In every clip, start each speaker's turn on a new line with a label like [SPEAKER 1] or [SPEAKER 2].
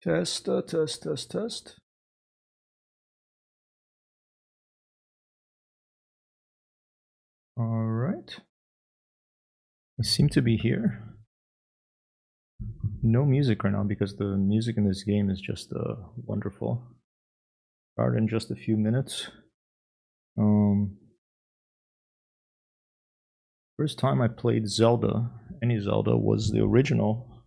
[SPEAKER 1] Test, test, test, test. All right. I seem to be here. No music right now because the music in this game is just wonderful. Start in just a few minutes. First time I played Zelda, any Zelda, was the original,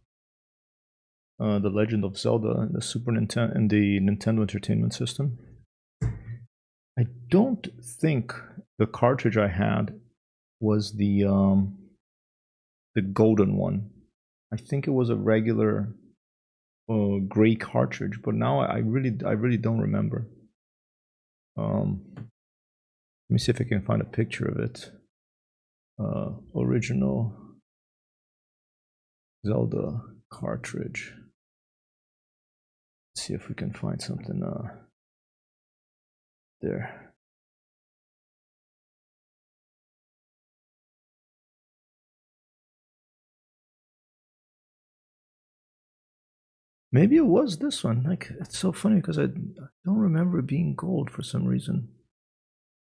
[SPEAKER 1] The Legend of Zelda, in the Super Nintendo, in the Nintendo Entertainment System. I don't think the cartridge I had was the golden one. I think it was a regular gray cartridge, but now I really don't remember. Let me see if I can find a picture of it. Original Zelda cartridge. Let's see if we can find something there. Maybe it was this one. Like, it's so funny because I don't remember it being gold for some reason.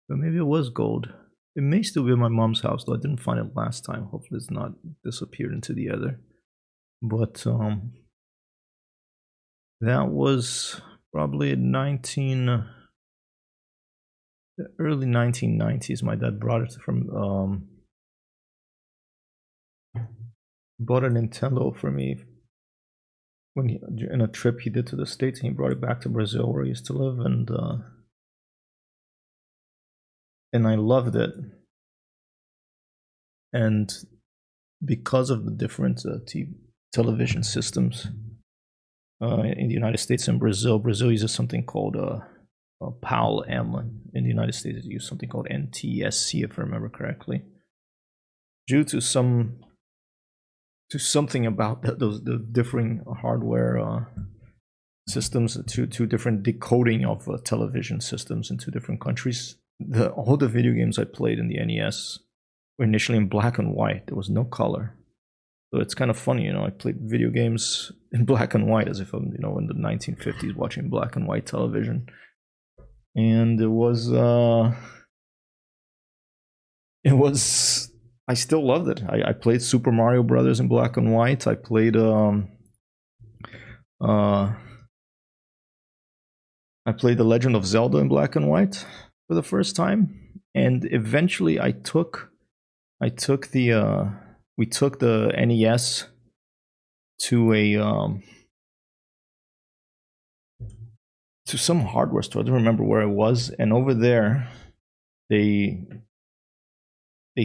[SPEAKER 1] But maybe it was gold. It may still be in my mom's house, though I didn't find it last time. Hopefully it's not disappeared into the other. But that was probably the early 1990s. My dad brought it from bought a Nintendo for me when in a trip he did to the States, and he brought it back to Brazil where he used to live, and I loved it. And because of the different television systems in the United States and Brazil uses something called PAL-M. In the United States, it uses something called NTSC, if I remember correctly. Due to something about the differing hardware systems, two different decoding of television systems in two different countries. All the video games I played in the NES were initially in black and white. There was no color. So it's kind of funny, I played video games in black and white as if I'm, in the 1950s watching black and white television. And it was, I still loved it. I played Super Mario Brothers in black and white. I played, I played The Legend of Zelda in black and white for the first time. And eventually we took the NES to some hardware store. I don't remember where it was, and over there they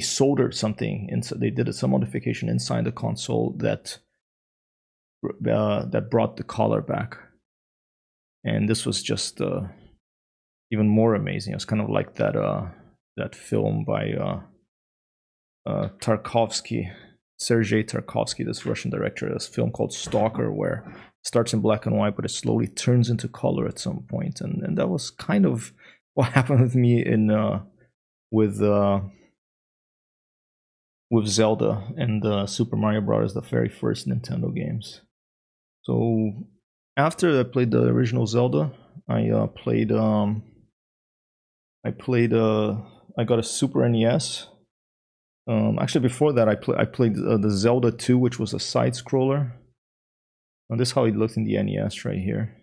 [SPEAKER 1] soldered something inside. They did some modification inside the console that brought the color back, and this was just even more amazing. It was kind of like that film by Tarkovsky, Sergei Tarkovsky, this Russian director, this film called Stalker, where it starts in black and white, but it slowly turns into color at some point. And that was kind of what happened with me with Zelda and Super Mario Bros., the very first Nintendo games. So after I played the original Zelda, I got a Super NES. Actually, before that, I played the Zelda 2, which was a side-scroller. This is how it looked in the NES right here.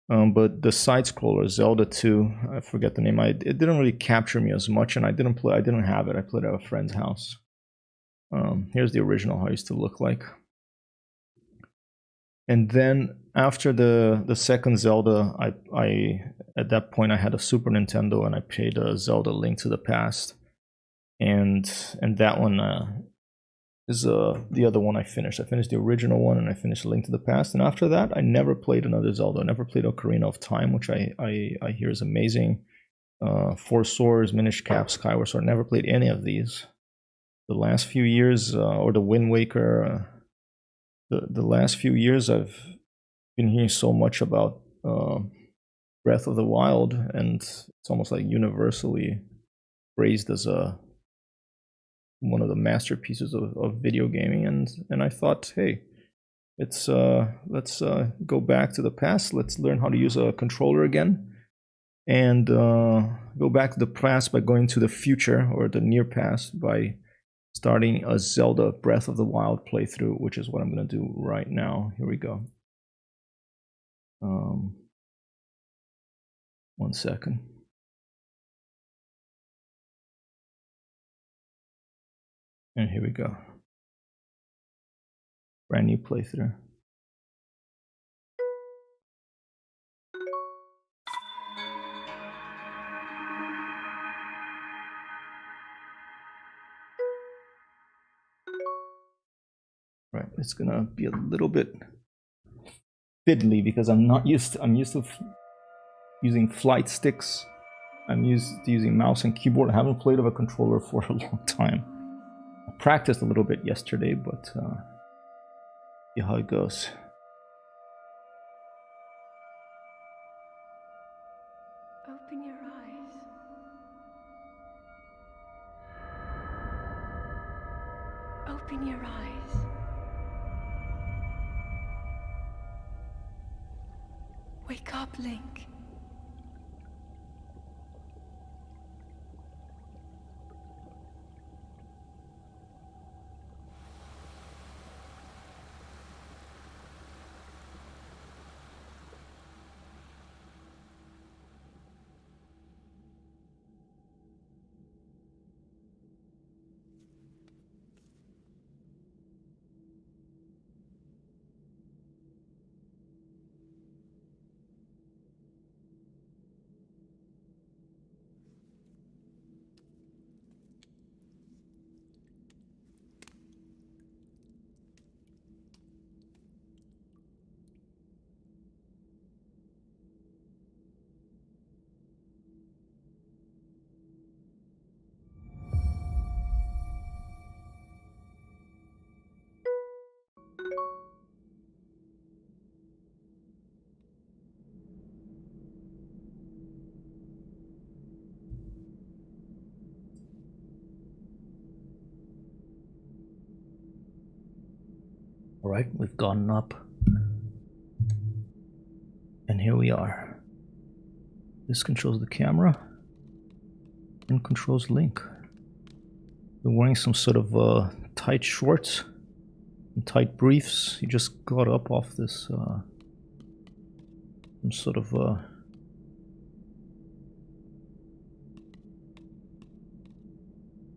[SPEAKER 1] But the side-scroller, Zelda 2, I forget the name. It didn't really capture me as much, and I didn't have it. I played at a friend's house. Here's the original, how it used to look like. And then after the second Zelda, I at that point I had a Super Nintendo, and I played Zelda: Link to the Past. And that one is the other one I finished. I finished the original one, and I finished Link to the Past. And after that, I never played another Zelda. I never played Ocarina of Time, which I hear is amazing. Four Swords, Minish Cap, Skyward Sword. I never played any of these. The last few years, or the Wind Waker, the last few years, I've been hearing so much about Breath of the Wild, and it's almost like universally praised as one of the masterpieces of video gaming, and I thought, hey, let's go back to the past. Let's learn how to use a controller again, and go back to the past by going to the future or the near past by starting a Zelda Breath of the Wild playthrough, which is what I'm going to do right now. Here we go. 1 second. And here we go. Brand new playthrough. Right, it's gonna be a little bit fiddly because I'm used to using flight sticks. I'm used to using mouse and keyboard. I haven't played with a controller for a long time. I practiced a little bit yesterday, but see how it goes.
[SPEAKER 2] Open your eyes. Open your eyes. Wake up, Link.
[SPEAKER 1] All right, we've gone up. And here we are. This controls the camera and controls Link. They're wearing some sort of tight shorts and tight briefs. He just got up off this some sort of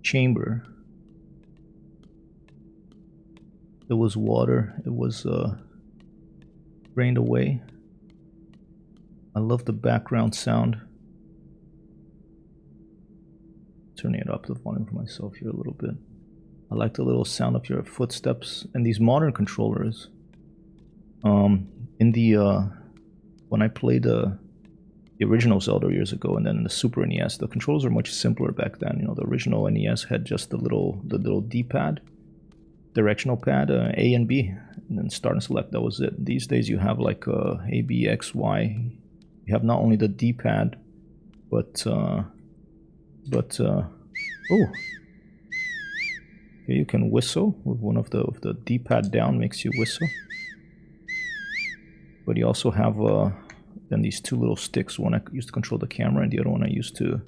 [SPEAKER 1] chamber. There was water. It was drained away. I love the background sound. Turning it up the volume for myself here a little bit. I like the little sound of your footsteps and these modern controllers. In the when I played the original Zelda years ago, and then in the Super NES, the controls were much simpler back then. You know, the original NES had just the little D-pad, directional pad, A and B, and then start and select. That was it. These days you have like A, B, X, Y. You have not only the D-pad, but oh, here you can whistle with one of the D-pad down makes you whistle. But you also have then these two little sticks. One I used to control the camera, and the other one I used to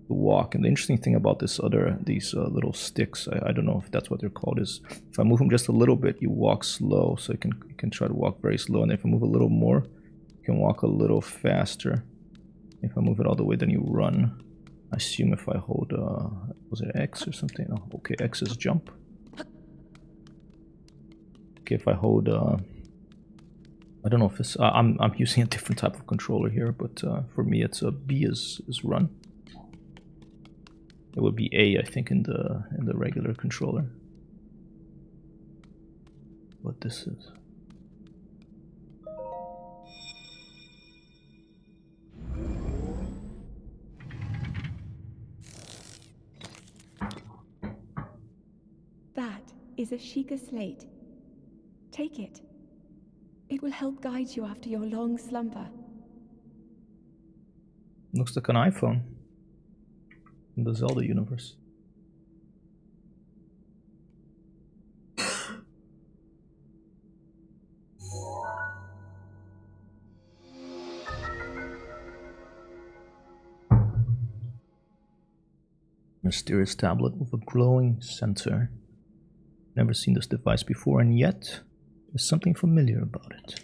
[SPEAKER 1] walk. And the interesting thing about these little sticks, I don't know if that's what they're called, is if I move them just a little bit, you walk slow. So you can try to walk very slow, and if I move a little more, you can walk a little faster. If I move it all the way, then you run. I assume if I hold, was it X or something? Oh, okay, X is jump. Okay, if I hold, I don't know if it's, I'm using a different type of controller here, but for me it's B is run. It would be A, I think, in the regular controller. What this is.
[SPEAKER 2] That is a Sheikah slate. Take it. It will help guide you after your long slumber.
[SPEAKER 1] Looks like an iPhone in the Zelda universe. Mysterious tablet with a glowing center. Never seen this device before, and yet there's something familiar about it.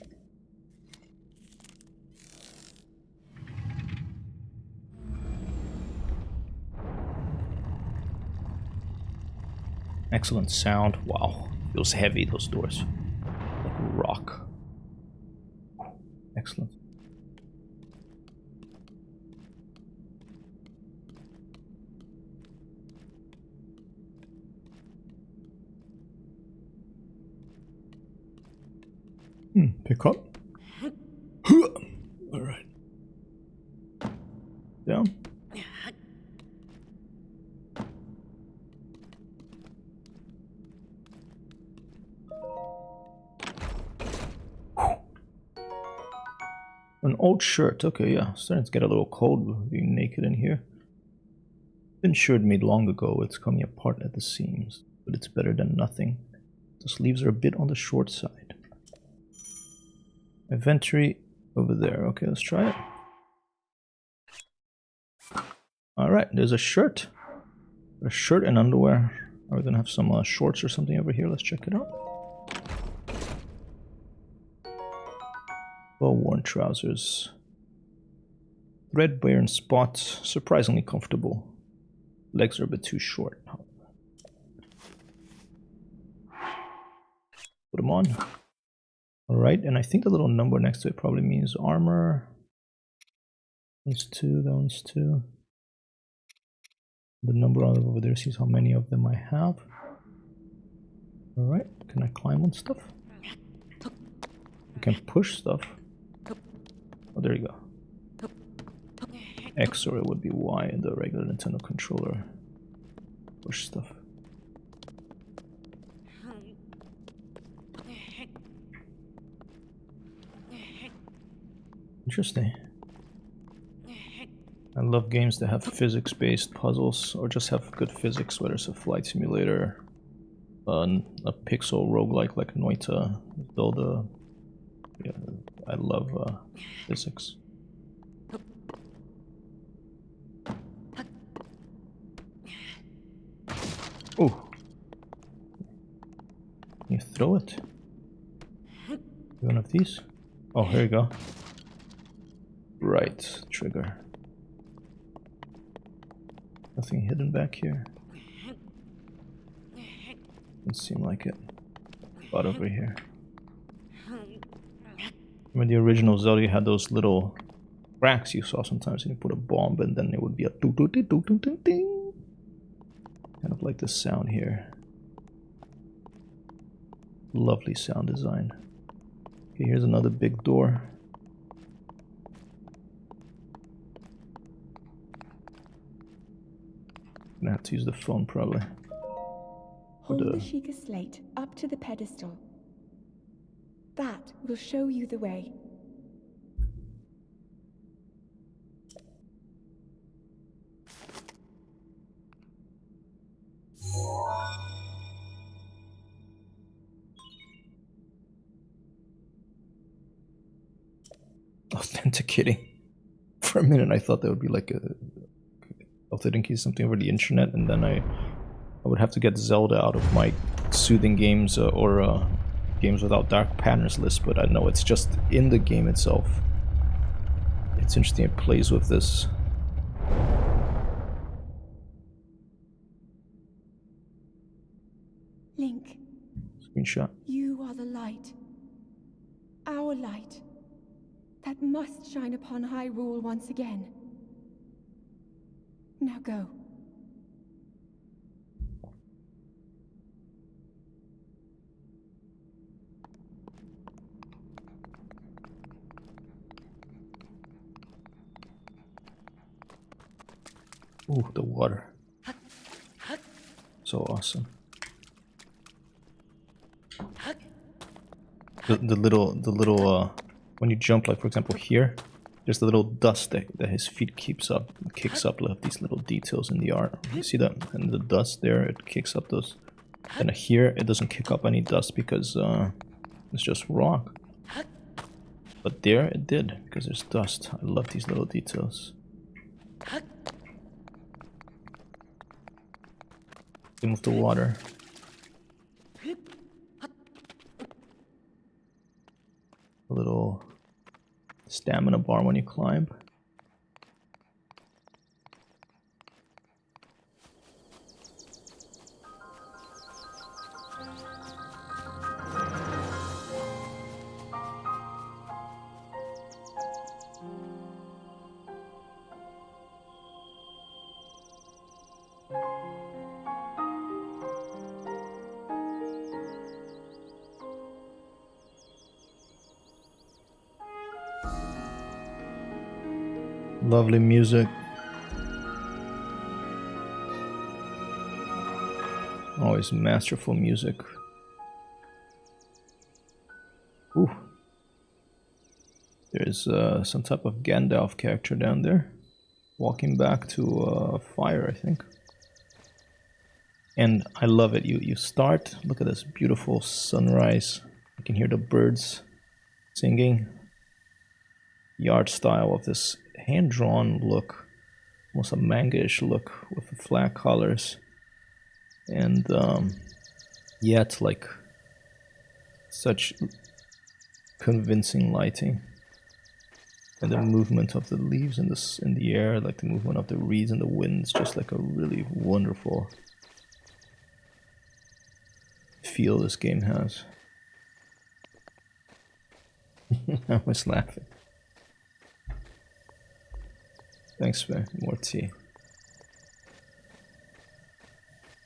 [SPEAKER 1] Excellent sound. Wow. Feels heavy, those doors. Like rock. Excellent. Pick up. Alright. Down. An old shirt. Okay, yeah. Starting to get a little cold being naked in here. Been shirt made long ago. It's coming apart at the seams, but it's better than nothing. The sleeves are a bit on the short side. Inventory over there. Okay, let's try it. Alright, there's a shirt. A shirt and underwear. Are we gonna have some shorts or something over here? Let's check it out. Well-worn trousers. Threadbare in spots. Surprisingly comfortable. Legs are a bit too short. Put them on. Alright, and I think the little number next to it probably means armor. Those two, those two. The number over there sees how many of them I have. Alright, can I climb on stuff? I can push stuff. Oh, there you go. X, or it would be Y in the regular Nintendo controller. Push stuff. Interesting. I love games that have physics-based puzzles, or just have good physics, whether it's a flight simulator, a pixel roguelike like Noita, Zelda. Yeah, I love physics. Oh, you throw it. One of these. Oh, here you go. Right, trigger. Nothing hidden back here. Doesn't seem like it. But over here. Remember the original Zelda, you had those little cracks you saw sometimes, and you put a bomb, and then it would be a doo doo doo doo doo doo ding. Kind of like this sound here. Lovely sound design. Okay, here's another big door. Gonna have to use the phone probably.
[SPEAKER 2] Hold the Sheikah slate up to the pedestal. That will show you the way.
[SPEAKER 1] Authenticating. For a minute I thought that would be like a authenticating something over the internet, and then I would have to get Zelda out of my soothing games or games without dark patterns list, but I know it's just in the game itself. It's interesting, it plays with this.
[SPEAKER 2] Link.
[SPEAKER 1] Screenshot.
[SPEAKER 2] You are the light. Our light. That must shine upon Hyrule once again. Now go.
[SPEAKER 1] Ooh, the water. So awesome. The little when you jump, like for example here, there's the little dust that his feet kicks up, like these little details in the art. You see that? And the dust there, it kicks up those. And here, it doesn't kick up any dust because it's just rock. But there, it did, because there's dust. I love these little details. Theme of the water. A little stamina bar when you climb. Lovely music. Always masterful music. Ooh. There's some type of Gandalf character down there. Walking back to a fire, I think. And I love it. You start, look at this beautiful sunrise. You can hear the birds singing. The art style of this hand-drawn look, almost a manga-ish look with the flat colors, and yet like such convincing lighting, and the movement of the leaves in the air, like the movement of the reeds and the winds, just like a really wonderful feel this game has. I was laughing. Thanks, man. More tea.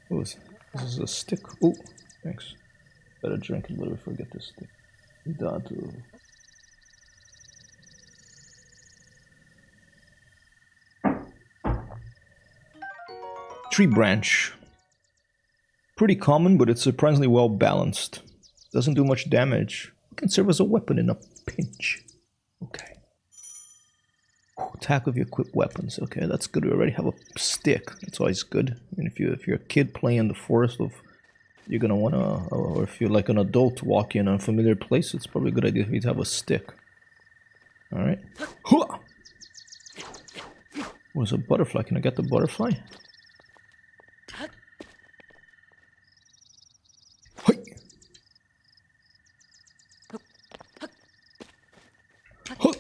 [SPEAKER 1] Oh, this is a stick. Oh, thanks. Better drink a little before I get this stick. Dadu. Tree branch. Pretty common, but it's surprisingly well balanced. Doesn't do much damage. It can serve as a weapon in a pinch. Okay. Attack with your equipped weapons. Okay, that's good. We already have a stick. That's always good. I mean, if you're a kid playing in the forest, you're gonna wanna, or if you're like an adult walking in an unfamiliar place, it's probably a good idea for you to have a stick. All right. Where's a butterfly? Can I get the butterfly? Oh.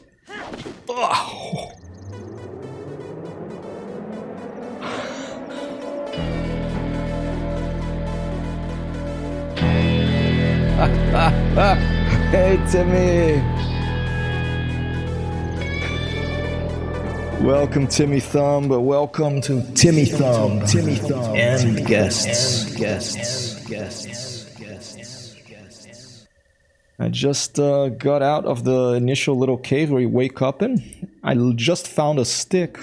[SPEAKER 1] Hey, Timmy! Welcome, Timmy Thumb, but welcome to Timmy Thumb and guests. I just got out of the initial little cave where you wake up in. I just found a stick.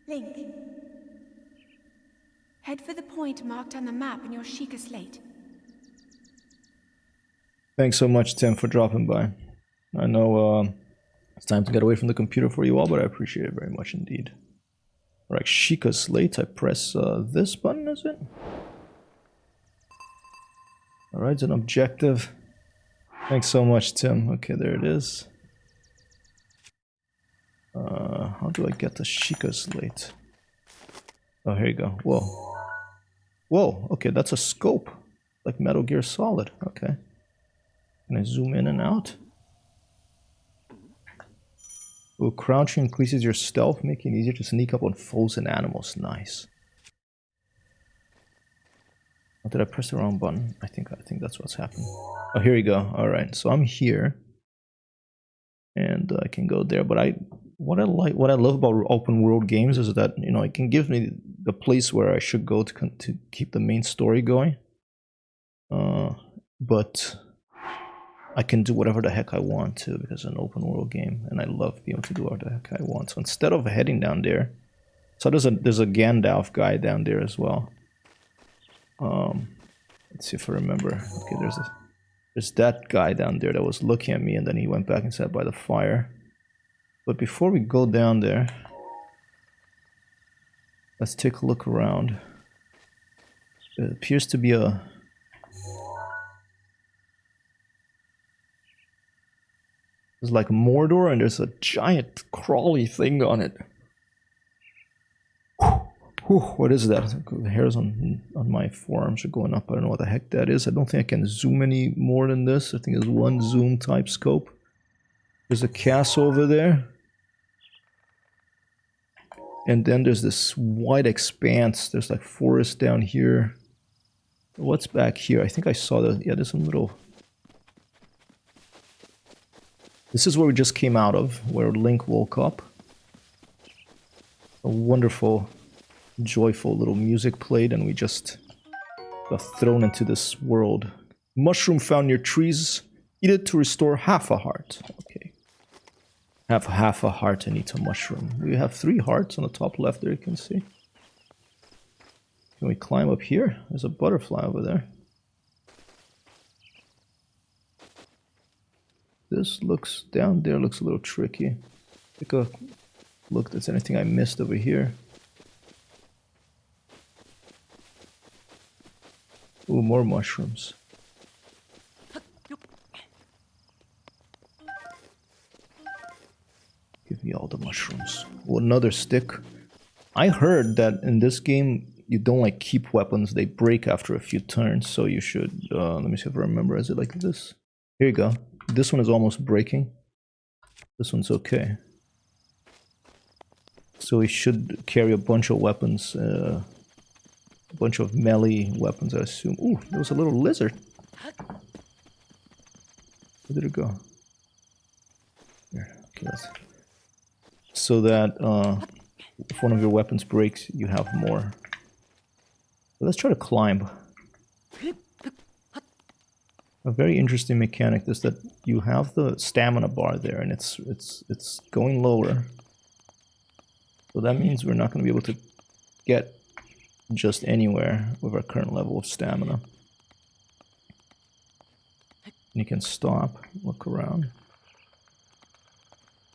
[SPEAKER 2] Link. Head for the point marked on the map in your Sheikah slate.
[SPEAKER 1] Thanks so much, Tim, for dropping by. I know it's time to get away from the computer for you all, but I appreciate it very much indeed. Alright, Sheikah slate. I press this button, is it? Alright, it's an objective. Thanks so much, Tim. Okay, there it is. How do I get the Sheikah slate? Oh, here you go. Whoa. Whoa, okay, that's a scope. Like Metal Gear Solid. Okay. Can I zoom in and out? Ooh, crouching increases your stealth, making it easier to sneak up on foes and animals. Nice. Oh, did I press the wrong button? I think that's what's happening. Oh, here you go. All right, so I'm here, and I can go there. But what I love about open world games is that, you know, it can give me the place where I should go to keep the main story going. But I can do whatever the heck I want to, because it's an open world game, and I love being able to do whatever the heck I want. So instead of heading down there, so there's a Gandalf guy down there as well. Let's see if I remember. Okay, there's that guy down there that was looking at me, and then he went back and sat by the fire. But before we go down there, let's take a look around. It appears to be a... There's like Mordor, and there's a giant crawly thing on it. Whew, what is that? The hairs on my forearms are going up. I don't know what the heck that is. I don't think I can zoom any more than this. I think it's one zoom type scope. There's a castle over there. And then there's this wide expanse. There's like forest down here. What's back here? I think I saw the... Yeah, there's some little... This is where we just came out of, where Link woke up. A wonderful, joyful little music played, and we just got thrown into this world. Mushroom found near trees. Eat it to restore half a heart. Okay. Have half a heart and eat a mushroom. We have 3 hearts on the top left there, you can see. Can we climb up here? There's a butterfly over there. This looks down there, looks a little tricky. Take a look, if there's anything I missed over here. Ooh, more mushrooms. Give me all the mushrooms. Oh, another stick. I heard that in this game, you don't like keep weapons, they break after a few turns, so you should, let me see if I remember, is it like this? Here you go. This one is almost breaking. This one's okay. So we should carry a bunch of weapons, a bunch of melee weapons, I assume. Ooh, there was a little lizard. Where did it go? Here, okay, so that if one of your weapons breaks, you have more. But let's try to climb. A very interesting mechanic is that you have the stamina bar there, and it's going lower. So that means we're not going to be able to get just anywhere with our current level of stamina. And you can stop, look around.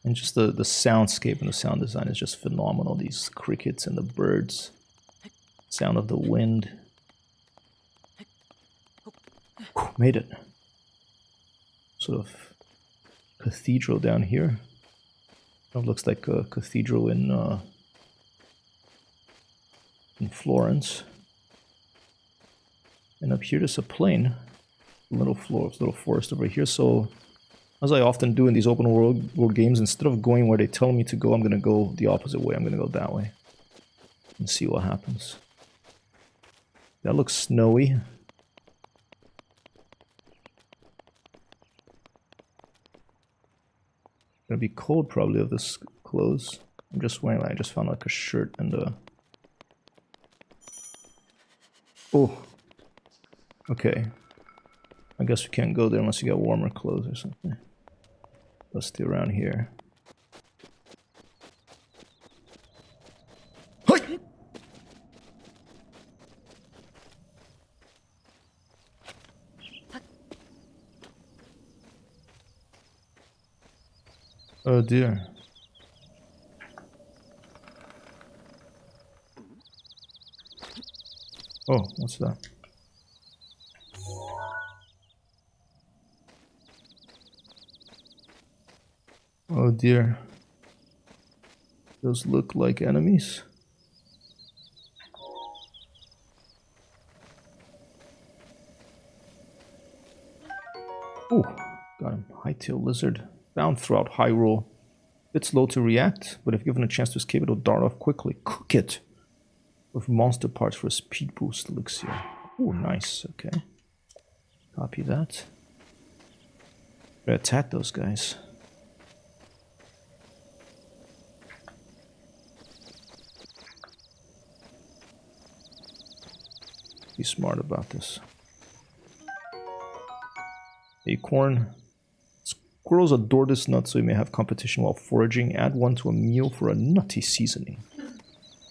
[SPEAKER 1] And just the soundscape and the sound design is just phenomenal. These crickets and the birds. Sound of the wind. Whew, made it. Sort of cathedral down here. It looks like a cathedral in Florence. And up here there's a plain. Little forest over here. So, as I often do in these open world games, instead of going where they tell me to go, I'm going to go the opposite way. I'm going to go that way. And see what happens. That looks snowy. Gonna be cold probably of this clothes. I'm just wearing like, I just found like a shirt and a... Oh. Okay. I guess we can't go there unless you got warmer clothes or something. Let's stay around here. Hi! Oh dear. Oh, what's that? Oh dear. Those look like enemies. Oh, got him. Hightail lizard. Found throughout Hyrule. Bit slow to react, but if given a chance to escape, it'll dart off quickly. Cook it! With monster parts for a speed boost elixir. Oh, nice. Okay. Copy that. Gotta attack those guys. Be smart about this. Acorn. Squirrels adore this nut, so you may have competition while foraging. Add one to a meal for a nutty seasoning.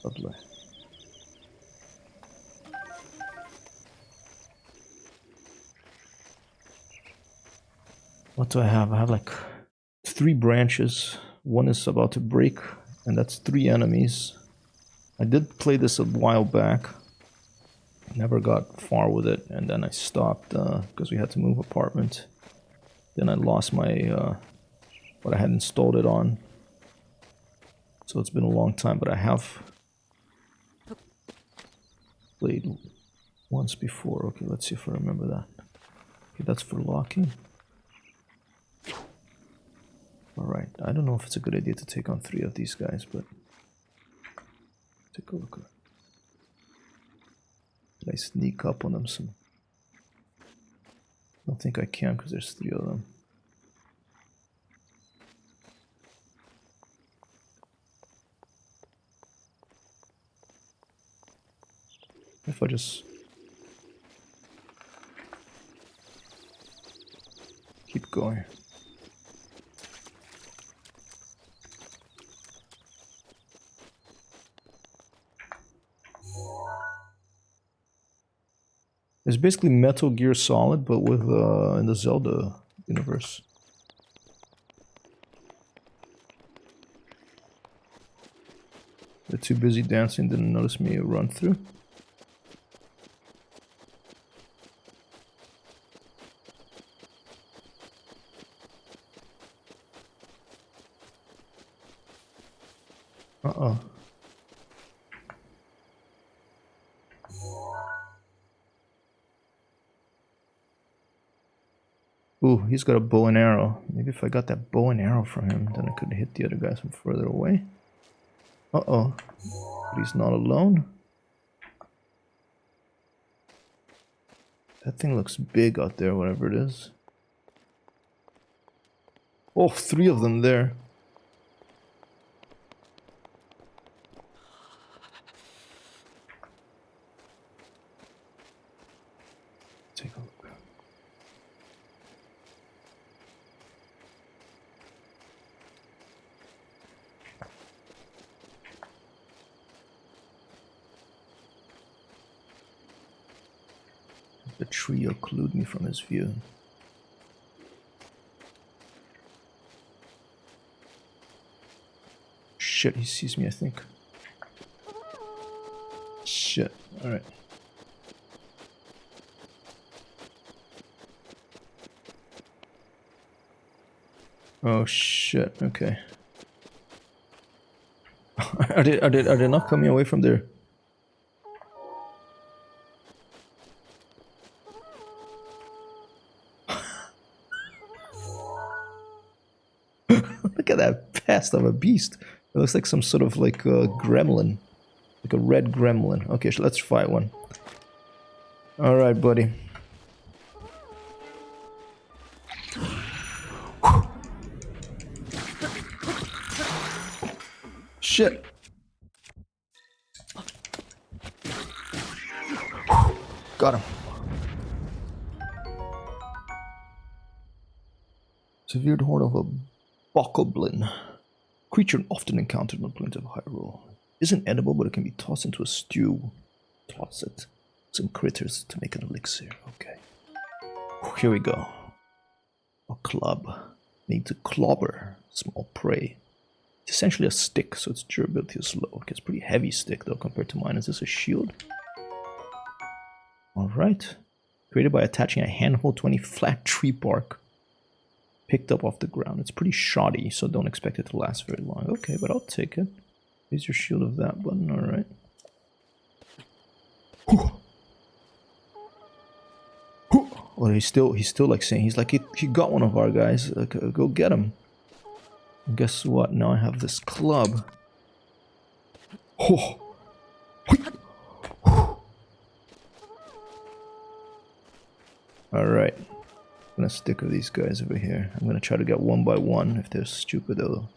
[SPEAKER 1] Lovely. What do I have? I have like 3 branches. One is about to break, and that's 3 enemies. I did play this a while back. Never got far with it, and then I stopped because we had to move apartment. Then I lost my what I had installed it on. So it's been a long time, but I have played once before. Okay, let's see if I remember that. Okay, that's for locking. Alright, I don't know if it's a good idea to take on 3 of these guys, but... Take a look. Did I sneak up on them some? I don't think I can because there's 3 of them. If I just... keep going. It's basically Metal Gear Solid, but with in the Zelda universe. They're too busy dancing, didn't notice me run through. Uh-oh. Ooh, he's got a bow and arrow. Maybe if I got that bow and arrow from him, then I could hit the other guys from further away. Uh-oh. But he's not alone. That thing looks big out there, whatever it is. Oh, 3 of them there. Take a look. The tree occlude me from his view. Shit, he sees me, I think. Shit, alright. Oh shit, okay. Are they not coming away from there? Look at that pest of a beast. It looks like some sort of like a gremlin. Like a red gremlin. Okay, so let's fight one. Alright, buddy. Shit. Got him. Severed horn of a bokoblin. Creature often encountered on plains of Hyrule. Isn't edible, but it can be tossed into a stew. Toss it. Some critters to make an elixir. Okay. Here we go. A club. Need to clobber. Small prey. It's essentially a stick, so its durability is low. Okay, it's a pretty heavy stick though compared to mine. Is this a shield? Alright. Created by attaching a handhold to any flat tree bark. Picked up off the ground. It's pretty shoddy, so don't expect it to last very long. Okay, but I'll take it. Use your shield of that button, alright. Oh, he's still like saying, he's like, he got one of our guys. Go get him. And guess what? Now I have this club. Oh. Alright. I'm gonna stick with these guys over here. I'm gonna try to get one by one. If they're stupid, they'll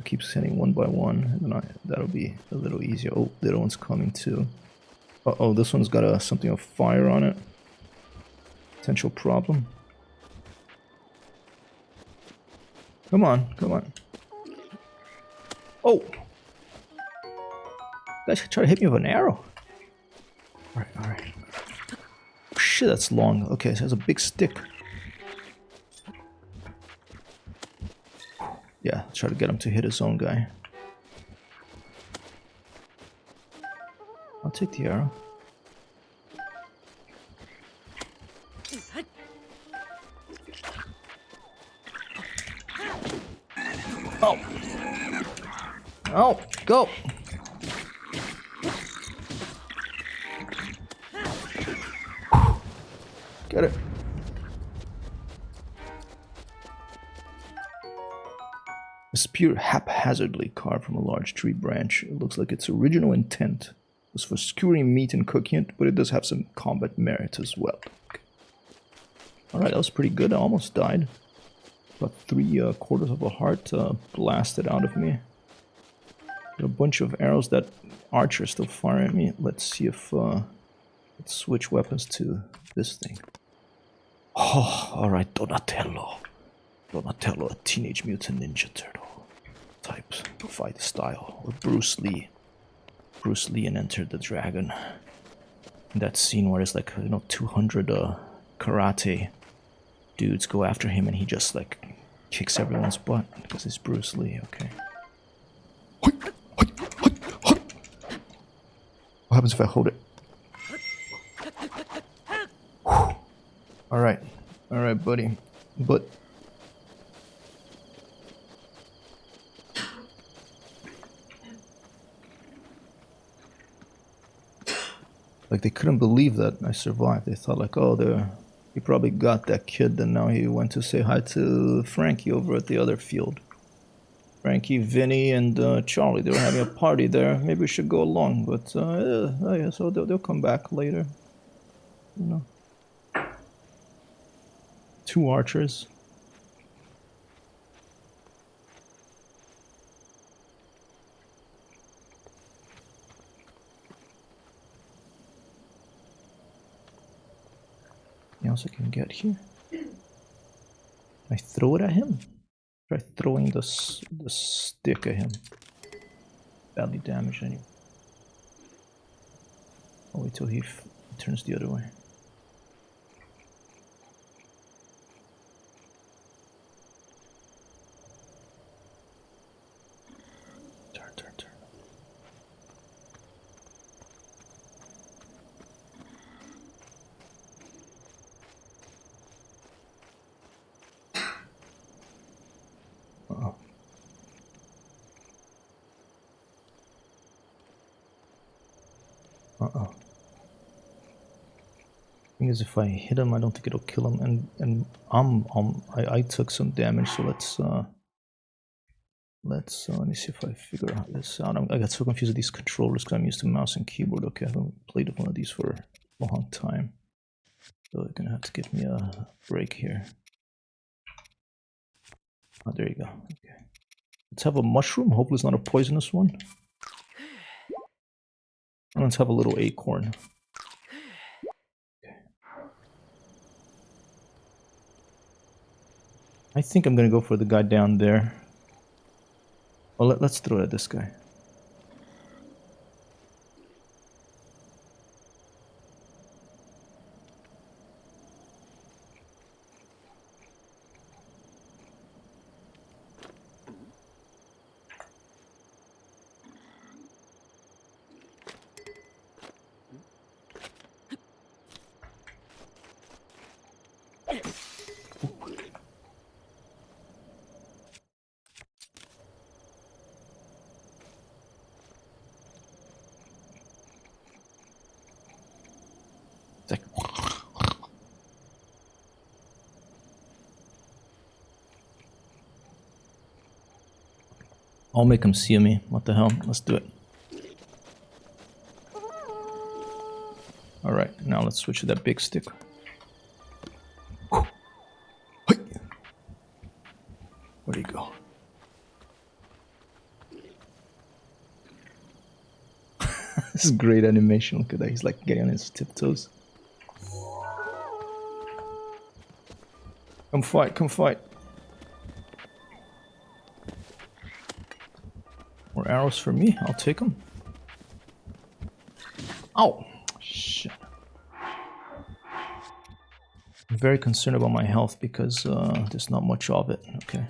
[SPEAKER 1] keep sending one by one. And then that'll be a little easier. Oh, the other one's coming too. Uh-oh, this one's got something of fire on it. Potential problem. Come on, come on. Oh! Guys try to hit me with an arrow. Alright, alright. Shit, that's long. Okay, so it has a big stick. Yeah, try to get him to hit his own guy. I'll take the arrow. Oh! Oh, go! Get it. A spear haphazardly carved from a large tree branch. It looks like its original intent was for skewering meat and cooking it, but it does have some combat merit as well. Okay. Alright, that was pretty good. I almost died. About 3/4 of a heart blasted out of me. Got a bunch of arrows that archer still firing at me. Let's see if let's switch weapons to this thing. Oh, alright, Donatello. Donatello, a Teenage Mutant Ninja Turtle type fight style, or Bruce Lee. Bruce Lee and Enter the Dragon. That scene where it's like, 200 karate dudes go after him and he just like kicks everyone's butt because he's Bruce Lee. Okay. What happens if I hold it? Alright, buddy. But like, they couldn't believe that I survived. They thought like, oh, he probably got that kid, and now he went to say hi to Frankie over at the other field. Frankie, Vinny, and Charlie, they were having a party there. Maybe we should go along, but yeah, so they'll come back later. 2 archers. Anything else I can get here? Can I throw it at him? Try throwing the stick at him. Badly damaged anyway. I'll wait till he turns the other way. Turn. Uh-oh. Thing is, if I hit him, I don't think it'll kill him, and I took some damage, so let's let me see if I figure out this out. I got so confused with these controllers because I'm used to mouse and keyboard. Okay, I haven't played with one of these for a long time, so you're gonna have to give me a break here. Oh, there you go. Okay, let's have a mushroom. Hopefully it's not a poisonous one. And let's have a little acorn. Okay. I think I'm gonna go for the guy down there. Well, let's throw it at this guy. I'll make him see me. What the hell? Let's do it. Alright, now let's switch to that big stick. Where'd he go? This is great animation. Look at that. He's like getting on his tiptoes. Come fight, come fight. More arrows for me. I'll take them. Ow! Shit. I'm very concerned about my health because there's not much of it. Okay.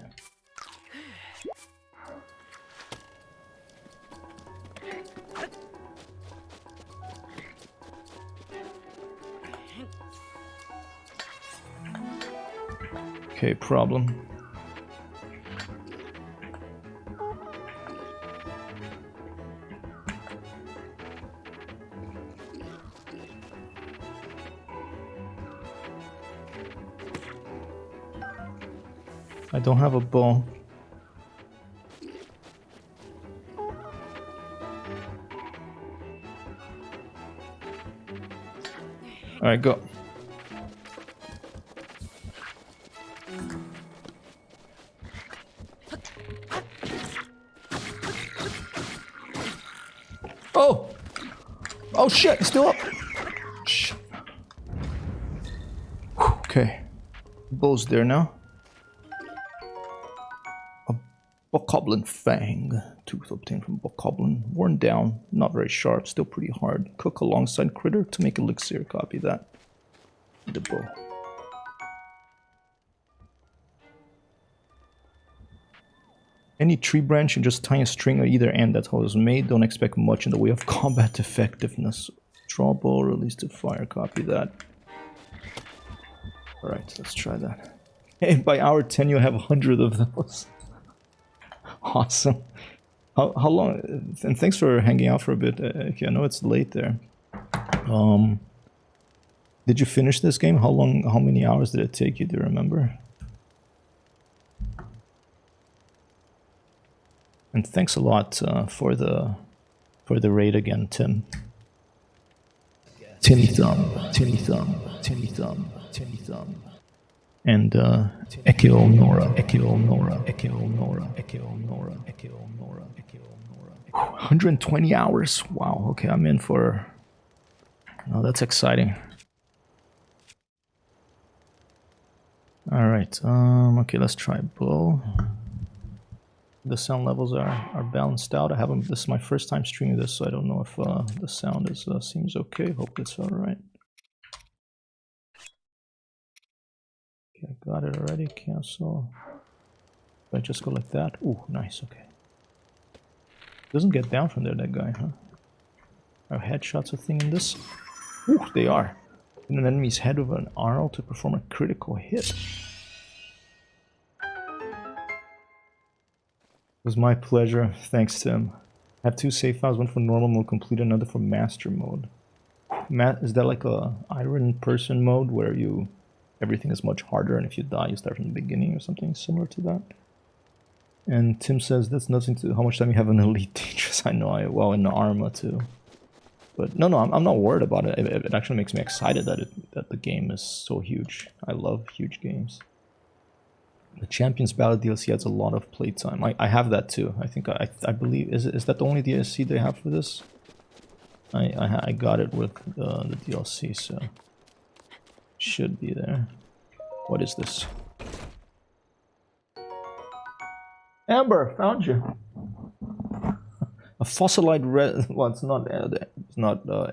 [SPEAKER 1] Okay, problem. I don't have a bow. Alright, go. Oh! Oh shit, it's still up! Shit. Okay. Bow's there now. A bokoblin fang. Tooth obtained from bokoblin. Worn down, not very sharp, still pretty hard. Cook alongside critter to make elixir. Copy that. The bow. Any tree branch and just tie a string at either end. That's how it was made. Don't expect much in the way of combat effectiveness. Draw bow, release to fire. Copy that. Alright, let's try that. Hey, by hour 10 you have 100 of those. Awesome. How long? And thanks for hanging out for a bit. Okay, I know it's late there. Did you finish this game? How long? How many hours did it take you? Do you remember? And thanks a lot for the raid again, Tim. Timmy Thumb, Timmy Thumb, Timmy Thumb, Timmy Thumb. And Echo Nora, Echo Nora, Echo Nora, Echo Nora, Echo Nora, Echo Nora. 120 hours. Wow. Okay, I'm in for. Oh, that's exciting. All right. Okay, let's try bow. The sound levels are balanced out. I haven't. This is my first time streaming this, so I don't know if the sound is seems okay. Hope it's all right. Okay, I got it already. Cancel. Do I just go like that? Ooh, nice. Okay. Doesn't get down from there, that guy, huh? Are headshots a thing in this? Ooh, they are. In an enemy's head with an arrow to perform a critical hit. It was my pleasure. Thanks, Tim. I have 2 save files, one for normal mode complete, another for master mode. Is that like a Iron Person mode where everything is much harder, and if you die, you start from the beginning or something similar to that? And Tim says that's nothing to how much time you have in Elite Dangerous. I know, well, in Arma too. But no, I'm not worried about it. It actually makes me excited that the game is so huge. I love huge games. The Champions Ballad DLC has a lot of playtime. I have that too. I think I believe is that the only DLC they have for this? I got it with the DLC, so should be there. What is this? Amber, found you. A fossilized well, it's not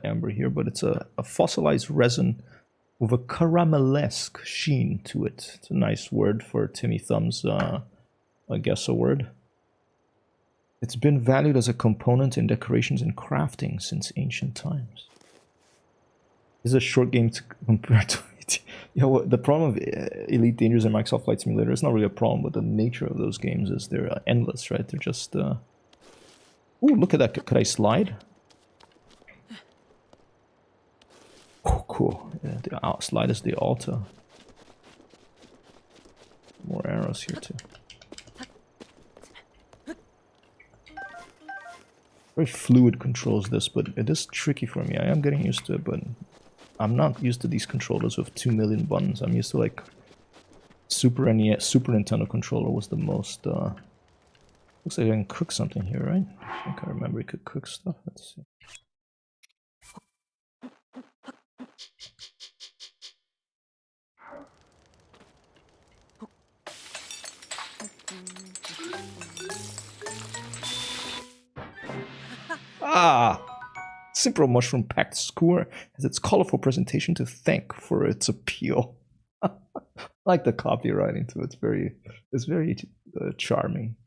[SPEAKER 1] amber here, but it's a fossilized resin with a caramelesque sheen to it. It's a nice word for Timmy Thumb's, I guess, a word. It's been valued as a component in decorations and crafting since ancient times. This is a short game to compare to it. You know, the problem of Elite Dangerous and Microsoft Flight Simulator is not really a problem, but the nature of those games is they're endless, right? They're just... Ooh, look at that. Could I slide? Oh, cool. Yeah, the slide is the altar. More arrows here too. Very fluid controls this, but it is tricky for me. I am getting used to it, but I'm not used to these controllers with 2 million buttons. I'm used to like Super NES, Super Nintendo controller was the most. Looks like I can cook something here, right? I think I remember you could cook stuff. Let's see. Ah! Simple Mushroom Packed Skewer has its colorful presentation to thank for its appeal. I like the copywriting too. It's very charming.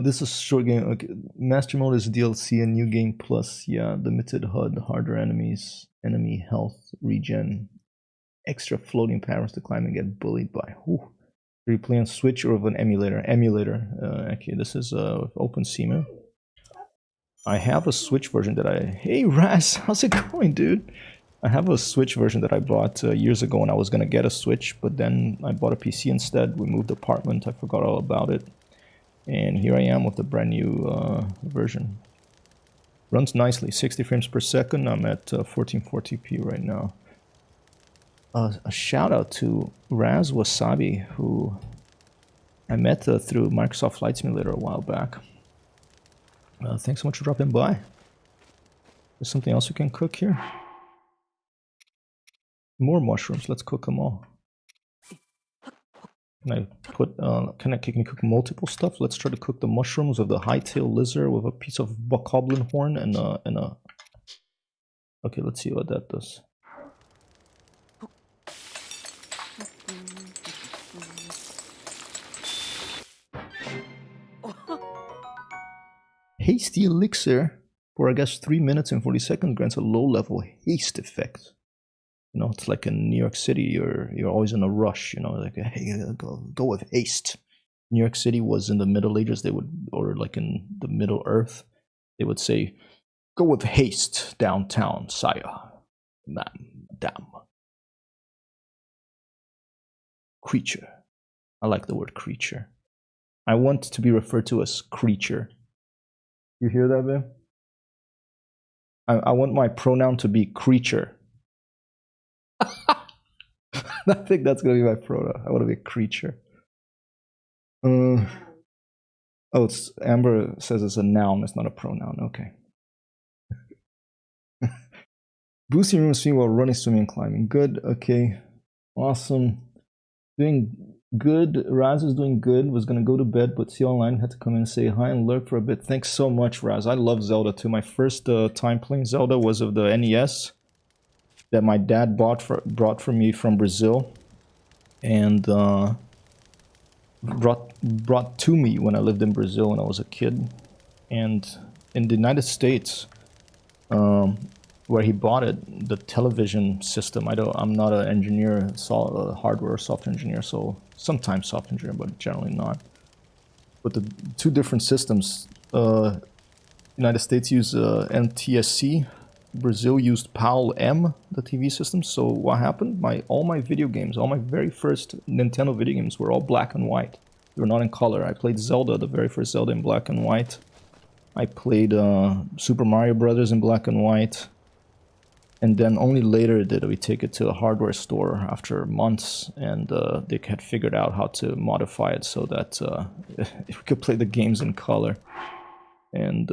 [SPEAKER 1] This is a short game. Okay. Master mode is DLC and new game plus. Yeah, limited HUD, harder enemies, enemy health, regen, extra floating patterns to climb and get bullied by. Whew. Do you play on Switch or with an emulator? Emulator. Okay, this is OpenSea. I have a Switch version that Hey Raz, how's it going, dude? I have a Switch version that I bought years ago, and I was gonna get a Switch, but then I bought a PC instead. We moved apartment. I forgot all about it, and here I am with the brand new version. Runs nicely, 60 frames per second. I'm at 1440p right now. A shout out to Raz Wasabi, who I met through Microsoft Flight Simulator a while back. Thanks so much for dropping by. There's something else we can cook here. More mushrooms. Let's cook them all. Can I put? Can you cook multiple stuff? Let's try to cook the mushrooms of the high-tailed lizard with a piece of bokoblin horn and a. Okay, let's see what that does. Hasty elixir for I guess 3 minutes and 40 seconds grants a low-level haste effect. You know, it's like in New York City, you're always in a rush. You know, like hey, go with haste. New York City was in the Middle Ages. They would, or like in the Middle Earth, they would say, "Go with haste downtown, sire, madam." Creature. I like the word creature. I want to be referred to as creature. You hear that, babe? I want my pronoun to be creature. I think that's gonna be my pronoun. I want to be a creature. Oh, it's Amber says it's a noun. It's not a pronoun. Okay. Boosting room swing while running, swimming, and climbing. Good. Okay. Awesome. Doing good. Raz is doing good. Was gonna go to bed, but see online. Had to come in and say hi and lurk for a bit. Thanks so much, Raz. I love Zelda too. My first time playing Zelda was of the NES that my dad brought for me from Brazil, and brought to me when I lived in Brazil when I was a kid. And in the United States, where he bought it, the television system, I'm not an engineer, hardware or software engineer, so sometimes software engineer, but generally not. But the two different systems, United States use NTSC, Brazil used PAL-M, the TV system. So what happened? All my video games, all my very first Nintendo video games were all black and white. They were not in color. I played Zelda, the very first Zelda, in black and white. I played Super Mario Brothers in black and white. And then only later did we take it to a hardware store after months, and they had figured out how to modify it so that we could play the games in color. And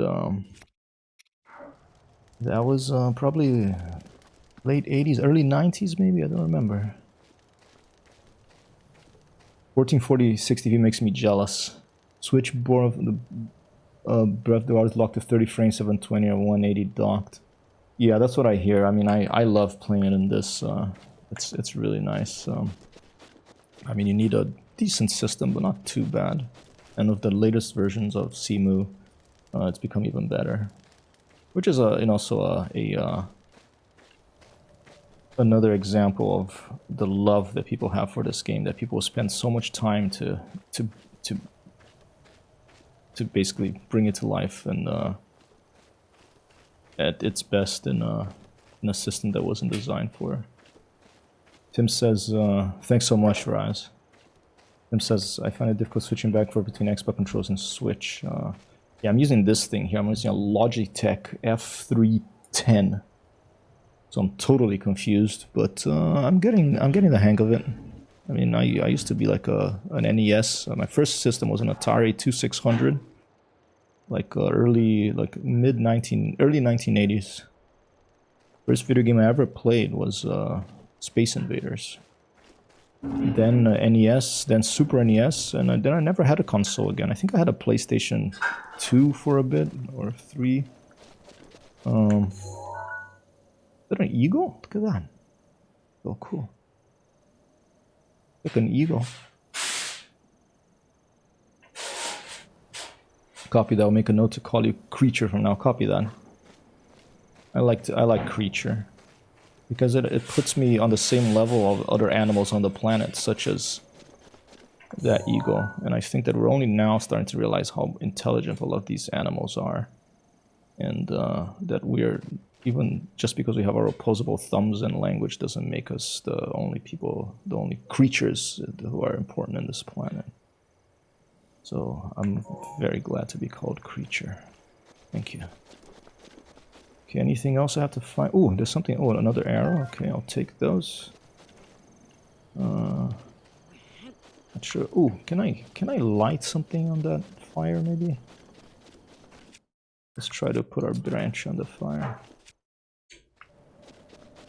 [SPEAKER 1] that was probably late 80s, early 90s maybe, I don't remember. 1440 60p makes me jealous. Switch board of the Breath of the Wild is locked to 30 frames, 720 or 180 docked. Yeah, that's what I hear. I mean, I love playing it in this. It's really nice. I mean, you need a decent system, but not too bad. And with the latest versions of Cemu, it's become even better. Which is also another example of the love that people have for this game. That people spend so much time to basically bring it to life and at its best in a system that wasn't designed for it. Tim says, thanks so much, Raz. Tim says, I find it difficult switching back and forth between Xbox controls and Switch. Yeah, I'm using this thing here. I'm using a Logitech F310. So I'm totally confused, but I'm getting the hang of it. I mean, I used to be like an NES. My first system was an Atari 2600. Like early 1980s. First video game I ever played was Space Invaders. Then NES, then Super NES, and then I never had a console again. I think I had a PlayStation 2 for a bit, or 3. Is that an eagle? Look at that. Oh, cool. Like an eagle. Copy that. I'll make a note to call you Creature from now. Copy that. I like Creature because it puts me on the same level of other animals on the planet, such as that eagle. And I think that we're only now starting to realize how intelligent a lot of these animals are, and that we're even just because we have our opposable thumbs and language doesn't make us the only people, the only creatures who are important in this planet. So I'm very glad to be called creature. Thank you. Okay, anything else I have to find? Oh, there's something. Oh, another arrow. Okay, I'll take those. Not sure. Oh, can I light something on that fire maybe? Let's try to put our branch on the fire.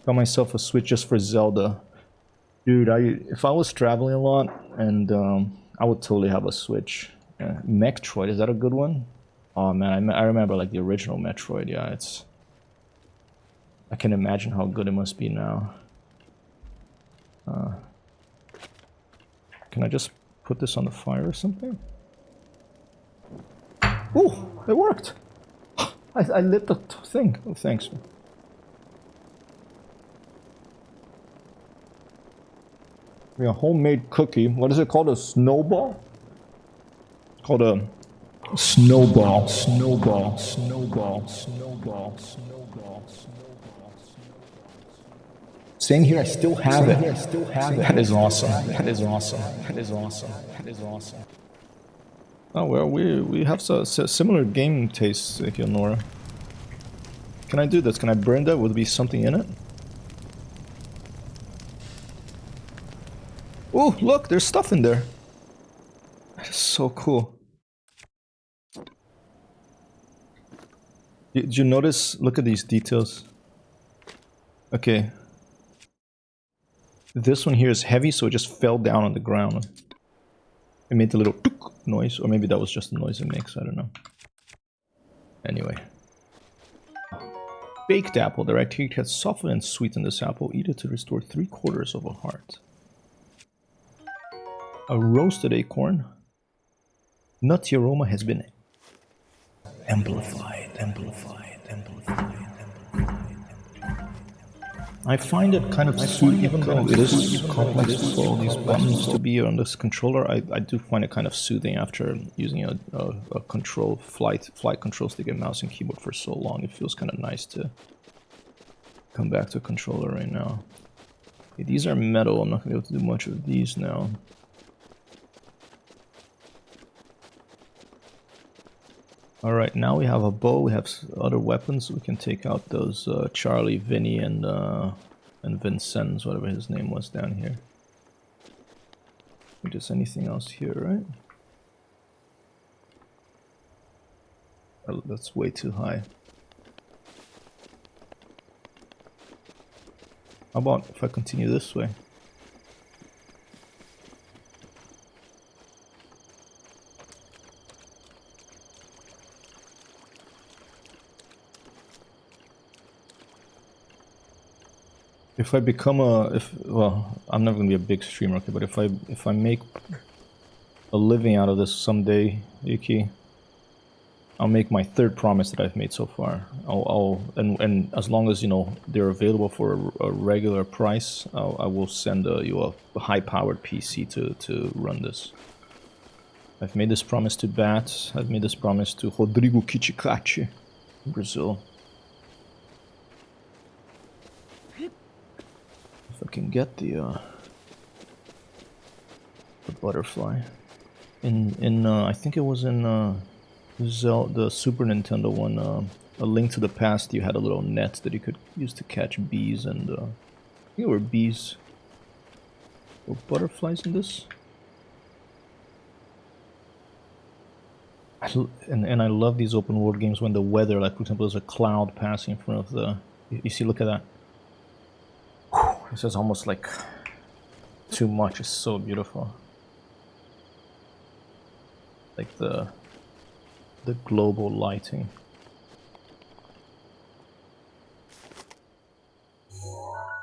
[SPEAKER 1] Got myself a Switch just for Zelda. Dude, if I was traveling a lot, and I would totally have a Switch. Metroid, is that a good one? Oh man, I remember like the original Metroid. Yeah, it's... I can imagine how good it must be now. Can I just put this on the fire or something? Oh, it worked! I lit the thing. Oh, thanks. Yeah, homemade cookie. What is it called? A snowball? It's called a snowball. Snowball. Snowball. Snowball. Snowball. Same here. I still have it. That is awesome. That is awesome. That is awesome. That is awesome. Oh well, we have similar game tastes, Nora. Can I do this? Can I burn that? Would there be something in it? Oh, look, there's stuff in there. That is so cool. Did you notice? Look at these details. Okay. This one here is heavy, so it just fell down on the ground. It made a little noise, or maybe that was just the noise it makes, I don't know. Anyway. Baked apple. The right heat has softened and sweetened this apple. Eat it to restore 3/4 of a heart. A roasted acorn. Nutty aroma has been amplified. I find it kind of soothing, even though it is complex for all these buttons to be on this controller. I do find it kind of soothing after using a control flight control stick and mouse and keyboard for so long. It feels kind of nice to come back to a controller right now. Okay, these are metal. I'm not gonna be able to do much of these now. Alright, now we have a bow, we have other weapons, we can take out those Charlie, Vinny, and Vincenz, whatever his name was down here. Just anything else here, right? Oh, that's way too high. How about if I continue this way? If I become well, I'm never gonna be a big streamer, okay, but if I make a living out of this someday, Yuki, I'll make my 3rd promise that I've made so far. And as long as, you know, they're available for a regular price, I will send you a high-powered PC to run this. I've made this promise to Bat. I've made this promise to Rodrigo Kichikachi in Brazil. If I can get the butterfly in I think it was in Zelda, the Super Nintendo one, A Link to the Past. You had a little net that you could use to catch bees, and I think there were bees or butterflies in this. And I love these open world games when the weather, like for example, there's a cloud passing in front of the. You see, look at that. This is almost like too much. It's so beautiful. Like the global lighting.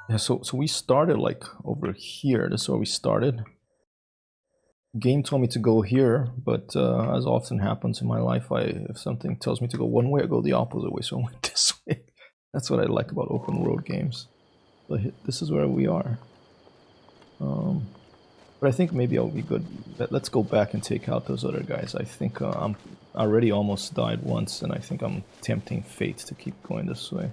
[SPEAKER 1] Yeah, so we started like over here. This is where we started. Game told me to go here, but as often happens in my life, if something tells me to go one way, I go the opposite way. So I went this way. That's what I like about open world games. But this is where we are. But I think maybe I'll be good. Let's go back and take out those other guys. I think I'm already almost died once, and I think I'm tempting fate to keep going this way.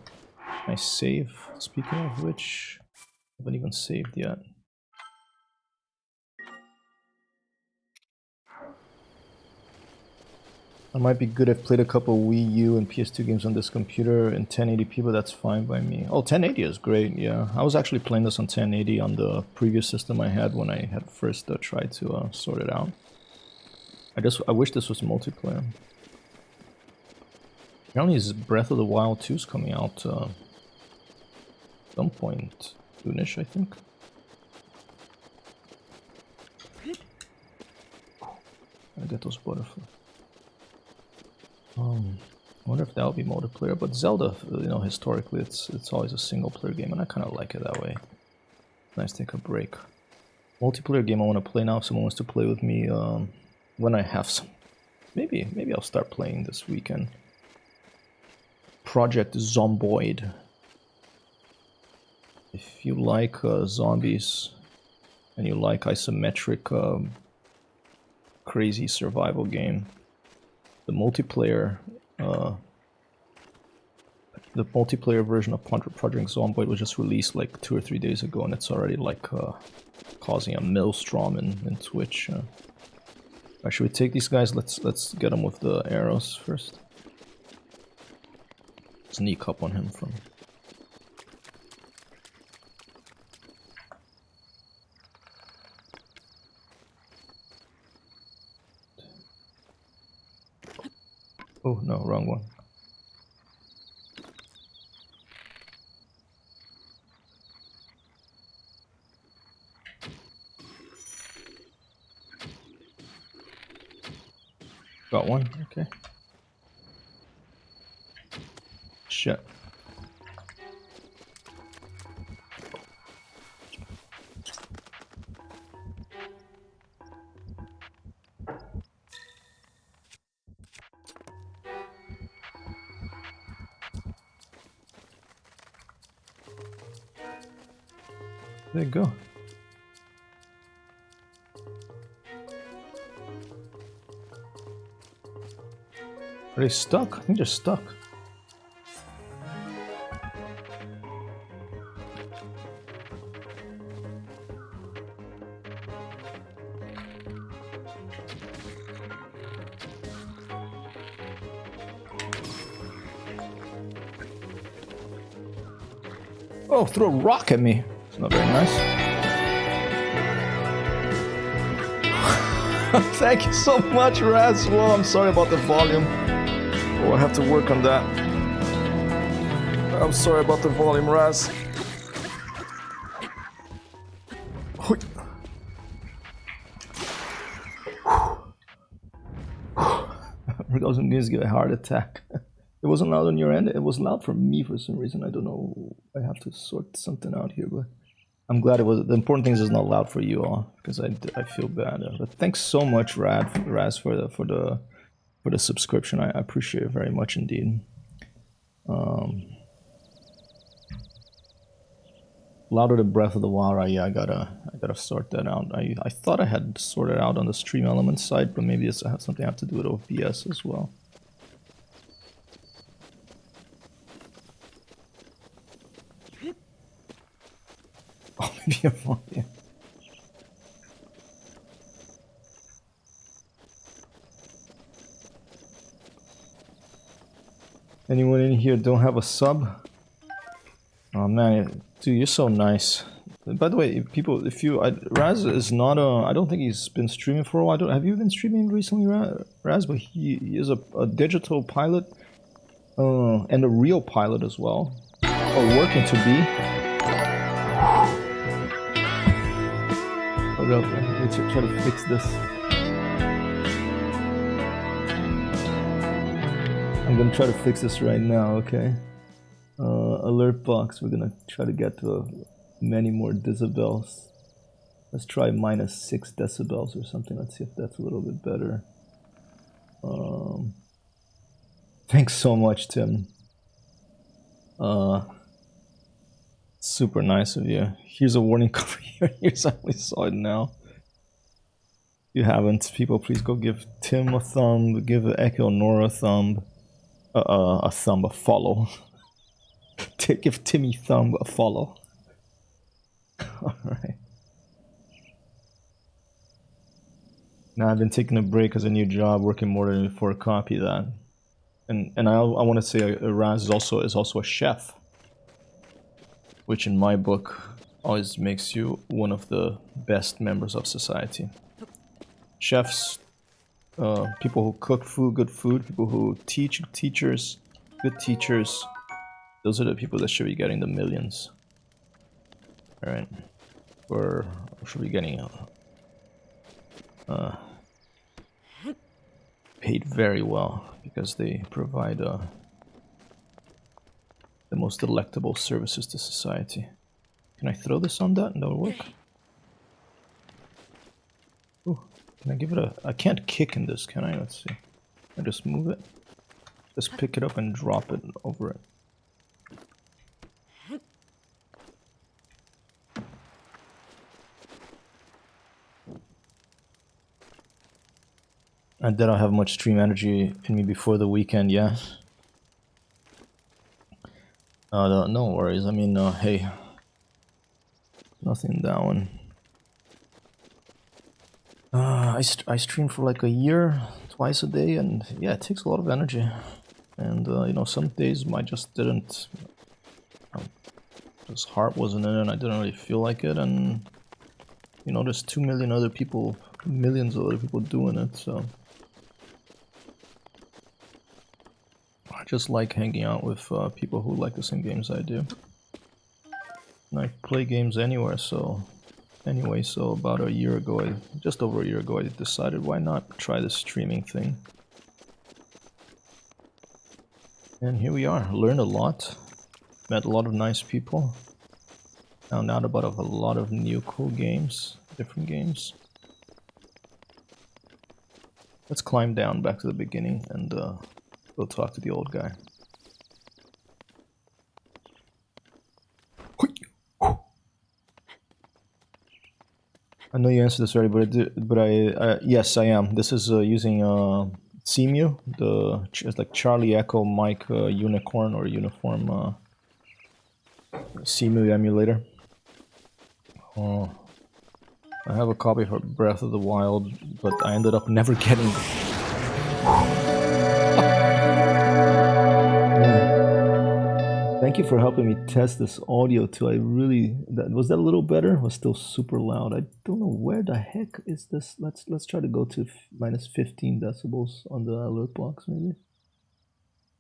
[SPEAKER 1] Can I save? Speaking of which, I haven't even saved yet. I might be good. I've played a couple Wii U and PS2 games on this computer in 1080p, but that's fine by me. Oh, 1080 is great, yeah. I was actually playing this on 1080 on the previous system I had when I had first tried to sort it out. I wish this was multiplayer. Apparently Breath of the Wild 2 is coming out some point soonish, I think. I get those butterflies. I wonder if that would be multiplayer, but Zelda, you know, historically it's always a single player game, and I kind of like it that way. Nice to take a break. Multiplayer game I want to play now. If someone wants to play with me, when I have some, maybe I'll start playing this weekend. Project Zomboid. If you like zombies and you like isometric crazy survival game, the multiplayer version of Project Zomboid was just released like 2 or 3 days ago, and it's already like causing a maelstrom in Twitch. Alright, should we take these guys? Let's get them with the arrows first. Sneak up on him from. Oh no, wrong one. Got one, okay. Shit. There you go. Are they stuck? I think they're stuck. Oh, throw a rock at me. It's not very nice. Thank you so much, Raz. Well, I'm sorry about the volume. Oh, I have to work on that. I'm sorry about the volume, Raz. Regardless of games, get a heart attack. It wasn't loud on your end. It was loud for me for some reason. I don't know. I have to sort something out here, but I'm glad it was. The important thing is it's not loud for you all, because I feel bad. But thanks so much, Raz, for the subscription. I appreciate it very much indeed. Louder than Breath of the Wild. Yeah, I gotta sort that out. I thought I had sorted out on the Stream Elements side, but maybe it's something I have to do with OBS as well. Oh, maybe a volume. Anyone in here don't have a sub? Oh man, dude, you're so nice. By the way, people, Raz is not I don't think he's been streaming for a while. Have you been streaming recently, Raz? But he is a digital pilot, and a real pilot as well, or working to be. Hold up, let's try to fix this. I'm gonna try to fix this right now, okay? Alert box, we're gonna try to get to many more decibels. Let's try -6 decibels or something. Let's see if that's a little bit better. Thanks so much, Tim. Super nice of you. Here's a warning cover here. Here's I only saw it now. If you haven't, people, please go give Tim a thumb, give Echo Nora a thumb, a follow. Give Timmy Thumb a follow. Alright. Now I've been taking a break as a new job, working more than before. Copy that. And I want to say Raz is also a chef, which in my book always makes you one of the best members of society. Chefs, people who cook food, good food, people who teach, teachers, good teachers. Those are the people that should be getting the millions. All right, or should be getting paid very well because they provide the most delectable services to society. Can I throw this on that and that'll work? Ooh, can I give it a... I can't kick in this, can I? Let's see. I just move it. Just pick it up and drop it over it. I did not have much stream energy in me before the weekend, yeah. No worries. I mean, hey, nothing down. I streamed for like a year, twice a day, and yeah, it takes a lot of energy. And you know, some days I just didn't. His heart wasn't in it, and I didn't really feel like it. And you know, there's 2 million other people, millions of other people doing it. So I just like hanging out with people who like the same games I do. And I play games anywhere, so anyway, so about a year ago, just over a year ago, I decided why not try the streaming thing. And here we are, learned a lot, met a lot of nice people, found out about a lot of new cool games, different games. Let's climb down back to the beginning and go talk to the old guy. I know you answered this already, but yes, I am. This is using CMU, it's like Charlie Echo Mike Unicorn or Uniform CMU emulator. I have a copy for Breath of the Wild, but I ended up never getting it. Thank you for helping me test this audio too. I really was that a little better? It was still super loud. I don't know where the heck is this. Let's try to go to minus 15 decibels on the alert box maybe.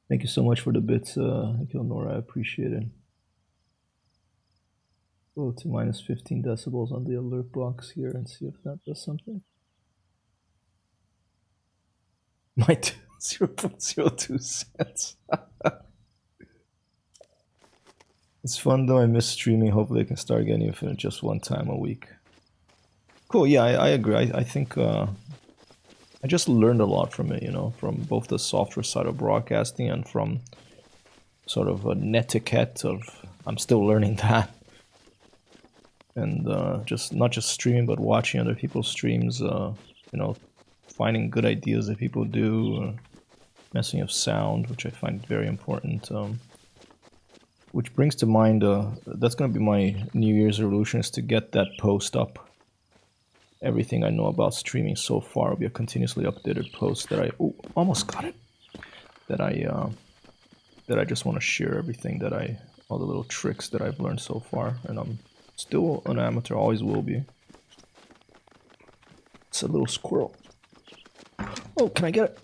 [SPEAKER 1] Thank you so much for the bits, Nora. I appreciate it. Go to minus 15 decibels on the alert box here and see if that does something. My 0.02 cents. It's fun though. I miss streaming. Hopefully I can start getting it just one time a week. Cool, yeah, I agree. I think I just learned a lot from it, you know, from both the software side of broadcasting and from sort of a netiquette of, I'm still learning that. And just not just streaming, but watching other people's streams, you know, finding good ideas that people do, messing with sound, which I find very important. Which brings to mind, that's going to be my New Year's resolution, is to get that post up. Everything I know about streaming so far will be a continuously updated post that I almost got it. That I just want to share everything all the little tricks that I've learned so far, and I'm still an amateur, always will be. It's a little squirrel. Oh, can I get it?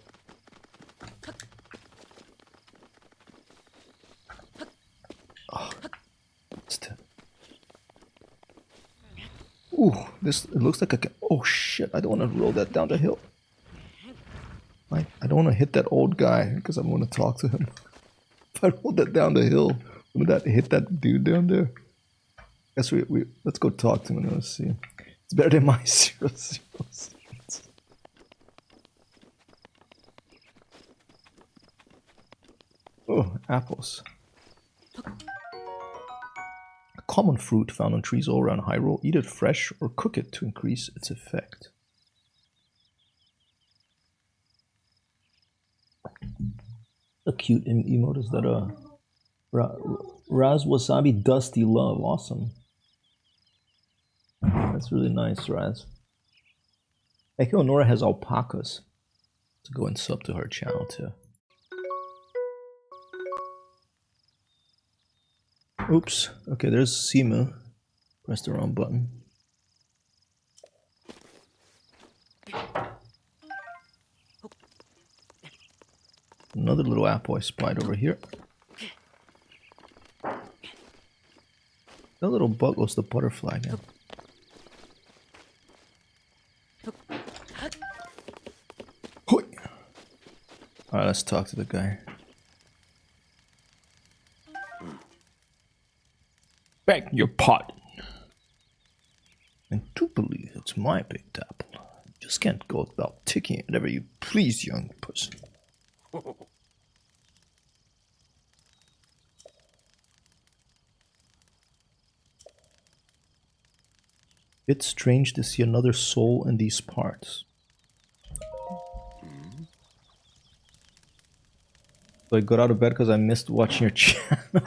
[SPEAKER 1] Ooh, it looks like oh shit, I don't want to roll that down the hill. I don't want to hit that old guy because I'm going to talk to him. If I roll that down the hill, would that hit that dude down there? Guess let's go talk to him and let's see. It's better than my 0. Oh, apples. A common fruit found on trees all around Hyrule. Eat it fresh or cook it to increase its effect. A cute emote, is that a Raz Wasabi Dusty Love, awesome. That's really nice, Raz. Echo Nora has alpacas. To go and sub to her channel too. Oops. Okay, there's Simu. Press the wrong button. Another little apple I spied over here. That little bug was the butterfly again. Alright, let's talk to the guy. Back your pot. And to believe it's my baked apple. You just can't go about taking it whenever you please, young person. It's strange to see another soul in these parts. So I got out of bed because I missed watching your channel.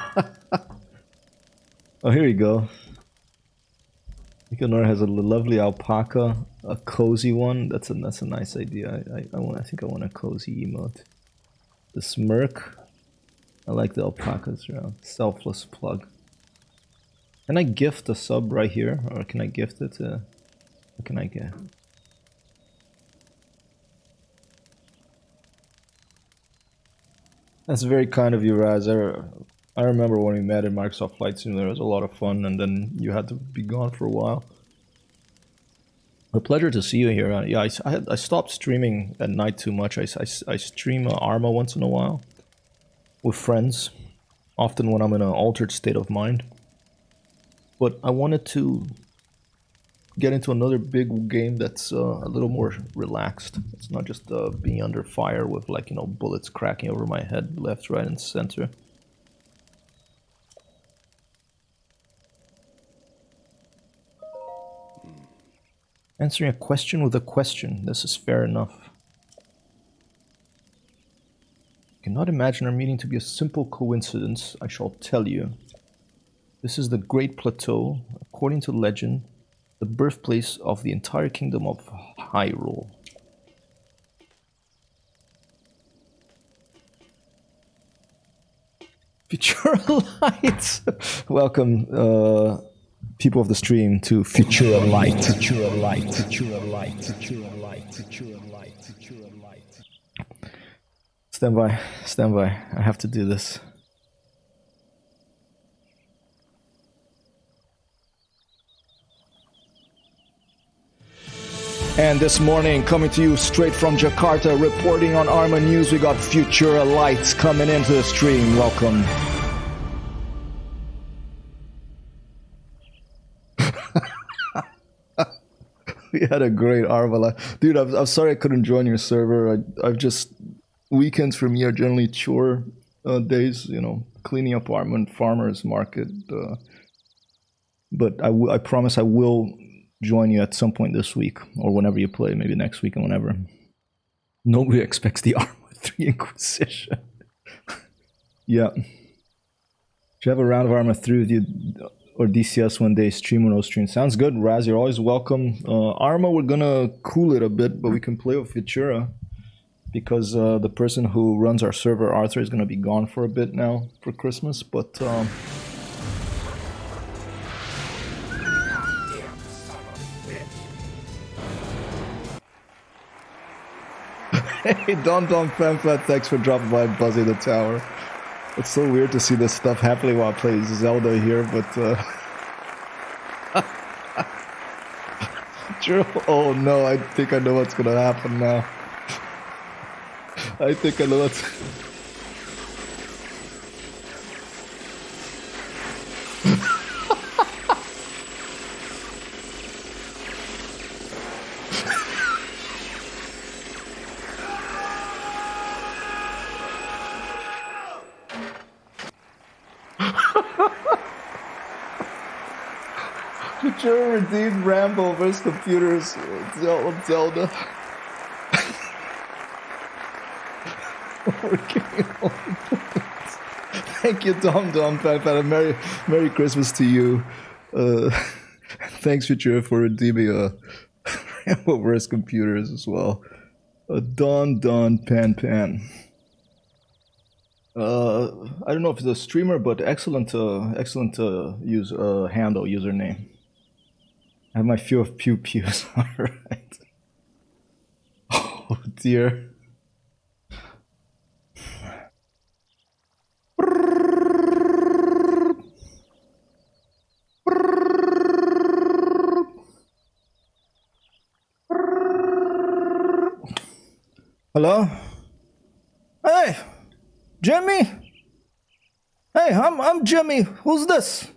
[SPEAKER 1] Oh, here you go. Nicanor has a lovely alpaca, a cozy one. That's a nice idea. I think I want a cozy emote. The smirk. I like the alpacas around. Selfless plug. Can I gift a sub right here, or can I gift it? What can I get? That's very kind of you, Raz. I remember when we met in Microsoft Flight Simulator. It was a lot of fun, and then you had to be gone for a while. A pleasure to see you here. Yeah, I stopped streaming at night too much. I stream Arma once in a while with friends, often when I'm in an altered state of mind. But I wanted to get into another big game that's a little more relaxed. It's not just being under fire with, like, you know, bullets cracking over my head left, right, and center. Answering a question with a question. This is fair enough. I cannot imagine our meeting to be a simple coincidence. I shall tell you. This is the Great Plateau, according to legend, the birthplace of the entire kingdom of Hyrule. Futura Light! Welcome, people of the stream, to Futura Light. Futura Light. Futura Light. Futura Light. Futura Light. Futura Light. Stand by. Stand by. I have to do this. And this morning, coming to you straight from Jakarta, reporting on Arma News, we got Futura Lights coming into the stream. Welcome. We had a great Arma life. Dude, I'm sorry I couldn't join your server. I've just... Weekends for me are generally chore days, you know, cleaning up Arma and Farmers Market. But I promise I will join you at some point this week, or whenever you play, maybe next week and whenever. Nobody expects the Arma 3 Inquisition. Yeah. Should you have a round of Arma 3 with you, or DCS one day, stream or no stream? Sounds good, Raz, you're always welcome. Arma, we're gonna cool it a bit, but we can play with Futura, because the person who runs our server, Arthur, is gonna be gone for a bit now for Christmas, but... Hey, Don Pamphlet, thanks for dropping by Buzzy the Tower. It's so weird to see this stuff happening while I play Zelda here, but... True. Oh no, I think I know what's gonna happen now. I think I know what's... Futura redeemed Rambo vs. computers. Zelda. We're getting old. Thank you, Dom Pan Pan. Merry Christmas to you. Thanks, Futura, for redeeming Ramboverse computers as well. Don Pan Pan. I don't know if it's a streamer, but excellent use handle username. I have my few of pew pews. All right. Oh dear. Hello? Hey, Jimmy? Hey, I'm Jimmy. Who's this?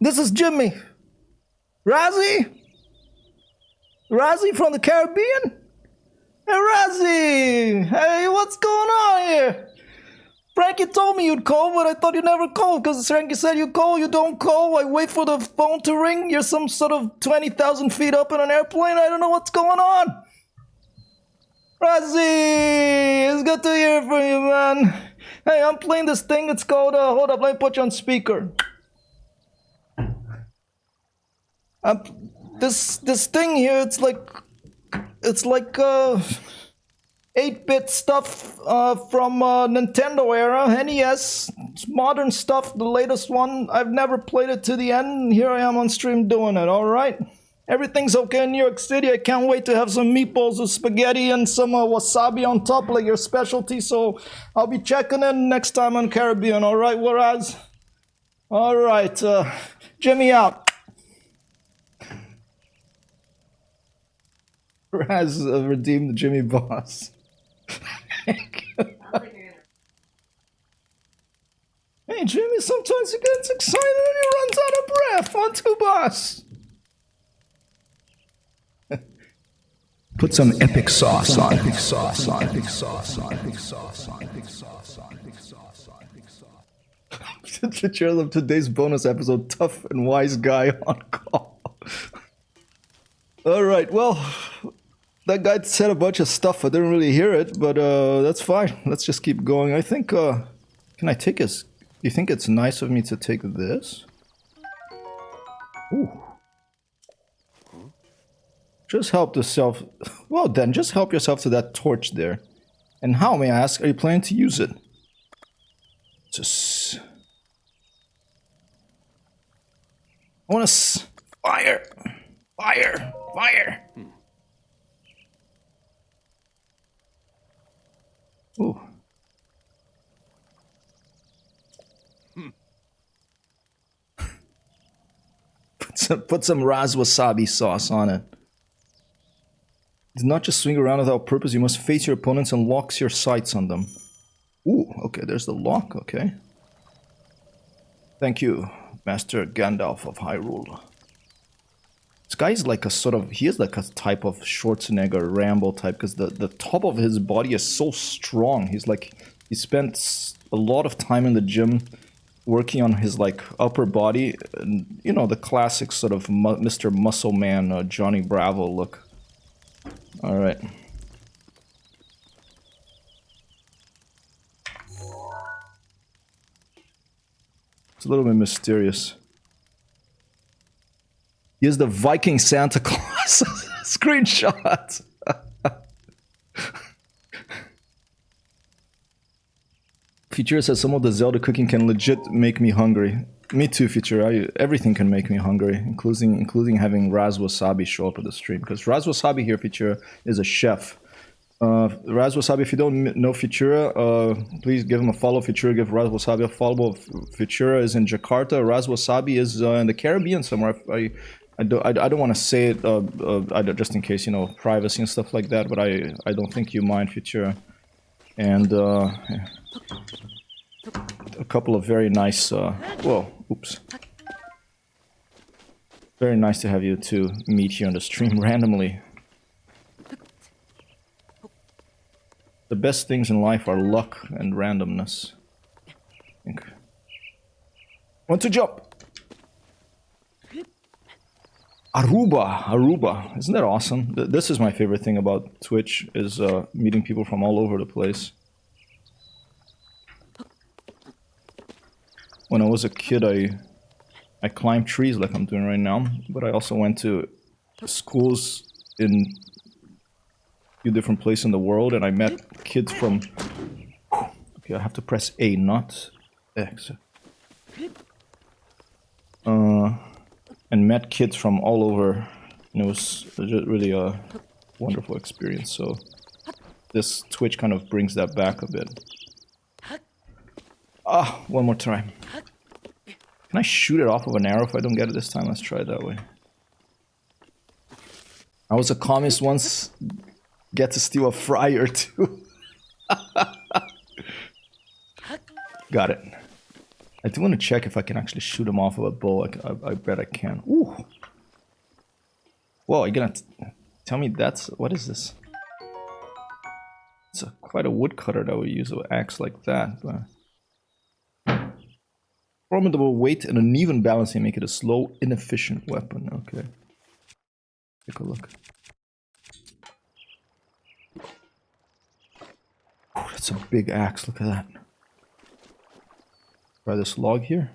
[SPEAKER 1] This is Jimmy. Razzie? Razzie from the Caribbean? Hey, Razzie! Hey, what's going on here? Frankie told me you'd call, but I thought you never called, because Frankie said you call, you don't call. I wait for the phone to ring. You're some sort of 20,000 feet up in an airplane. I don't know what's going on. Razzie! It's good to hear from you, man. Hey, I'm playing this thing. It's called, hold up, let me put you on speaker. This thing here, it's like 8-bit stuff from Nintendo era, NES. It's modern stuff, the latest one. I've never played it to the end, and here I am on stream doing it, alright? Everything's okay in New York City. I can't wait to have some meatballs with spaghetti and some wasabi on top, like your specialty, so I'll be checking in next time on Caribbean, alright, Waraz? Alright, Jimmy out. Raz redeemed the Jimmy boss. Hey, Jimmy, sometimes he gets excited and he runs out of breath. 1, 2, boss. Put some epic sauce on it. Picture of today's bonus episode, tough and wise guy on call. Alright, well, that guy said a bunch of stuff. I didn't really hear it, but that's fine. Let's just keep going. I think, can I take his... You think it's nice of me to take this? Ooh. Just help yourself. Well then, just help yourself to that torch there. And how, may I ask, are you planning to use it? Just... I wanna fire! Fire! Fire! Ooh. Put some Raz wasabi sauce on it. Do not just swing around without purpose. You must face your opponents and lock your sights on them. Ooh, okay, there's the lock, okay. Thank you, Master Gandalf of Hyrule. This guy's like a sort of, he is like a type of Schwarzenegger Rambo type, because the top of his body is so strong. He's like, he spent a lot of time in the gym working on his like upper body, and you know, the classic sort of Mr. Muscle Man, Johnny Bravo look. All right. It's a little bit mysterious. He is the Viking Santa Claus. Screenshot. Futura says some of the Zelda cooking can legit make me hungry. Me too, Futura. Everything can make me hungry, including having Raz Wasabi show up at the stream. Because Raz Wasabi here, Futura, is a chef. Raz Wasabi, if you don't know Futura, please give him a follow. Futura, give Raz Wasabi a follow. Futura is in Jakarta. Raz Wasabi is in the Caribbean somewhere. I don't want to say it just in case, you know, privacy and stuff like that, but I don't think you mind, Futura. And a couple of very nice, whoa, oops. Very nice to have you two meet here on the stream randomly. The best things in life are luck and randomness. I think. Want to jump? Aruba. Isn't that awesome? This is my favorite thing about Twitch, is meeting people from all over the place. when I was a kid, I climbed trees like I'm doing right now, but I also went to schools in a few different places in the world, and I met kids from... Okay, I have to press A, not X. And met kids from all over, and it was really a wonderful experience, so this Twitch kind of brings that back a bit. Ah, one more try. Can I shoot it off of an arrow if I don't get it this time? Let's try it that way. I was a communist once. Get to steal a fry or two. Got it. I do want to check if I can actually shoot him off of a bow. I bet I can. Ooh. Whoa, you're gonna tell me that's... What is this? It's quite a woodcutter that would use an axe like that. But... Formidable weight and uneven balancing make it a slow, inefficient weapon. Okay. Take a look. Oh, that's a big axe. Look at that. Try this log here.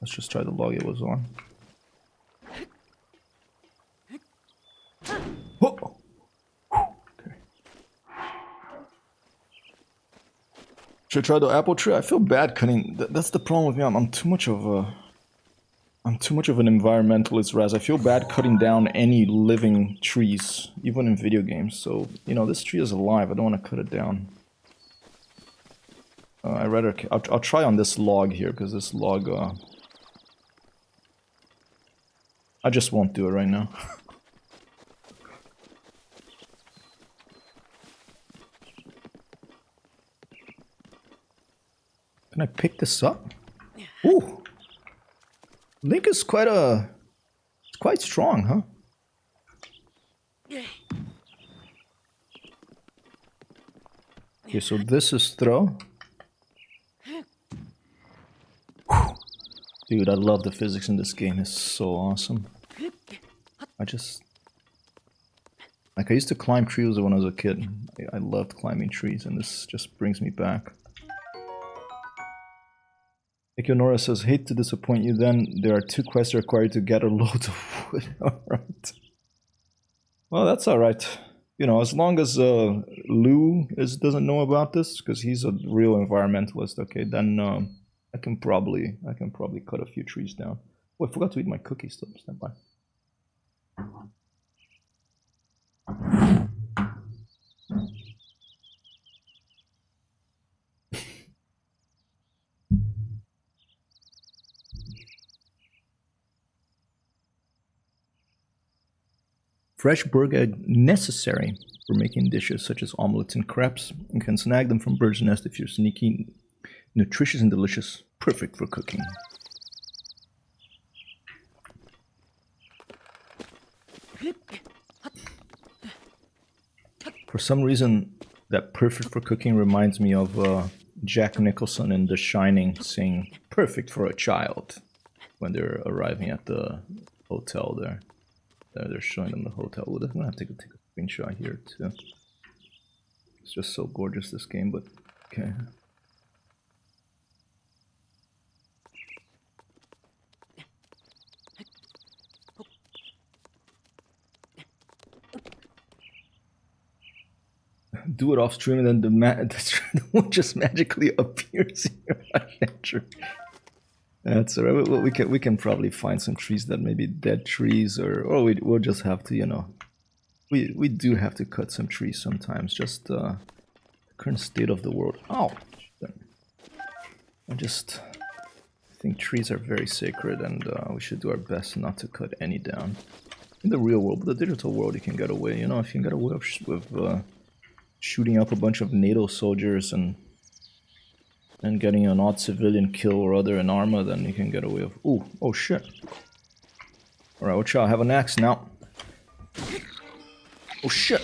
[SPEAKER 1] Let's just try the log it was on. Oh! Okay. Should I try the apple tree? I feel bad cutting. That's the problem with me. I'm too much of an environmentalist, Raz. I feel bad cutting down any living trees, even in video games. So, you know, this tree is alive. I don't want to cut it down. I'll try on this log here, because this log, I just won't do it right now. Can I pick this up? Ooh! Link is it's quite strong, huh? Okay, so this is throw. Dude, I love the physics in this game. It's so awesome. Like, I used to climb trees when I was a kid. I loved climbing trees, and this just brings me back. Ekonora says, hate to disappoint you then. There are 2 quests required to gather loads of wood. Alright. Well, that's alright. You know, as long as Lou doesn't know about this, because he's a real environmentalist, okay, then I can probably cut a few trees down. Oh, I forgot to eat my cookies still. Stand by. Fresh bird egg necessary for making dishes such as omelets and crepes. You can snag them from bird's nest if you're sneaky, nutritious and delicious, perfect for cooking. For some reason, that perfect for cooking reminds me of Jack Nicholson in The Shining saying, perfect for a child, when they're arriving at the hotel there. They're showing them the hotel. We're gonna have to take a screenshot here too. It's just so gorgeous, this game, but okay. Do it off stream and then the one just magically appears in your adventure. That's alright. We can probably find some trees that may be dead trees, or we'll just have to, you know, we do have to cut some trees sometimes. Just the current state of the world. Oh, I think trees are very sacred, and we should do our best not to cut any down. In the real world, but the digital world, you can get away. You know, if you can get away with shooting up a bunch of NATO soldiers and getting an odd civilian kill or other in armor, then you can get away with... Ooh, oh shit. Alright, watch out, I have an axe now. Oh shit.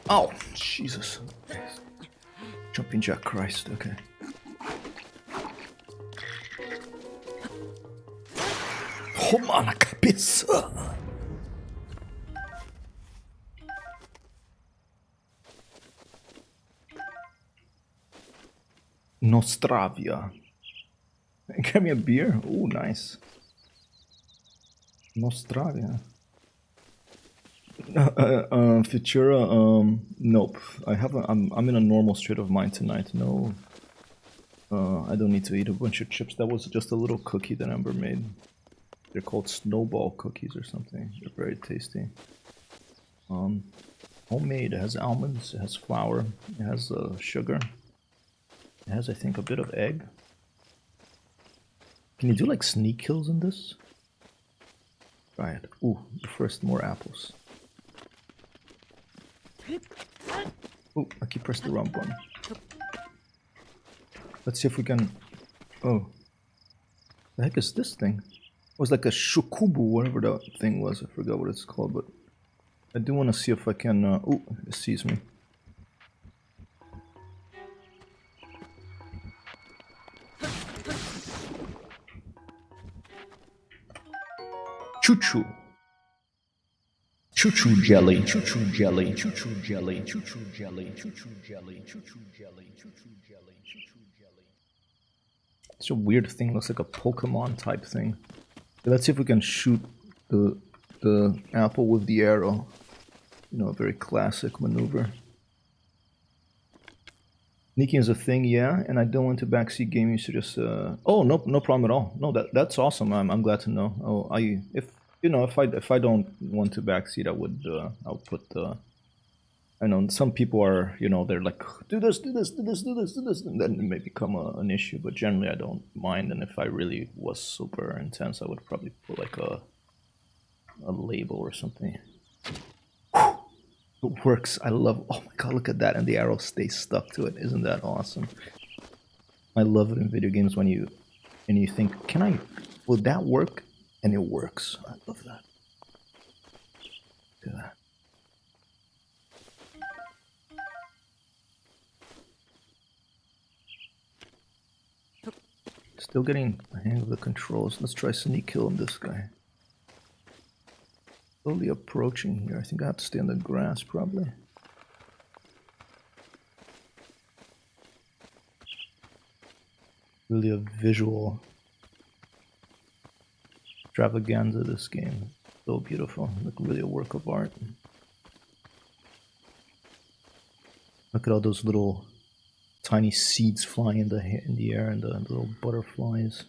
[SPEAKER 1] Oh, Jesus. Jumping Jack Christ, okay. Toma na cabeça! Nostravia. Get me a beer? Ooh, nice. Nostravia. Futura, nope. I'm in a normal state of mind tonight. No, I don't need to eat a bunch of chips. That was just a little cookie that Amber made. They're called snowball cookies or something. They're very tasty. Homemade. It has almonds. It has flour. It has sugar. It has, I think, a bit of egg. Can you do like sneak kills in this? Try it. Ooh, first more apples. Oh, I keep pressing the wrong button. Let's see if we can... Oh. The heck is this thing? It was like a shukubu, whatever that thing was. I forgot what it's called, but... I do want to see if I can... Oh, it sees me. Choo-choo. Choo-choo jelly, choo-choo jelly, choo-choo jelly, choo-choo jelly, choo-choo jelly, choo-choo jelly, choo-choo jelly, choo-choo jelly. It's a weird thing, looks like a Pokemon type thing. Let's see if we can shoot the apple with the arrow. You know, a very classic maneuver. Sneaking is a thing, yeah, and I don't want to backseat gaming, so just oh, no problem at all. No, that's awesome. I'm glad to know. Oh, if I don't want to backseat, I would I'll put I know some people are, you know, they're like, do this, do this, do this, do this, do this, and then it may become an issue. But generally, I don't mind. And if I really was super intense, I would probably put like a label or something. It works. I love. Oh my god, look at that! And the arrow stays stuck to it. Isn't that awesome? I love it in video games when you think, will that work? And it works. I love that. Look at that. Still getting the hang of the controls. Let's try sneak kill on this guy. Slowly approaching here. I think I have to stay on the grass probably. Really a visual extravaganza, this game. So beautiful. Like really a work of art. Look at all those little tiny seeds flying in the air and the little butterflies.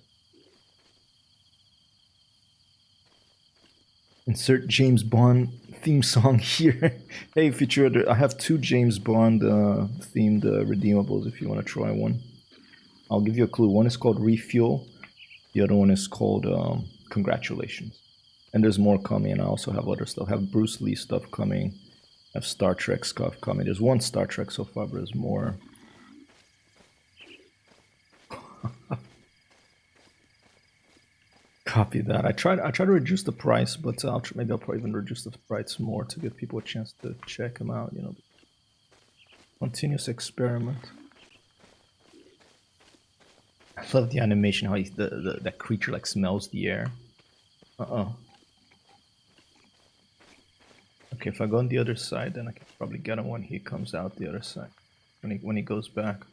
[SPEAKER 1] Insert James Bond theme song here. Hey, Future, I have 2 James Bond themed redeemables if you want to try one. I'll give you a clue. One is called Refuel. The other one is called Congratulations. And there's more coming, and I also have other stuff. I have Bruce Lee stuff coming. I have Star Trek stuff coming. There's one Star Trek so far, but there's more. Copy that. I try to reduce the price, but maybe I'll probably even reduce the price more to give people a chance to check them out. You know, continuous experiment. I love the animation, how that creature like smells the air. Uh-oh. Okay, if I go on the other side, then I can probably get him when he comes out the other side. When he goes back.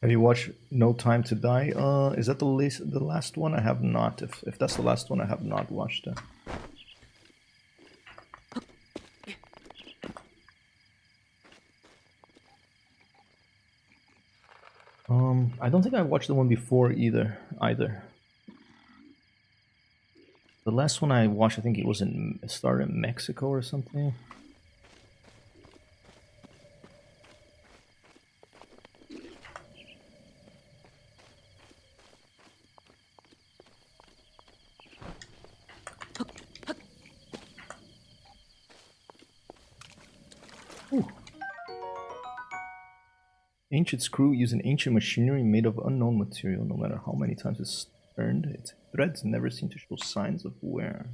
[SPEAKER 1] Have you watched No Time to Die? Is that the last one? I have not. If that's the last one, I have not watched it. I don't think I watched the one before either. The last one I watched, I think it started in Mexico or something. Ooh. Ancient screw using ancient machinery made of unknown material. No matter how many times it's turned, its threads never seem to show signs of wear.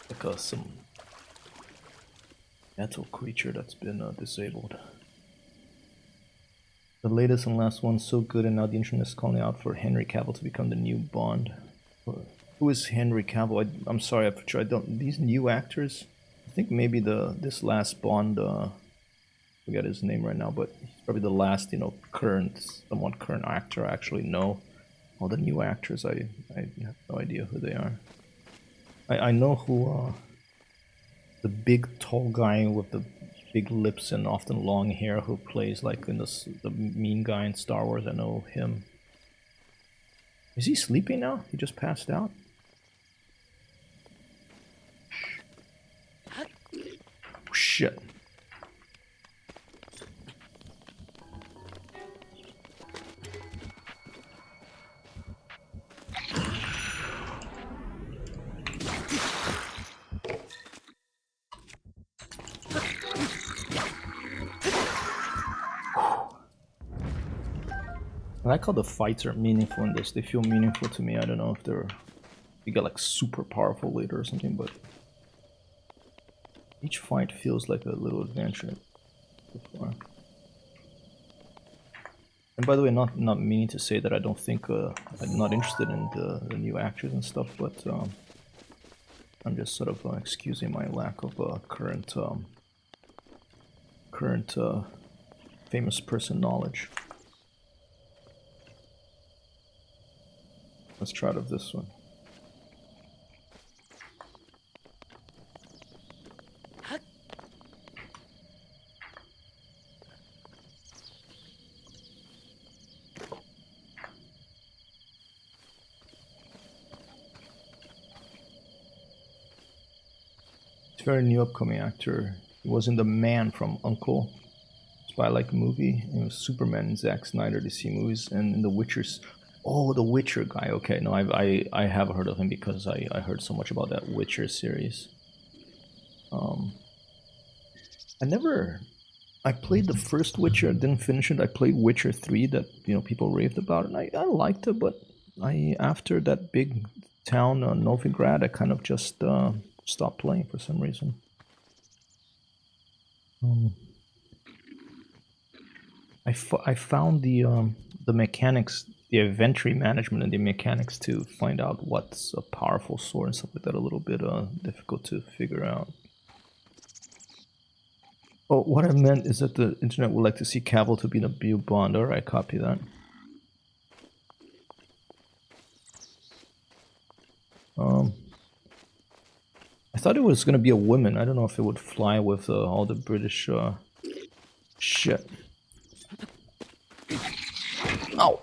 [SPEAKER 1] Like some metal creature that's been disabled. The latest and last one, so good, and now the internet is calling out for Henry Cavill to become the new Bond. Who is Henry Cavill? I'm sorry, I don't. These new actors. I think maybe this last Bond. Forget his name right now, but he's probably the last somewhat current actor I actually know. All the new actors, I have no idea who they are. I know who the big tall guy with the big lips and often long hair who plays like in the mean guy in Star Wars. I know him. Is he sleeping now? He just passed out? Oh, shit. I like how the fights are meaningful in this. They feel meaningful to me. I don't know if you get like super powerful later or something, but each fight feels like a little adventure so far. And by the way, not meaning to say that I don't think I'm not interested in the new actors and stuff, but I'm just sort of excusing my lack of current famous person knowledge. Let's try out of this one. It's a very new upcoming actor. He was in The Man from Uncle. It's why I like the movie. He was Superman in Zack Snyder DC movies, and in The Witcher's. Oh, the Witcher guy. Okay, no, I have heard of him because I heard so much about that Witcher series. I played the first Witcher, didn't finish it. I played Witcher 3 that people raved about, and I liked it, but after that big town Novigrad, I kind of just stopped playing for some reason. I found the mechanics, the inventory management and the mechanics to find out what's a powerful sword and stuff like that a little bit difficult to figure out. Oh, what I meant is that the internet would like to see Cavill to be the new Bond. Alright, copy that. I thought it was gonna be a woman. I don't know if it would fly with all the British shit. Ow!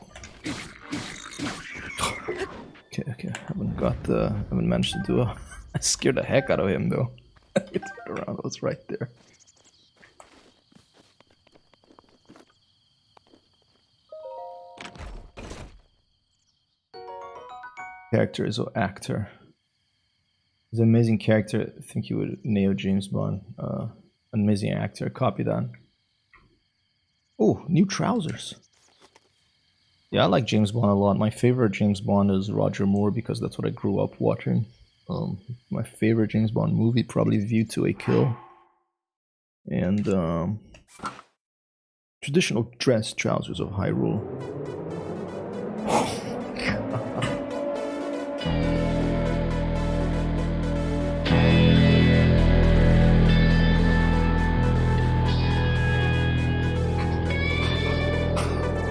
[SPEAKER 1] Okay. Haven't managed to do a. I scared the heck out of him though. He turned around, I was right there. Character is an actor. He's an amazing character. I think you would nail James Bond. Amazing actor. Copy that. Oh, new trousers. Yeah, I like James Bond a lot. My favorite James Bond is Roger Moore because that's what I grew up watching. My favorite James Bond movie, probably View to a Kill. And traditional dress trousers of Hyrule.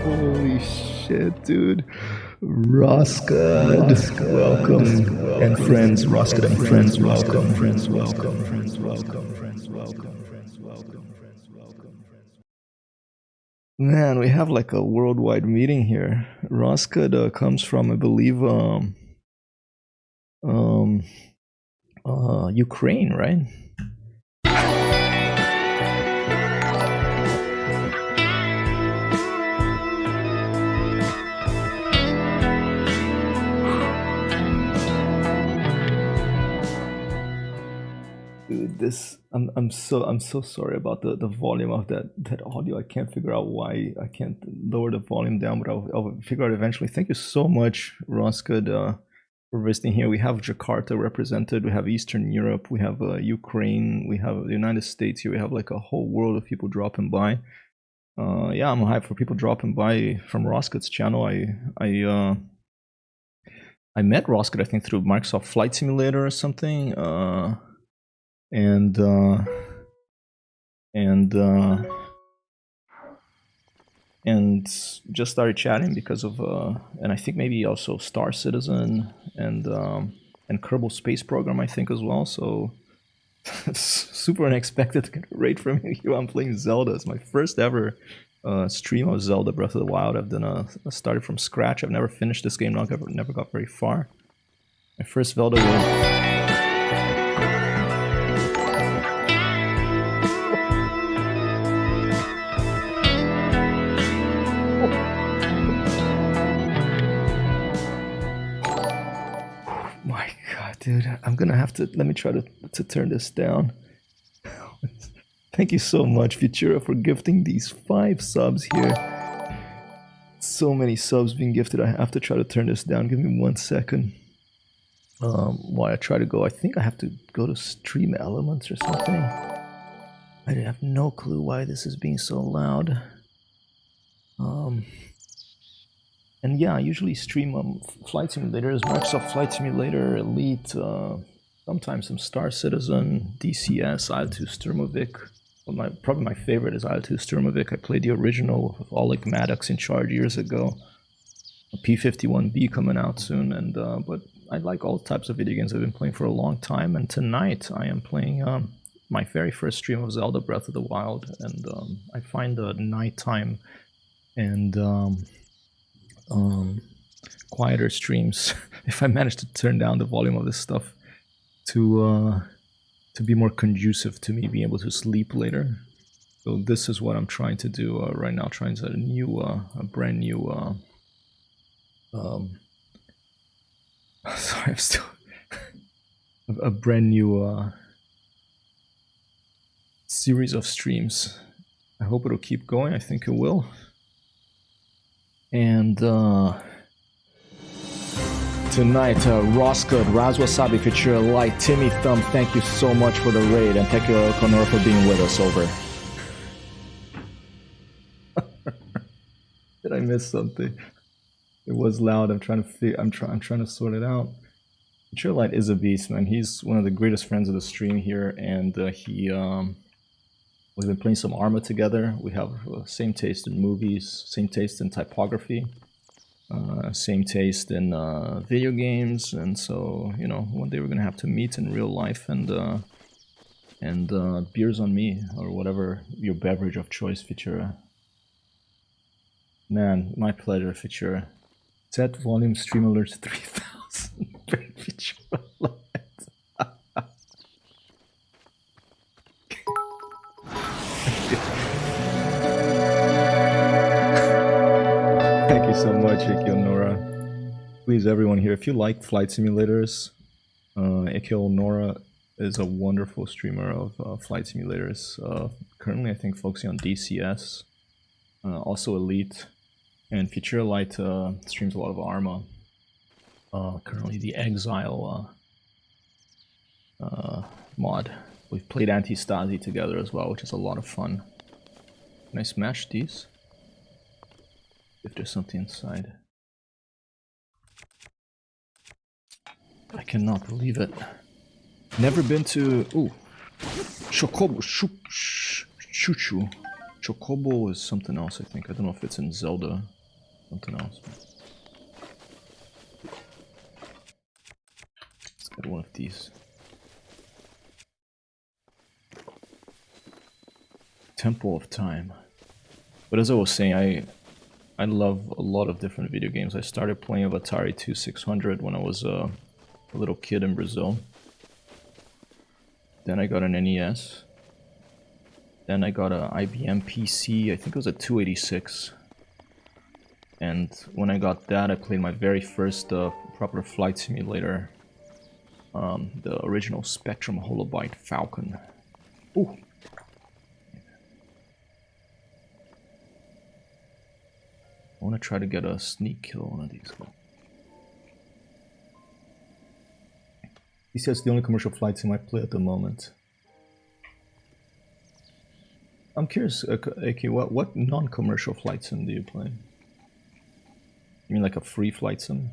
[SPEAKER 1] Holy shit, dude. Roscud, welcome. And friends, Roscud and friends, welcome. Friends, welcome. Friends, welcome. Friends, welcome. Friends, welcome. Friends, welcome. Man, we have like a worldwide meeting here. Roscud comes from, I believe, Ukraine, right? Dude, I'm so sorry about the volume of that audio. I can't figure out why I can't lower the volume down, but I'll figure out eventually. Thank you so much, Roscud, for visiting here. We have Jakarta represented, we have Eastern Europe, we have Ukraine, we have the United States here. We have like a whole world of people dropping by. Yeah, I'm hyped for people dropping by from Rosket's channel. I met Rosket, I think, through Microsoft Flight Simulator or something, and just started chatting because of, and I think maybe also Star Citizen and Kerbal Space Program, I think, as well. So it's super unexpected to get a raid from you here. I'm playing Zelda. It's my first ever stream of Zelda Breath of the Wild. I've done I started from scratch. I've never finished this game. Never got very far. My first Zelda was. My God, dude, I'm gonna have to, let me try to turn this down. Thank you so much, Futura, for gifting these 5 subs here. So many subs being gifted. I have to try to turn this down. Give me 1 second. While I try to go, I think I have to go to stream elements or something. I have no clue why this is being so loud. And yeah, I usually stream Flight Simulators, Microsoft Flight Simulator, Elite, sometimes some Star Citizen, DCS, IL-2 Sturmovik. Well, probably my favorite is IL-2 Sturmovik. I played the original with Oleg Maddox in charge years ago. A P-51B coming out soon, and but I like all types of video games I've been playing for a long time. And tonight I am playing my very first stream of Zelda Breath of the Wild, and I find the nighttime and quieter streams, if I manage to turn down the volume of this stuff to be more conducive to me being able to sleep later. So this is what I'm trying to do right now, trying to a brand new sorry, I'm still a brand new series of streams. I hope it'll keep going. I think it will. And tonight, Roscoe, Razwasabi, Futura Light, Timmy Thumb, thank you so much for the raid, and thank you, Conor, for being with us. Over. Did I miss something? It was loud. I'm trying to sort it out. Futura Light is a beast, man. He's one of the greatest friends of the stream here, and we've been playing some Arma together. We have same taste in movies, same taste in typography. Same taste in video games, and so, you know, one day we're gonna have to meet in real life, and beers on me, or whatever your beverage of choice, Futura. Man, my pleasure, Futura. Set volume stream alerts 3000. Futura Light. Thank you so much, Ikyo Nora. Please, everyone here, if you like flight simulators, Ikyo Nora is a wonderful streamer of flight simulators. Currently, I think focusing on DCS, also Elite, and Futura Light streams a lot of Arma. Currently, the Exile mod. We've played Anti-Stasi together as well, which is a lot of fun. Can I smash these? If there's something inside. I cannot believe it. Never been to... Ooh. Chocobo. Chuchu. Chocobo is something else, I think. I don't know if it's in Zelda. Something else. Let's get one of these. Temple of Time. But as I was saying, I love a lot of different video games. I started playing Atari 2600 when I was a little kid in Brazil. Then I got an NES. Then I got an IBM PC, I think it was a 286. And when I got that, I played my very first proper flight simulator. The original Spectrum Holobyte Falcon. Ooh! I want to try to get a sneak kill on one of these guys. He says the only commercial flight sim I play at the moment. I'm curious, AK, what non-commercial flight sim do you play? You mean like a free flight sim?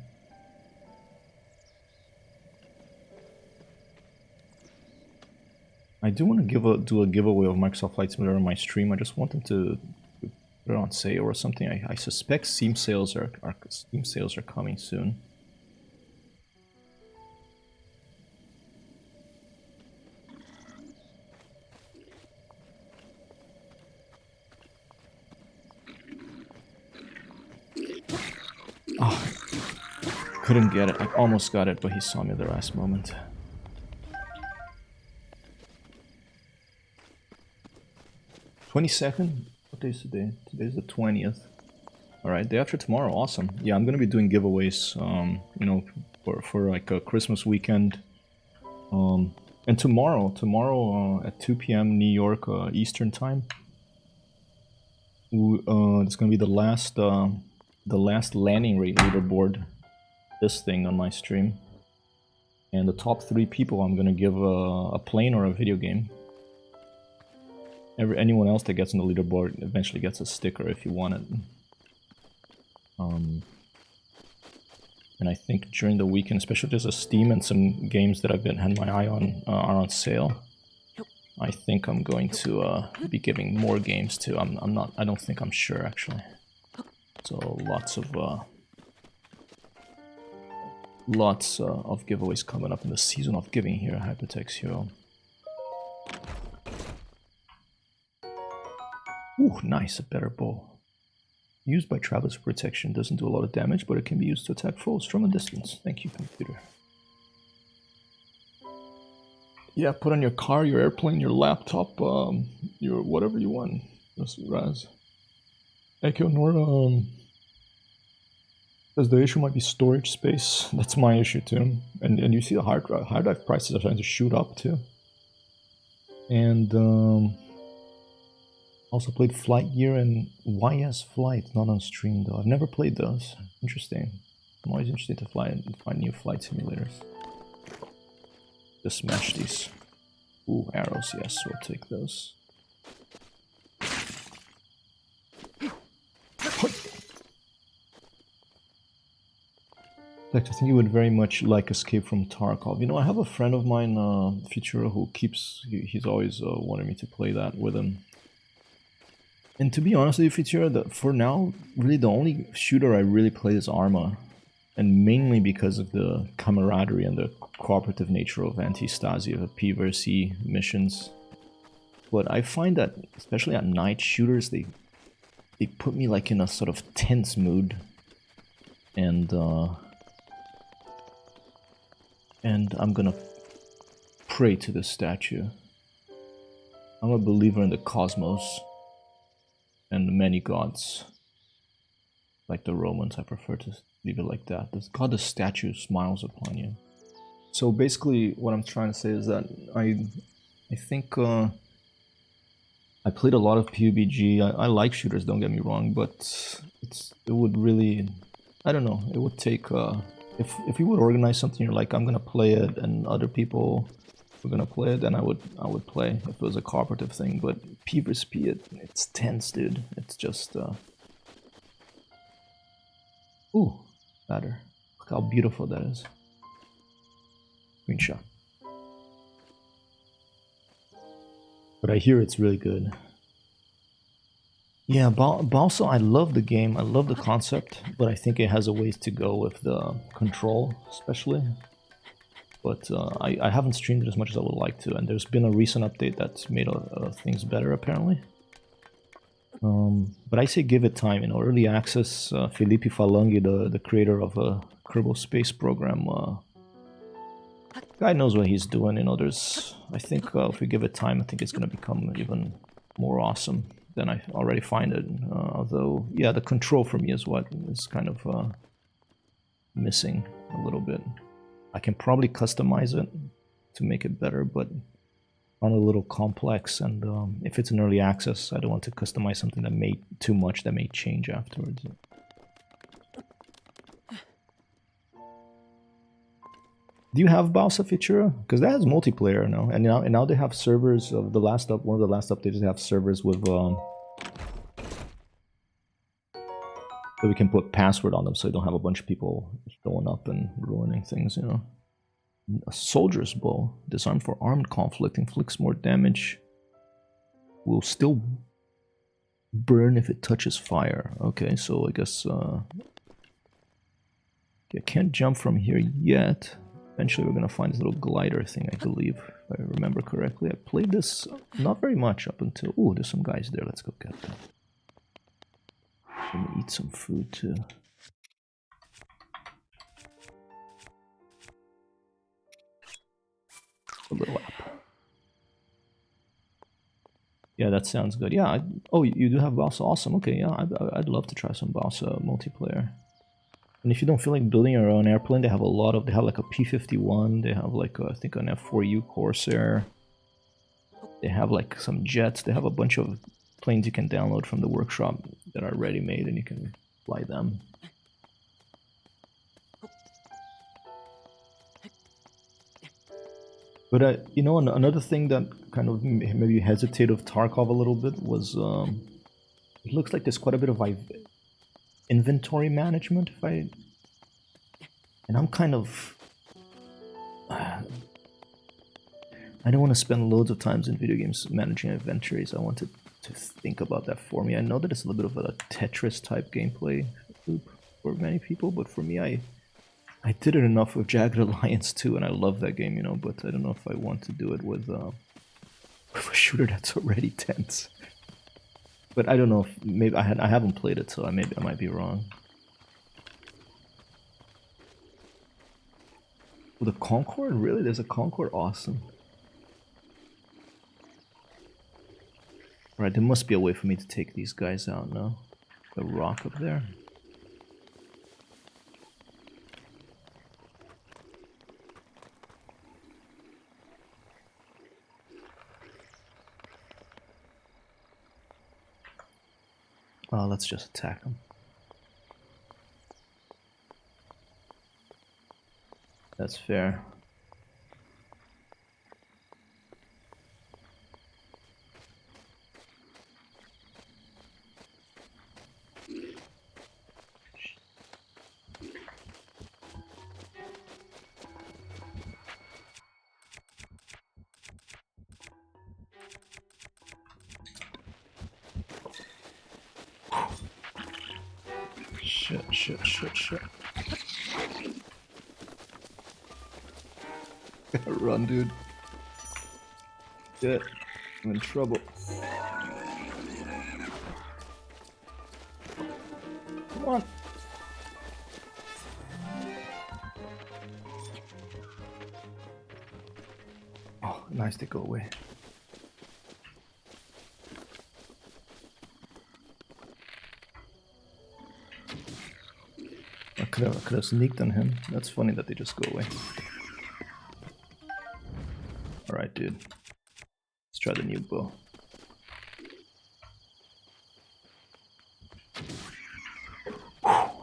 [SPEAKER 1] I do want to do a giveaway of Microsoft Flight Simulator on my stream. I just want them to put it on sale or something. I suspect Steam sales are coming soon. Oh, couldn't get it. I almost got it, but he saw me at the last moment. 22nd? What day is today? Today's the 20th. Alright, day after tomorrow, awesome. Yeah, I'm gonna be doing giveaways, you know, for like a Christmas weekend. And tomorrow at 2 p.m. New York Eastern time, it's gonna be the last landing rate leaderboard, this thing on my stream. And the top 3 people, I'm gonna give a plane or a video game. Anyone else that gets on the leaderboard eventually gets a sticker if you want it. And I think during the weekend, especially if there's a Steam and some games that I've had my eye on are on sale, I think I'm going to be giving more games too. I don't think I'm sure actually. So lots of giveaways coming up in the season of giving here at HyperTextHero. Ooh, nice, a better bow. Used by travelers for protection, doesn't do a lot of damage, but it can be used to attack foes from a distance. Thank you, computer. Yeah, put on your car, your airplane, your laptop, your whatever you want. That's Raz. Echo Nora says the issue might be storage space. That's my issue too. And you see the hard drive prices are starting to shoot up too. And also played Flight Gear and YS Flight, not on stream though. I've never played those. Interesting. I'm always interested to find new flight simulators. Just smash these. Ooh, arrows, yes, we'll take those. I think you would very much like Escape from Tarkov. You know, I have a friend of mine, Futura, who he's always wanted me to play that with him. And to be honest with you, Futura, for now, really the only shooter I really play is Arma. And mainly because of the camaraderie and the cooperative nature of Anti-Stasi, of P vs E missions. But I find that, especially at night, shooters, they put me like in a sort of tense mood. And I'm gonna pray to this statue. I'm a believer in the cosmos and the many gods. Like the Romans, I prefer to leave it like that. The statue smiles upon you. So basically, what I'm trying to say is that I think I played a lot of PUBG. I like shooters, don't get me wrong, but it would really, I don't know, it would take if you would organize something, you're like, I'm gonna play it, and other people were gonna play it, then I would play if it was a cooperative thing. But P vs P, it's tense, dude. It's just ooh, better. Look how beautiful that is. Screenshot. But I hear it's really good. Yeah, Balsa, I love the game, I love the concept, but I think it has a ways to go with the control, especially. But I haven't streamed it as much as I would like to, and there's been a recent update that's made things better, apparently. But I say give it time, you know, early access, Filippi Falanghi, the creator of a Kerbal Space Program, guy knows what he's doing, you know, I think if we give it time, I think it's going to become even more awesome than I already find it. Although, yeah, the control for me is what is kind of missing a little bit. I can probably customize it to make it better, but a little complex, and if it's an early access, I don't want to customize something that may too much that may change afterwards. Do you have Balsa Futura? Because that has multiplayer now, and now they have servers of the last up. One of the last updates, they have servers with so we can put password on them, so you don't have a bunch of people showing up and ruining things. You know, a soldier's bow, disarmed for armed conflict, inflicts more damage. Will still burn if it touches fire. Okay, so I guess I can't jump from here yet. Eventually we're gonna find this little glider thing, I believe, if I remember correctly. I played this not very much up until... Ooh, there's some guys there. Let's go get them. Let me eat some food too. A little app. Yeah, that sounds good. Yeah. Oh, you do have Balsa. Awesome. Okay, yeah, I'd love to try some Balsa multiplayer. And if you don't feel like building your own airplane, they have a lot of... They have like a P-51. They have like, I think an F4U Corsair. They have like some jets. They have a bunch of planes you can download from the workshop that are ready-made, and you can fly them. But you know, another thing that kind of maybe hesitated of Tarkov a little bit was it looks like there's quite a bit of inventory management. And I'm kind of... I don't want to spend loads of times in video games managing inventories. I wanted to think about that for me. I know that it's a little bit of a Tetris type gameplay loop for many people, but for me, I did it enough with Jagged Alliance 2, and I love that game, you know, but I don't know if I want to do it with a shooter that's already tense. But I don't know if maybe I haven't played it, so I might be wrong. With a Concorde? Really? There's a Concorde? Awesome. Alright, there must be a way for me to take these guys out now. The rock up there. Oh, let's just attack them. That's fair. Shit. Run, dude. Shit. I'm in trouble. Come on. Oh, nice to go away. I could have sneaked on him. That's funny that they just go away. Alright, dude. Let's try the new bow.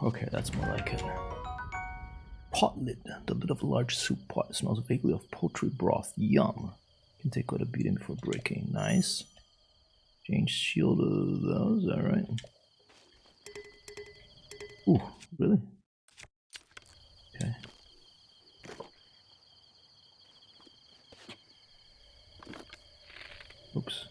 [SPEAKER 1] Okay, that's more like it. Pot lid. The lid of a large soup pot. It smells vaguely of poultry broth. Yum. Can take quite a beating for breaking. Nice. Change shield of those. Alright. Ooh, really? Okay. Oops.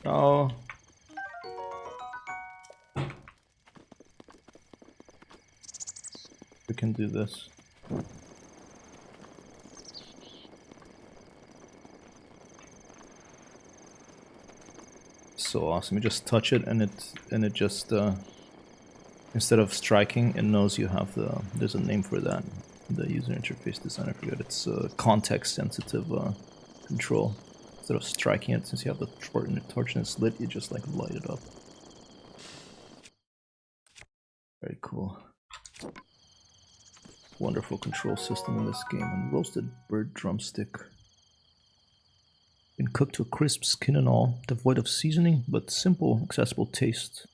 [SPEAKER 1] Oh. We can do this. So awesome. You just touch it and it just instead of striking, it knows you have there's a name for that. The user interface design, I forget. It's context sensitive control. Instead of striking it, since you have the torch and it's lit, you just like light it up. Very cool. Wonderful control system in this game. And roasted bird drumstick. Been cooked to a crisp, skin and all, devoid of seasoning, but simple, accessible taste,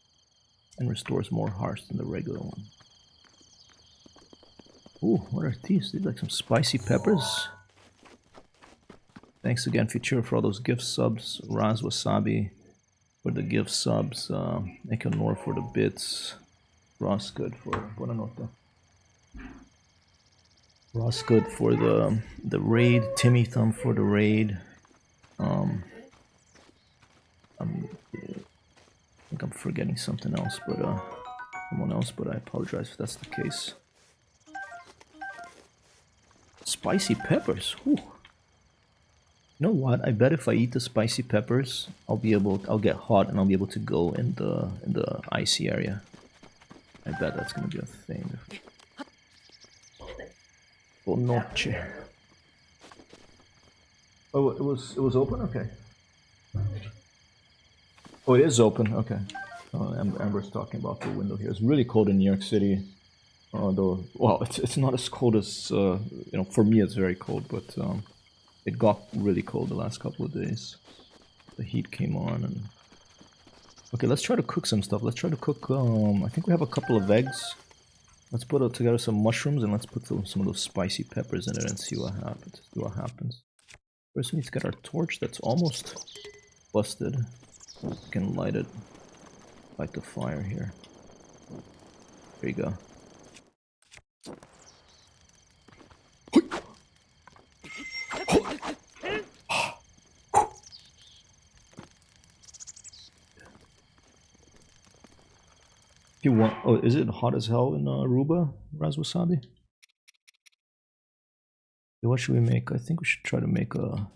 [SPEAKER 1] and restores more hearts than the regular one. Ooh, what are these? These like some spicy peppers. Thanks again, Futura, for all those gift subs. Raz Wasabi for the gift subs. Ekonor for the bits. Ross Good for Buonanotte. Ross Good for the raid. Timmy Thumb for the raid. I think I'm forgetting something else, but someone else, but I apologize if that's the case. Spicy peppers. Ooh. You know what? I bet if I eat the spicy peppers, I'll get hot and I'll be able to go in the icy area. I bet that's gonna be a thing. Noche. Oh, it was open? Okay. Oh, it is open. Okay. Amber's talking about the window here. It's really cold in New York City. Though, well, it's not as cold as you know. For me, it's very cold, but it got really cold the last couple of days. The heat came on, and okay, let's try to cook some stuff. Let's try to cook. I think we have a couple of eggs. Let's put together some mushrooms and let's put some of those spicy peppers in it and see what happens. First, we need to get our torch that's almost busted. We can light the fire here. There you go. You want? Oh, is it hot as hell in Aruba, Raz Wasabi? What should we make? I think we should try to make a.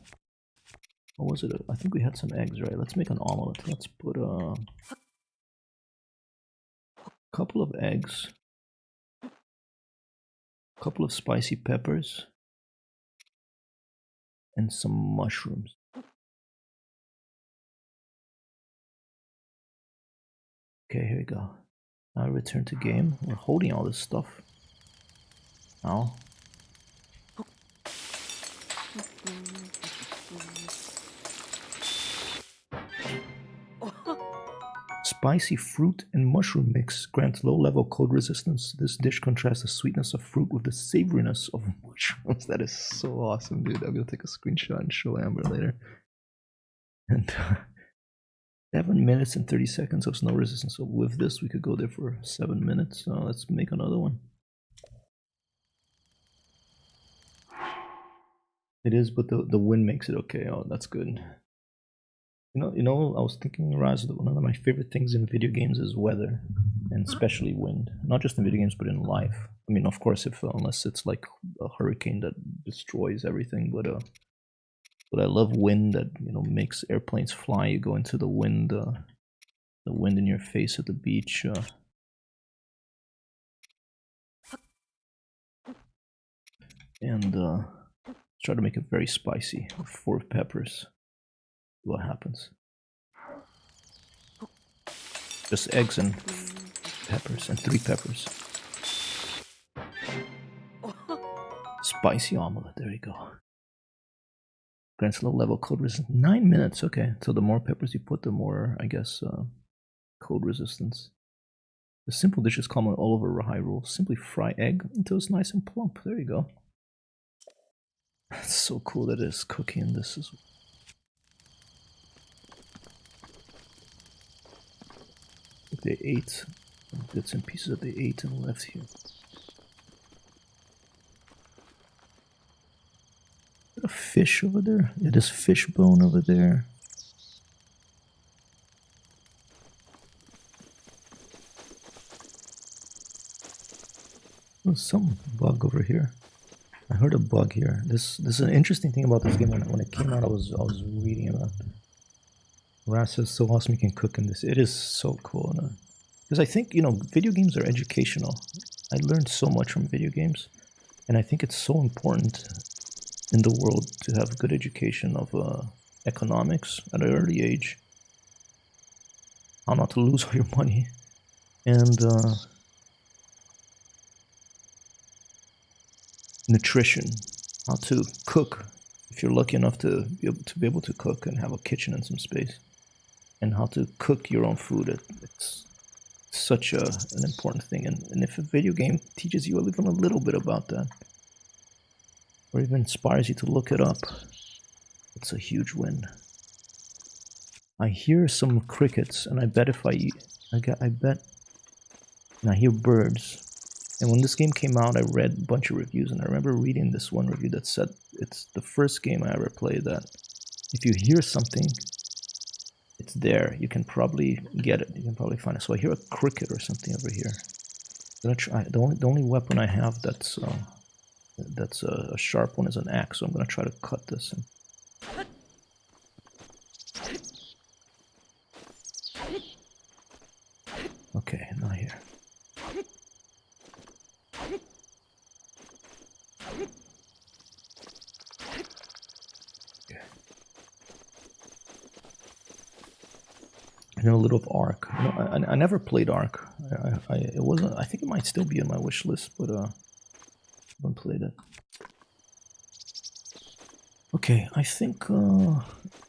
[SPEAKER 1] What was it? I think we had some eggs, right? Let's make an omelet. Let's put a couple of eggs, a couple of spicy peppers, and some mushrooms. Okay, here we go. Now return to game. We're holding all this stuff. Now. Spicy fruit and mushroom mix grants low-level cold resistance. This dish contrasts the sweetness of fruit with the savoriness of mushrooms. That is so awesome, dude. I'm gonna take a screenshot and show Amber later. And 7 minutes and 30 seconds of snow resistance. So with this, we could go there for 7 minutes. So let's make another one. It is, but the wind makes it okay. Oh, that's good. You know, I was thinking, Raz, that one of my favorite things in video games is weather, and especially wind. Not just in video games, but in life. I mean, of course, unless it's like a hurricane that destroys everything, but I love wind that makes airplanes fly. You go into the wind in your face at the beach. And try to make it very spicy with 4 peppers. What happens? Just eggs and peppers and 3 peppers. Spicy omelet. There you go. Grants low level cold resistance. 9 minutes. Okay, so the more peppers you put, the more, I guess, cold resistance. The simple dish is common all over Hyrule. Simply fry egg until it's nice and plump. There you go. It's so cool that it's cooking in this as well. They ate bits and pieces that they ate and left here. A fish over there? Yeah, there's fish bone over there. There's some bug over here. I heard a bug here. This is an interesting thing about this game. When it came out, I was reading about it. Raz says, so awesome you can cook in this. It is so cool. Because I think, video games are educational. I learned so much from video games. And I think it's so important in the world to have good education of economics at an early age. How not to lose all your money. And nutrition. How to cook. If you're lucky enough to be able to cook and have a kitchen and some space. And how to cook your own food. It's such an important thing. And if a video game teaches you even a little bit about that, or even inspires you to look it up, it's a huge win. I hear some crickets, and I bet if I bet, and I hear birds. And when this game came out, I read a bunch of reviews, and I remember reading this one review that said it's the first game I ever played that if you hear something, it's there. You can probably get it. You can probably find it. So I hear a cricket or something over here. I'm gonna try. The only weapon I have that's a sharp one is an axe. So I'm gonna try to cut this. Okay, not here. Okay. I know a little of Ark. I never played Ark. It wasn't. I think it might still be on my wish list, but I haven't played it. Okay, I think.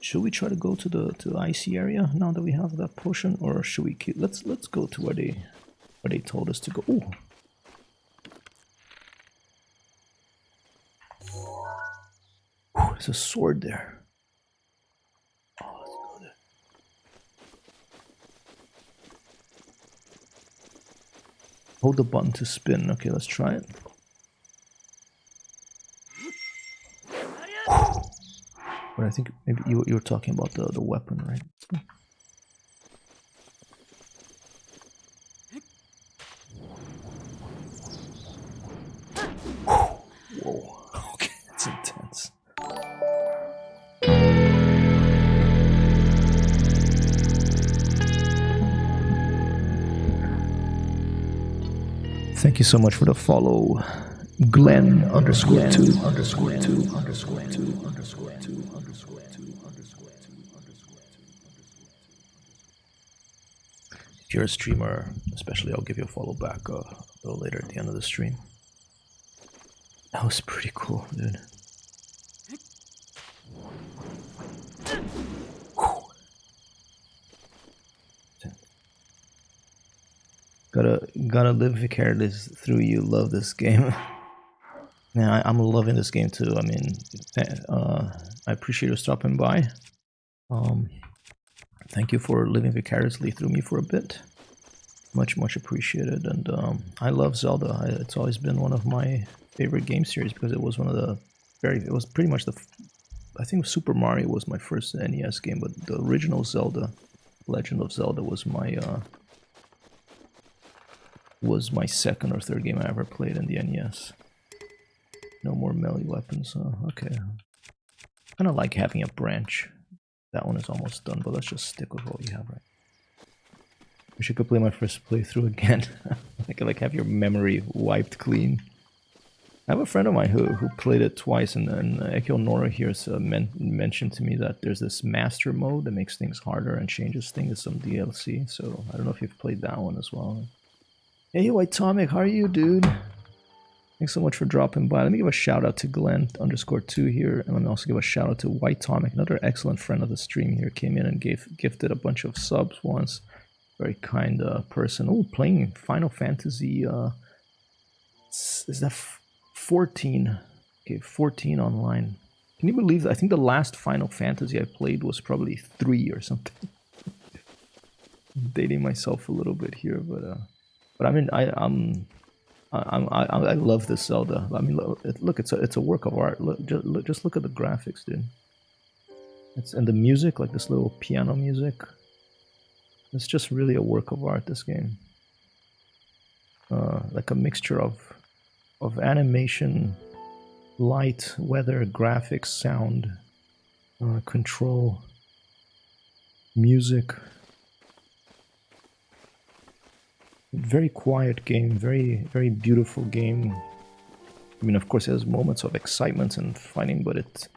[SPEAKER 1] Should we try to go to the icy area now that we have that potion, or should we keep? Let's go to where they told us to go. Ooh. There's a sword there. Oh, let's go there. Hold the button to spin. Okay, let's try it. But I think maybe you were talking about the weapon, right? Whoa. Okay, that's intense. Thank you so much for the follow. Glenn _2 If you're a streamer, especially, I'll give you a follow back a little later at the end of the stream. That was pretty cool, dude. Gotta live vicariously through you. Love this game. Yeah, I'm loving this game too. I mean, I appreciate you stopping by. Thank you for living vicariously through me for a bit. Much appreciated. And I love Zelda. It's always been one of my favorite game series because it was one of the it was pretty much I think Super Mario was my first NES game, but the original Zelda, Legend of Zelda, was my second or third game I ever played in the NES. No more melee weapons. Okay. Kind of like having a branch. That one is almost done, but let's just stick with what we have, right? Wish I could play my first playthrough again. I could like have your memory wiped clean. I have a friend of mine who played it twice, and Ekio Nora here mentioned to me that there's this master mode that makes things harder and changes things, some DLC. So I don't know if you've played that one as well. Hey, Whitetomic, how are you, dude? Thanks so much for dropping by. Let me give a shout out to Glenn _2 here, and let me also give a shout out to Whitetomic, another excellent friend of the stream here. Came in and gifted a bunch of subs once. Very kind person. Oh, playing Final Fantasy. Is that 14? Okay, 14 online. Can you believe that? I think the last Final Fantasy I played was probably 3 or something. I'm dating myself a little bit here, but I mean, I love this Zelda. I mean, look, it's a work of art. Just look at the graphics, dude. And the music, like this little piano music. It's just really a work of art, this game. Like a mixture of animation, light, weather, graphics, sound, control. music. Very quiet game, very beautiful game. I mean, of course, it has moments of excitement and fighting, but it's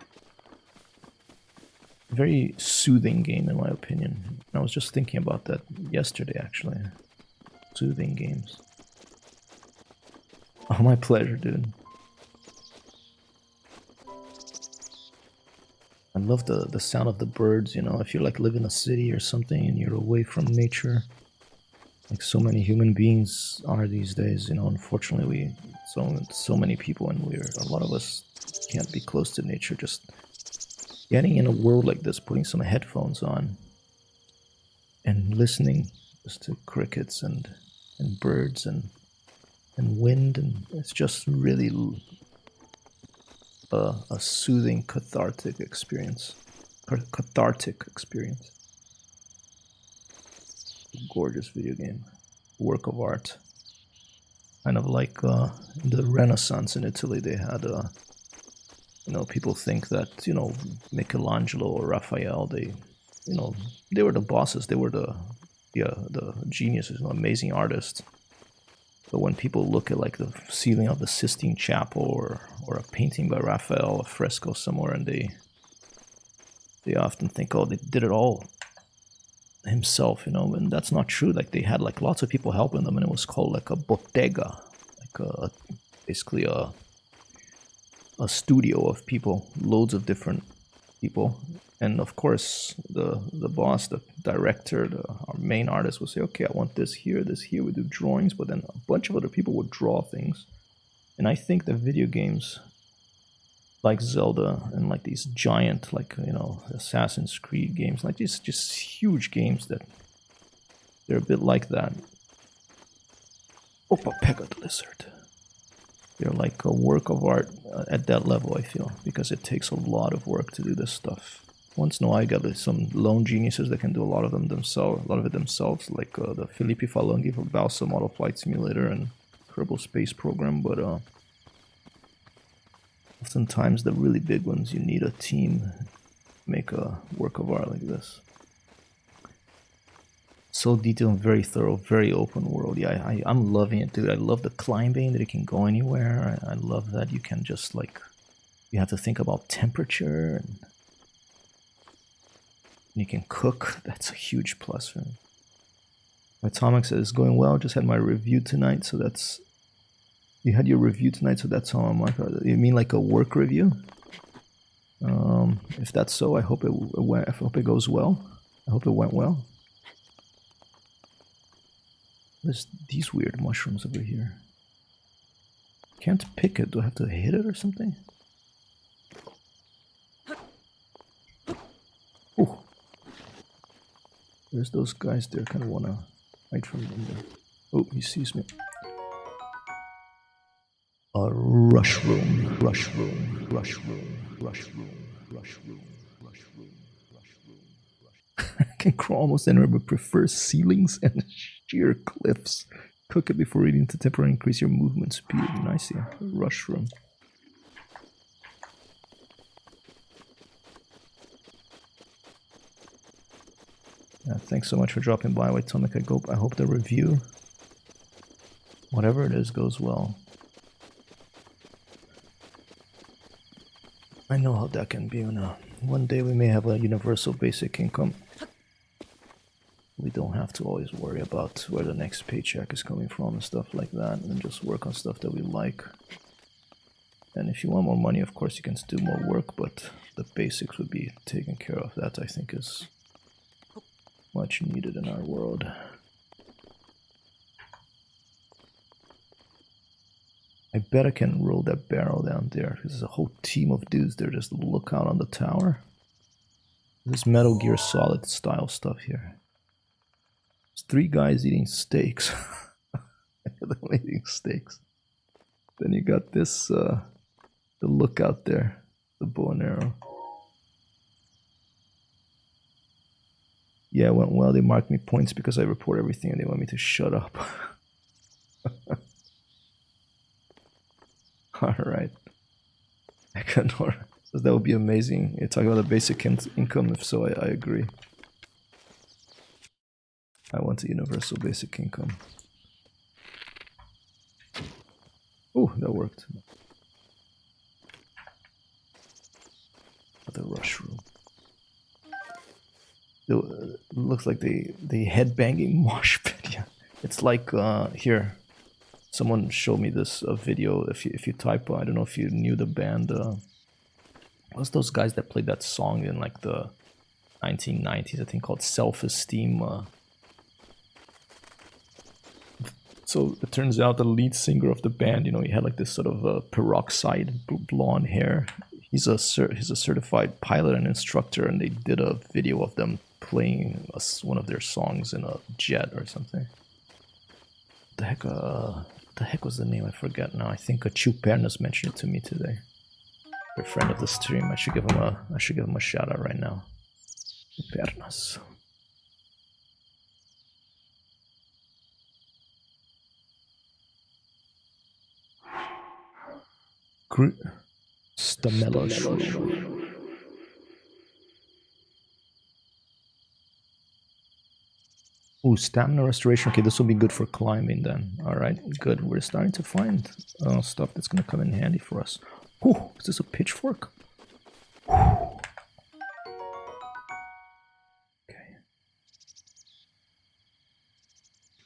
[SPEAKER 1] a very soothing game, in my opinion. I was just thinking about that yesterday, actually. Soothing games. Oh, my pleasure, dude. I love the sound of the birds, you know, if you like live in a city or something and you're away from nature, like so many human beings are these days, you know, unfortunately so many people, and a lot of us can't be close to nature. Just getting in a world like this, putting some headphones on and listening just to crickets and birds and wind, and it's just really a soothing, cathartic experience. Gorgeous video game, work of art. Kind of like the Renaissance in Italy. They had, you know, people think that, you know, Michelangelo or Raphael, you know, they were the bosses. They were the geniuses, you know, amazing artists. But when people look at like the ceiling of the Sistine Chapel or a painting by Raphael, a fresco somewhere, and they often think, oh, they did it all himself, you know, and that's not true. Like they had like lots of people helping them, and it was called like a bottega, like basically a studio of people, loads of different people. And of course, the boss, the director, our main artist would say, okay, I want this here, this here. We do drawings, but then a bunch of other people would draw things. And I think that video games like Zelda and like these giant, like, you know, Assassin's Creed games, like these just huge games, that they're a bit like that. Opapega the lizard. They're like a work of art at that level, I feel, because it takes a lot of work to do this stuff. Once in a while, I got some lone geniuses that can do a lot of it themselves, like the Felipe Falanghi for Balsa Model Flight Simulator and Kerbal Space Program, but oftentimes the really big ones, you need a team to make a work of art like this. So detailed and very thorough, very open world. Yeah, I'm loving it, dude. I love the climbing, that it can go anywhere. I love that you can just like, you have to think about temperature, and you can cook. That's a huge plus for me. Atomic says, going well. Just had my review tonight, so that's... You had your review tonight, so that's how I'm like... You mean like a work review? If that's so, I hope it goes well. I hope it went well. There's these weird mushrooms over here. Can't pick it. Do I have to hit it or something? Ooh. There's those guys there. Kind of want to hide from them there. Oh, he sees me. A rush room, rush room, rush room, rush room, rush room, rush room, rush room, rush. I can crawl almost anywhere, but prefer ceilings and sheer cliffs. Cook it before eating to temporarily increase your movement speed. Nice, yeah. Rush room. Yeah, thanks so much for dropping by, Atomic. I hope the review, whatever it is, goes well. I know how that can be. One day we may have a universal basic income. We don't have to always worry about where the next paycheck is coming from and stuff like that, and just work on stuff that we like. And if you want more money, of course you can do more work, but the basics would be taken care of. That, I think, is much needed in our world. I bet I can roll that barrel down there. There's a whole team of dudes there just look out on the tower. This Metal Gear Solid style stuff here. There's 3 guys eating steaks. They're eating steaks. Then you got this, the lookout there, the bow and arrow. Yeah, it went well. They marked me points because I report everything and they want me to shut up. Alright. Ecuador. So that would be amazing. You're talking about the basic income, if so, I agree. I want a universal basic income. Oh, that worked. The rush room. It looks like the headbanging mosh pit. Yeah, it's like here. Someone showed me this video. If you type, I don't know if you knew the band. What's those guys that played that song in like the 1990s? I think called Self Esteem. So it turns out the lead singer of the band, you know, he had like this sort of peroxide blonde hair. He's a certified pilot and instructor, and they did a video of them playing one of their songs in a jet or something. The heck was the name? I forget now. I think Chupernas mentioned it to me today. They're a friend of the stream. I should give him a shout out right now. Chupernas. Stamella shroom. Ooh, stamina restoration. Okay, this will be good for climbing then. Alright, good. We're starting to find stuff that's going to come in handy for us. Ooh, is this a pitchfork? Okay.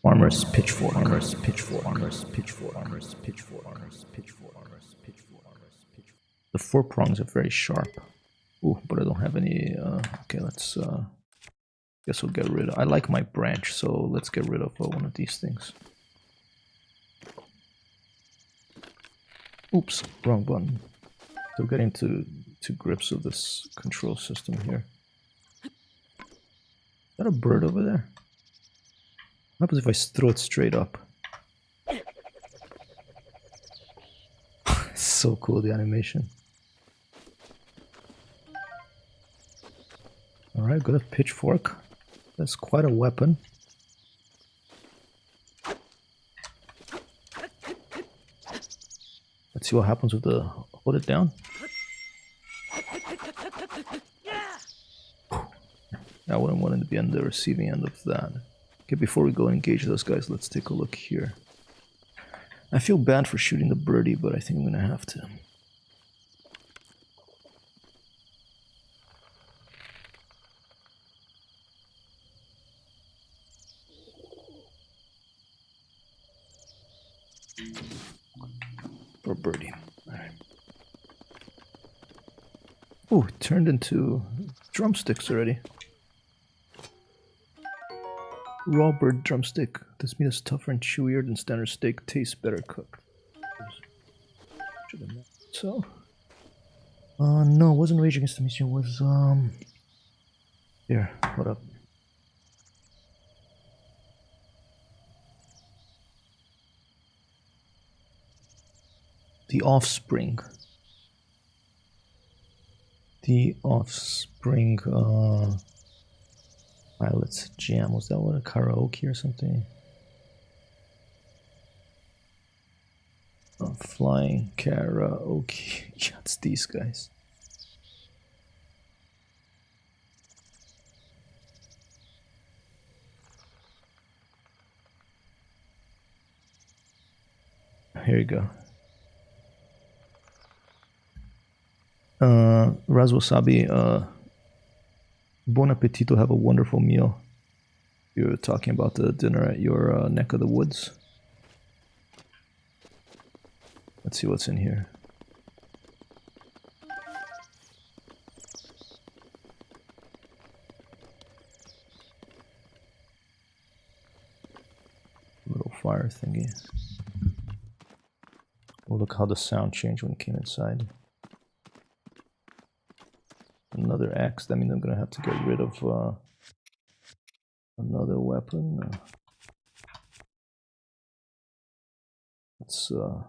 [SPEAKER 1] Farmer's pitchfork. Farmer's pitchfork. Farmer's pitchfork. Farmer's pitchfork. Farmer's pitchfork. Farmer's pitchfork. Farmer's pitchfork. The 4 prongs are very sharp. Ooh, but I don't have any... okay, let's... guess we'll get rid of... I like my branch, so let's get rid of one of these things. Oops, wrong button. So getting to grips with this control system here. Is that a bird over there? What happens if I throw it straight up? So cool, the animation. Alright, got a pitchfork. That's quite a weapon. Let's see what happens with the... hold it down. I wouldn't want to be on the receiving end of that. Okay, before we go engage those guys, let's take a look here. I feel bad for shooting the birdie, but I think I'm gonna have to. For birdie. Alright. Oh, it turned into drumsticks already. Raw bird drumstick. This meat is tougher and chewier than standard steak. Tastes better cooked. So, no, it wasn't Rage Against the Machine. It was here. What up? The Offspring. The Offspring. Pilot's Jam. Was that what, a karaoke or something? Oh, flying karaoke. Yeah, it's these guys. Here you go. Raz Wasabi, bon appetito, have a wonderful meal. You're talking about the dinner at your neck of the woods. Let's see what's in here. Little fire thingy. Oh, look how the sound changed when it came inside. Another axe. That means I'm gonna have to get rid of another weapon. Let's ooh,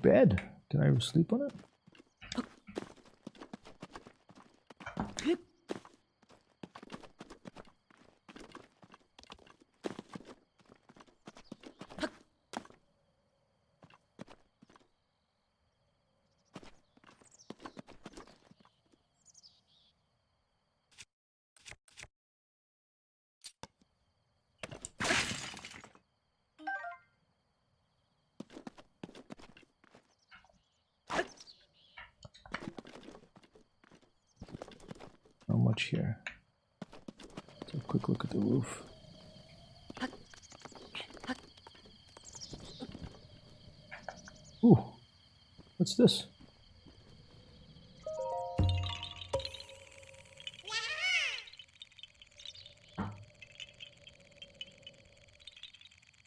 [SPEAKER 1] bed. Can I sleep on it? much here. So a quick look at the roof. Ooh, what's this?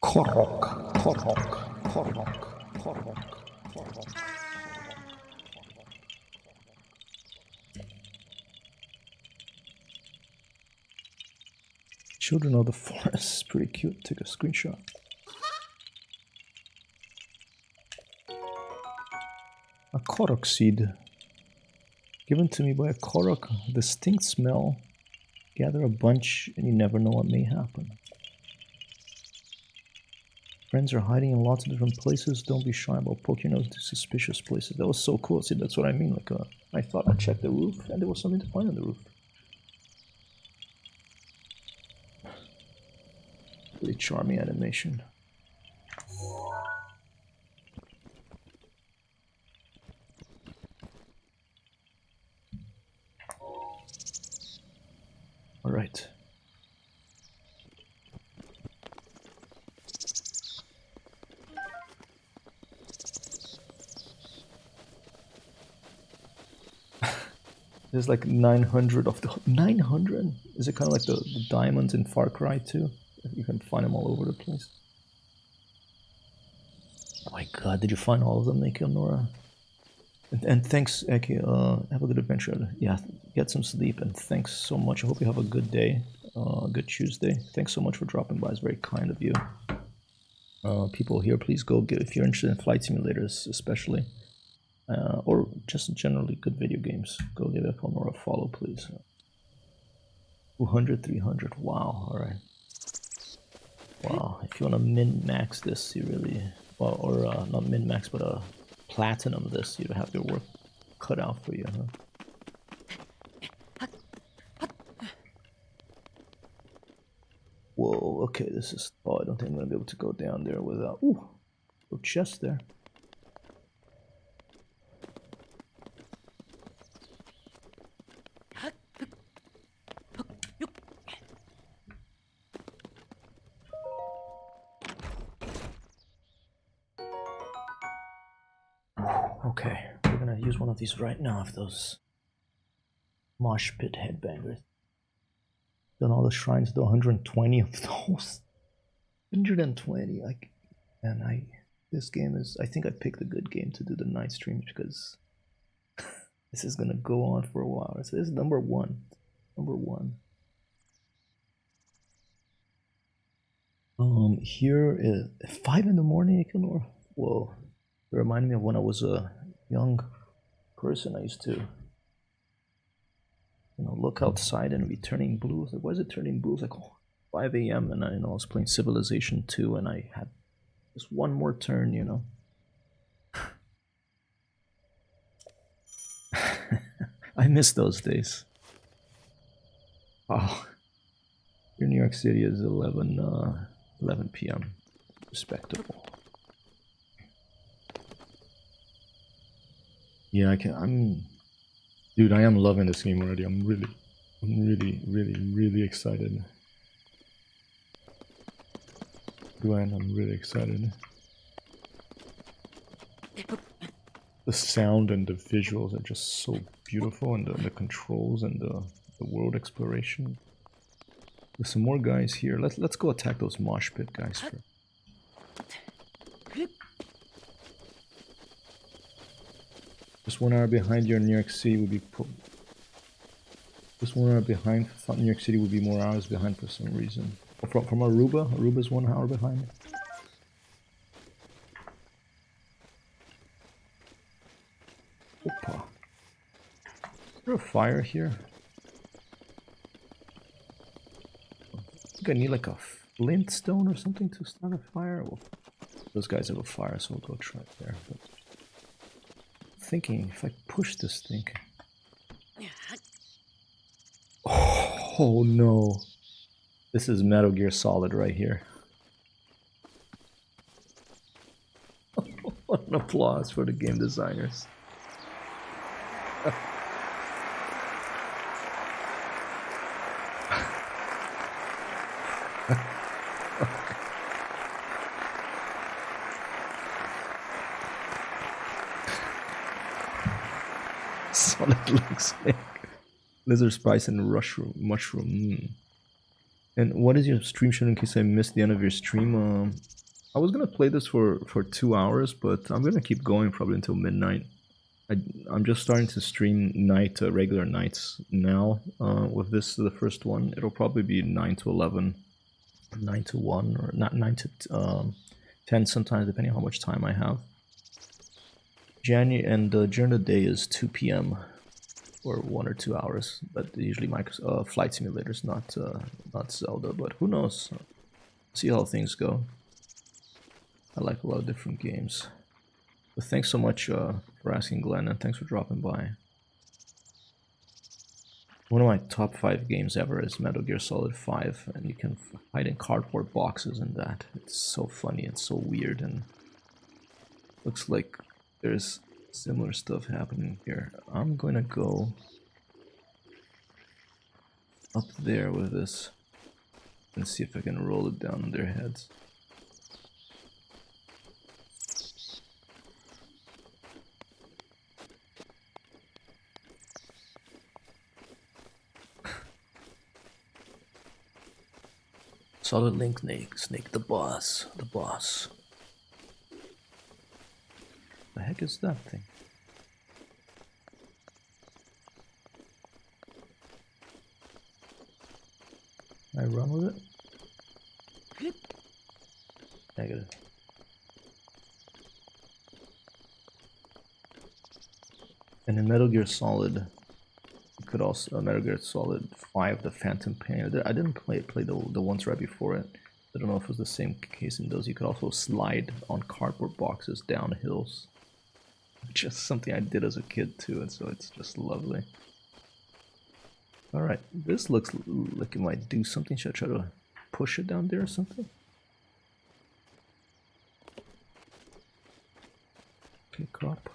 [SPEAKER 1] Korok, korok, korok, korok, korok. Children of the Forest is pretty cute. Take a screenshot. A korok seed. Given to me by a korok. Distinct smell. Gather a bunch and you never know what may happen. Friends are hiding in lots of different places. Don't be shy about poking your nose into suspicious places. That was so cool. See, that's what I mean. Like, I thought I'd check the roof and there was something to find on the roof. Really charming animation. All right. There's like 900 of the 900. Is it kind of like the diamonds in Far Cry 2? You can find them all over the place. Oh my god, did you find all of them, Eki and Nora? And thanks, Eki. Have a good adventure. Yeah, get some sleep, and thanks so much. I hope you have a good day, good Tuesday. Thanks so much for dropping by. It's very kind of you. People here, please go give, if you're interested in flight simulators, especially, or just generally good video games, go give Eki and Nora a follow, please. 200, 300. Wow. All right. Wow, if you want to min-max this, you really... Well, or not min-max, but platinum this, you'd have your work cut out for you, huh? Whoa, okay, this is... Oh, I don't think I'm going to be able to go down there without... Ooh, a chest there. Okay, we're gonna use one of these right now of those mosh pit headbangers. Done all the shrines, do 120 of those. 120, like, and this game is, I think I picked a good game to do the night stream because this is gonna go on for a while. So this is number one. Here is 5 in the morning, Ekanor. Whoa. It reminded me of when I was a young person. I used to, you know, look outside and it'd be turning blue. Like, why is it turning blue? It's like 5 a.m. and I was playing Civilization 2 and I had just one more turn, you know. I miss those days. Oh, here in New York City is 11 p.m. Respectable. Yeah, dude, I am loving this game already. I'm really excited. Glenn, I'm really excited. The sound and the visuals are just so beautiful, and the controls and the world exploration. There's some more guys here. Let's go attack those mosh pit guys first. Just 1 hour behind you in New York City would be... Just 1 hour behind. I thought New York City would be more hours behind for some reason. From Aruba? Aruba's 1 hour behind. Opa. Is there a fire here? I think I need like a flint stone or something to start a fire. Well, those guys have a fire, so we'll go try it there. But thinking if I push this thing. Oh no. This is Metal Gear Solid right here. What an applause for the game designers. Solid Link Snake. Lizard Spice and Mushroom. And what is your stream schedule in case I missed the end of your stream? I was gonna play this for 2 hours, but I'm gonna keep going probably until midnight. I'm just starting to stream regular nights now. With this, the first one, it'll probably be 9 to 11, 9 to 1, or not 9 to 10 sometimes, depending on how much time I have. January, and during the day is 2 p.m. or 1 or 2 hours, but usually Flight Simulators, not Zelda, but who knows? See how things go. I like a lot of different games. But thanks so much for asking, Glenn, and thanks for dropping by. One of my top 5 games ever is Metal Gear Solid 5, and you can hide in cardboard boxes in that. It's so funny and so weird, and looks like there's similar stuff happening here. I'm gonna go up there with this and see if I can roll it down on their heads. Solid Link Snake, the boss. The heck is that thing? Can I run with it? Negative. And in Metal Gear Solid, you could also Metal Gear Solid 5, the Phantom Pain. I didn't play the ones right before it. I don't know if it was the same case in those. You could also slide on cardboard boxes down hills. Just something I did as a kid too, and so it's just lovely. Alright, this looks like it might do something. Should I try to push it down there or something? Pick up.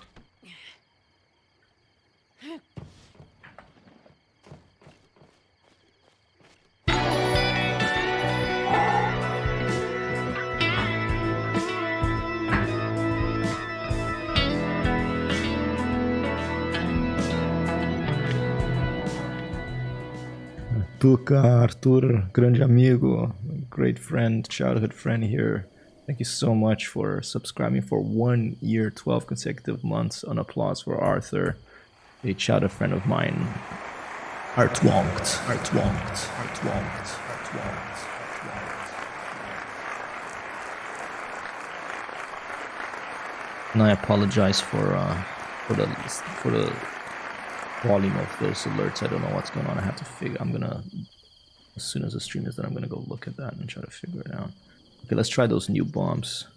[SPEAKER 1] Tuca, Arthur, grande amigo, great friend, childhood friend here. Thank you so much for subscribing for 1 year, 12 consecutive months. An applause for Arthur, a childhood friend of mine. Artwonked. And I apologize for the volume of those alerts. I don't know what's going on. I have to figure. As soon as the stream is done, I'm gonna go look at that and try to figure it out. Okay, let's try those new bombs.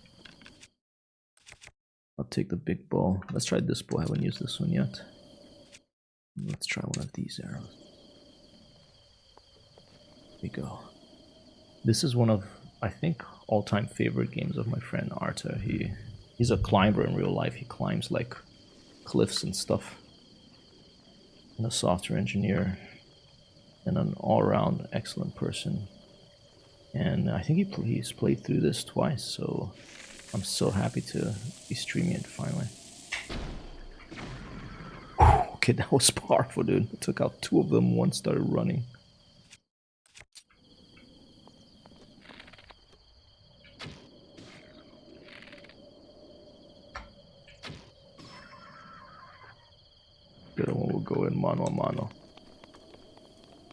[SPEAKER 1] I'll take the big bow. Let's try this bow. I haven't used this one yet. Let's try one of these arrows. Here we go. This is one of, I think, all-time favorite games of my friend Arta. He's a climber in real life. He climbs like cliffs and stuff. And a software engineer and an all-around excellent person. And I think he's played through this twice, so I'm so happy to be streaming it finally. Okay, that was powerful, dude. I took out 2 of them, one started running. The other one will go in mano a mano.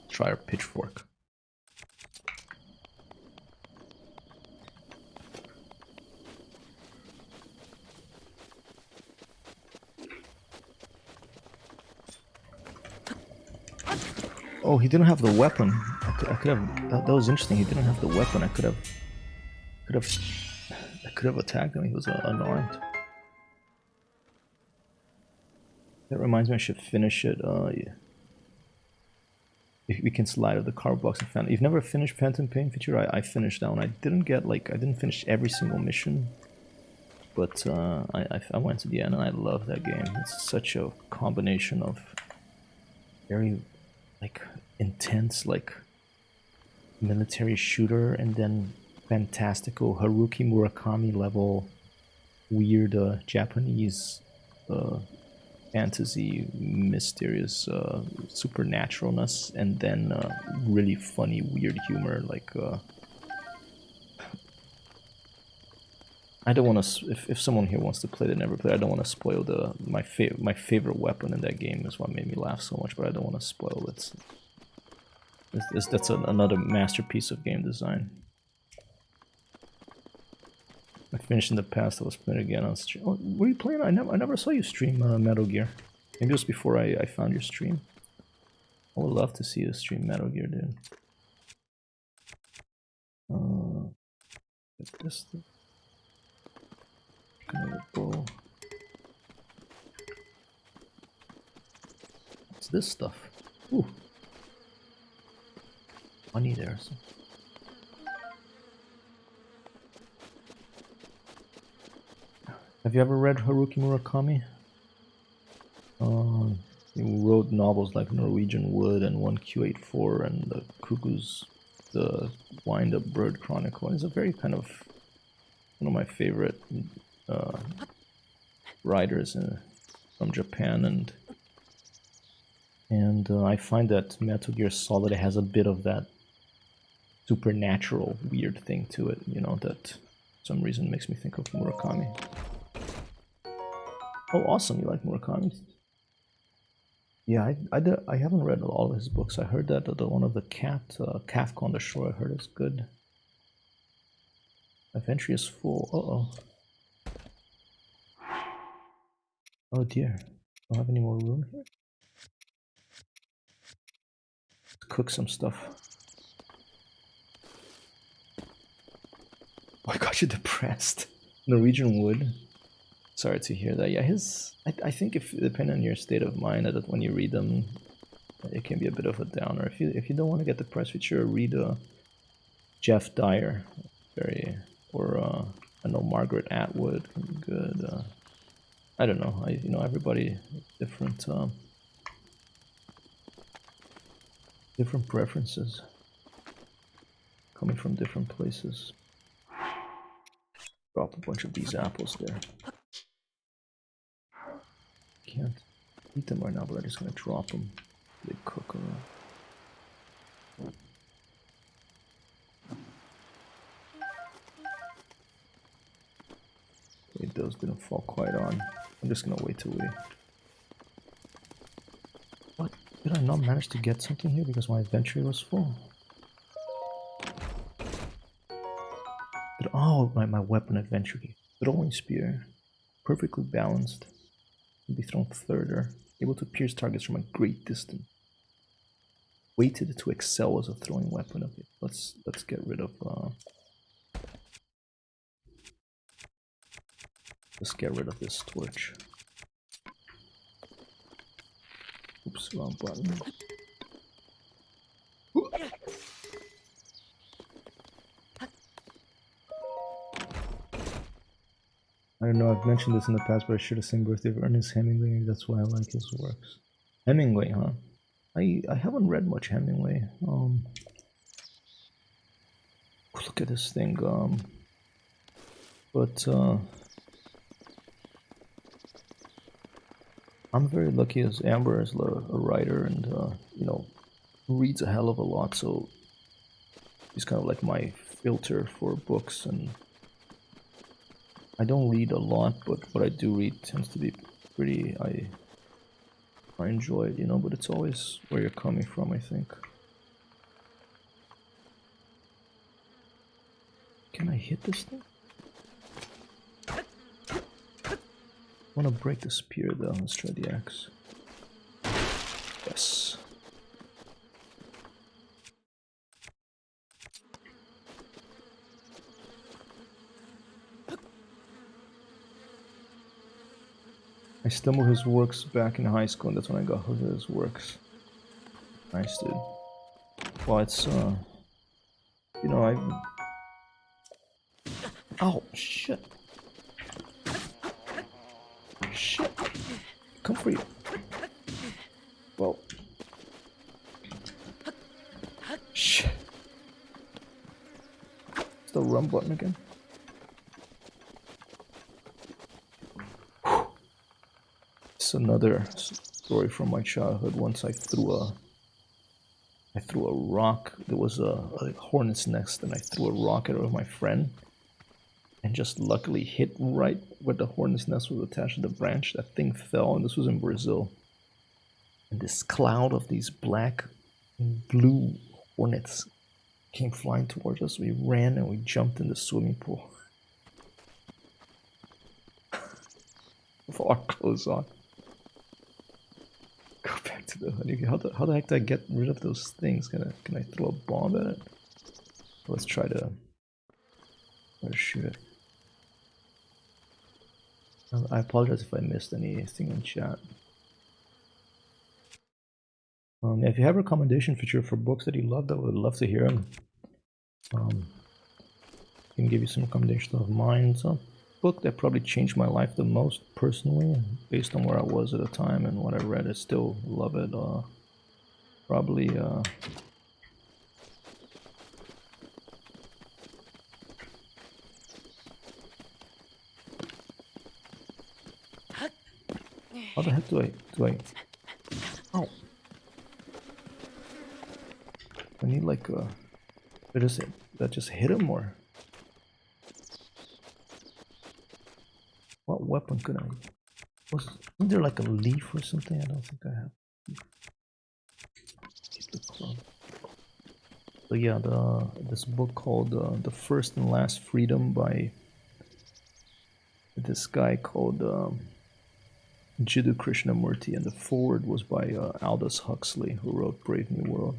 [SPEAKER 1] Try our pitchfork. Oh, he didn't have the weapon. I could have. That was interesting. He didn't have the weapon. I could have attacked him. He was unarmed. That reminds me, I should finish it. Yeah. If we can slide out the card box and Phantom. You've never finished Phantom Pain feature? I finished that one. I didn't finish every single mission, but I went to the end and I love that game. It's such a combination of very intense military shooter and then fantastical Haruki Murakami level weird Japanese fantasy, mysterious, supernaturalness, and then really funny, weird humor. Like, I don't want to. If someone here wants to play that never played, I don't want to spoil my favorite weapon in that game is what made me laugh so much. But I don't want to spoil it. That's another masterpiece of game design. I finished in the past. I was playing again on stream. Oh, were you playing? I never saw you stream Metal Gear. Maybe it was before I found your stream. I would love to see you stream Metal Gear, dude. What's this thing? Another bow. What's this stuff? Ooh. Money there. So. Have you ever read Haruki Murakami? He wrote novels like Norwegian Wood and 1Q84 and the The Wind-Up Bird Chronicle. He's a very kind of one of my favorite writers from Japan, and I find that Metal Gear Solid has a bit of that supernatural weird thing to it, you know, that for some reason makes me think of Murakami. Oh, awesome! You like Murakami? Yeah, I haven't read all of his books. I heard that the one of the Kafka on the Shore, I heard is good. Inventory is full. Oh dear. Don't have any more room here? Let's cook some stuff. Oh, I got you depressed. Norwegian Wood. Sorry to hear that. Yeah, I think if depending on your state of mind, that when you read them, it can be a bit of a downer. If you don't want to get depressed, you should read Jeff Dyer, I know Margaret Atwood can be good. I don't know. Everybody different different preferences, coming from different places. Drop a bunch of these apples there. Can't eat them right now, but I'm just gonna drop them. They cook around. Okay, those didn't fall quite on. I'm just gonna wait till we... What? Did I not manage to get something here because my inventory was full? Oh, my weapon inventory. Throwing spear. Perfectly balanced. Can be thrown further. Able to pierce targets from a great distance. Weighted to excel as a throwing weapon. Okay, let's get rid of let's get rid of this torch. Oops, wrong button. I don't know, I've mentioned this in the past, but I should have seen Birthday of Ernest Hemingway. That's why I like his works. Hemingway, huh? I haven't read much Hemingway. Look at this thing. I'm very lucky as Amber is a writer, and reads a hell of a lot. So he's kind of like my filter for books, and I don't read a lot, but what I do read tends to be pretty. I enjoy it, but it's always where you're coming from, I think. Can I hit this thing? I want to break the spear though. Let's try the axe. Yes. I stumbled his works back in high school, and that's when I got his works. Nice, dude. Well, it's I. Oh shit! Shit! Come for you. Well. Shit. It's the run button again. It's another story from my childhood. Once I threw a rock. There was a hornet's nest, and I threw a rock at it with my friend, and just luckily hit right where the hornet's nest was attached to the branch. That thing fell, and this was in Brazil. And this cloud of these black and blue hornets came flying towards us. We ran and we jumped in the swimming pool with our clothes on. Go back to the honey. How the heck do I get rid of those things? Can I throw a bomb at it? Let's try to shoot it. I apologize if I missed anything in chat. If you have a recommendation feature for books that you loved, I would love to hear them. I can give you some recommendations of mine. It's a book that probably changed my life the most personally, based on where I was at the time and what I read. I still love it. Probably. How the heck do I? Oh. I need like that just hit him, or what weapon could I? Wasn't there like a leaf or something? I don't think I have. Keep the club. So yeah, this book called "The First and Last Freedom" by this guy called Jiddu Krishnamurti, and the foreword was by Aldous Huxley, who wrote Brave New World.